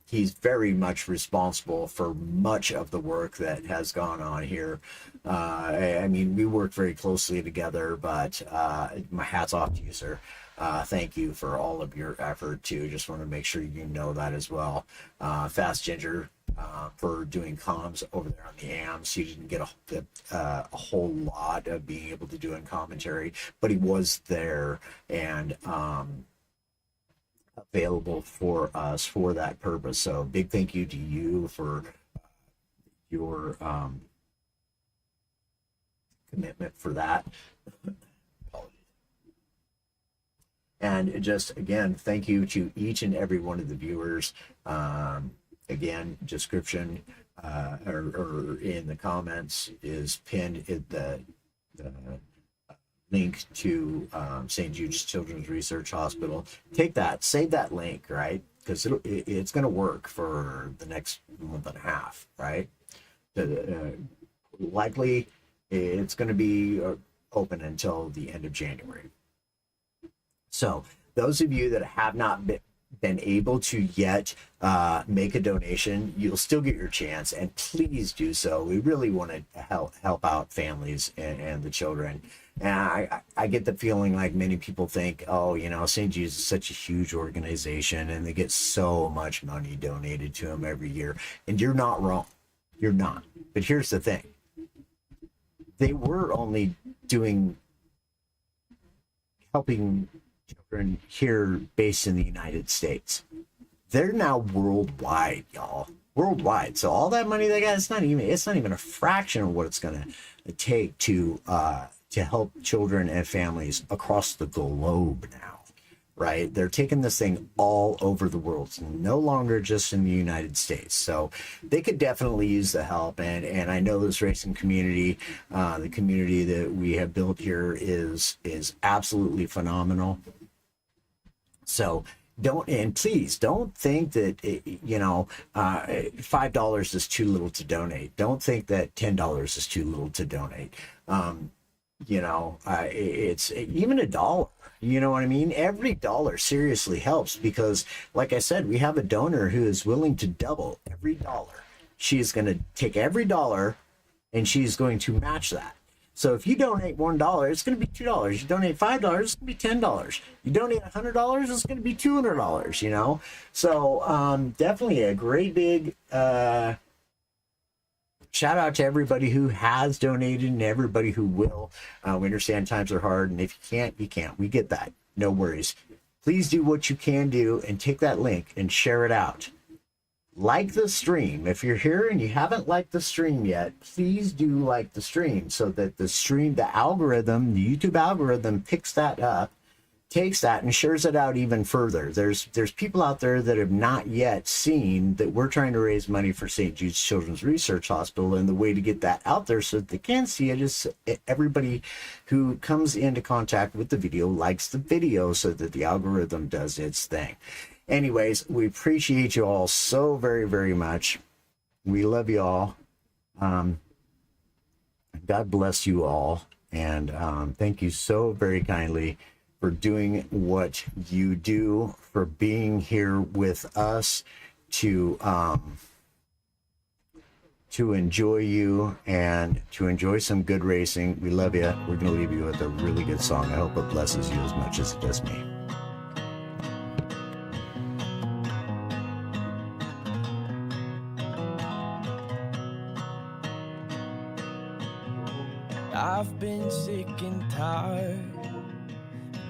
He's very much responsible for much of the work that has gone on here. I mean, we work very closely together, but my hat's off to you, sir. Thank you for all of your effort too. Just want to make sure you know that as well. Fast Ginger for doing comms over there on the AMs. He didn't get a whole lot of being able to do in commentary, but he was there and available for us for that purpose. So big thank you to you for your commitment for that. And just, again, thank you to each and every one of the viewers. Again, description or in the comments is pinned in the link to St. Jude's Children's Research Hospital. Take that, save that link, right? Because it's going to work for the next month and a half, right? Likely, it's going to be open until the end of January. So those of you that have not been able to yet make a donation, you'll still get your chance, and please do so. We really want to help out families and the children. And I get the feeling like many people think, oh, you know, St. Jude's is such a huge organization and they get so much money donated to them every year. And you're not wrong. You're not. But here's the thing. They were only helping children here based in the United States. They're now worldwide, y'all. Worldwide. So all that money they got, it's not even a fraction of what it's going to take to help children and families across the globe now, right? They're taking this thing all over the world. It's no longer just in the United States. So they could definitely use the help. And I know this racing community, the community that we have built here is absolutely phenomenal. So please don't think that, $5 is too little to donate. Don't think that $10 is too little to donate. It's even $1. You know what I mean? Every dollar seriously helps because, like I said, we have a donor who is willing to double every dollar. She is going to take every dollar and she's going to match that. So if you donate $1, it's going to be $2. You donate $5, it's going to be $10. You donate $100, it's going to be $200, you know? So definitely a great big shout out to everybody who has donated and everybody who will. We understand times are hard, and if you can't, you can't. We get that. No worries. Please do what you can do and take that link and share it out. Like the stream. If you're here and you haven't liked the stream yet, please do like the stream so that the algorithm, the YouTube algorithm picks that up, takes that and shares it out even further. There's people out there that have not yet seen that we're trying to raise money for St. Jude's Children's Research Hospital, and the way to get that out there so that they can see it is everybody who comes into contact with the video likes the video so that the algorithm does its thing. Anyways, we appreciate you all so very, very much. We love you all. God bless you all. And thank you so very kindly for doing what you do, for being here with us to enjoy you and to enjoy some good racing. We love you. We're going to leave you with a really good song. I hope it blesses you as much as it does me. I've been sick and tired,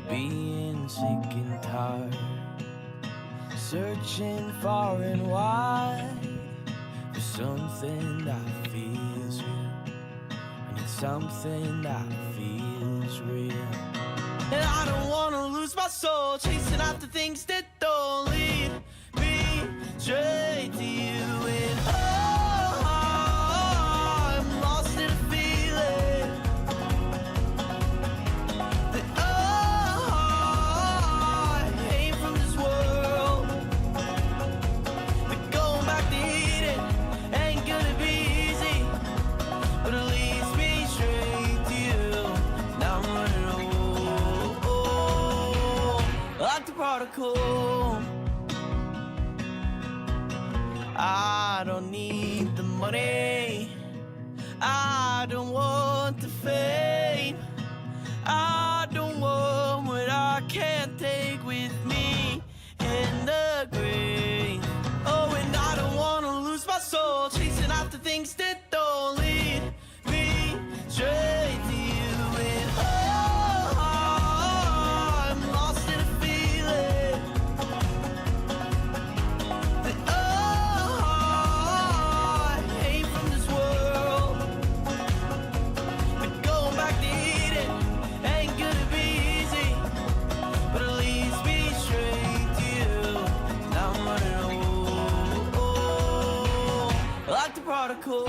being sick and tired, searching far and wide for something that feels real. I need something that feels real. And I don't wanna lose my soul, chasing after things that don't lead me straight to you. And I'm lost in a feeling that I ain't from this world. But going back to Eden ain't gonna be easy, but it leads me straight to you. Now I'm running like the prodigal. I don't need the money, I don't want the fame, I don't want what I can't take with me in the grave. Oh, and I don't wanna lose my soul, chasing after things that don't lead me straight to you. And I'm lost in a feeling that I ain't from this world. But going back to Eden ain't gonna be easy, but it leads me straight to you. Now I'm running like the prodigal.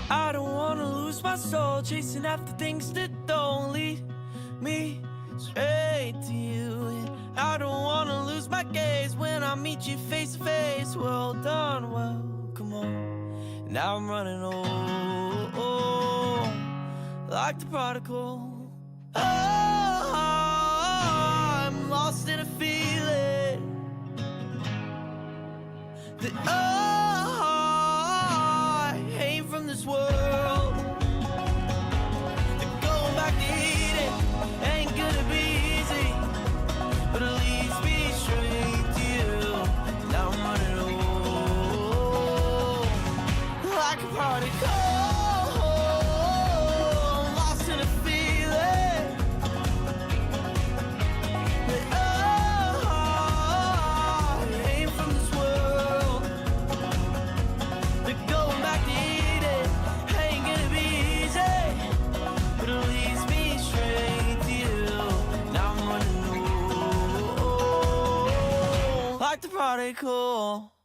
I don't wanna lose my my soul, chasing after things that don't lead me straight to you. And I don't wanna lose my gaze when I meet you face to face. Well done, well, come on. Now I'm running like the prodigal. Oh, I'm lost in a feeling that I ain't from this world. That going back to Eden ain't gonna be easy, but at least be straight to you. Now I'm running like a prodigal. Like the prodigal.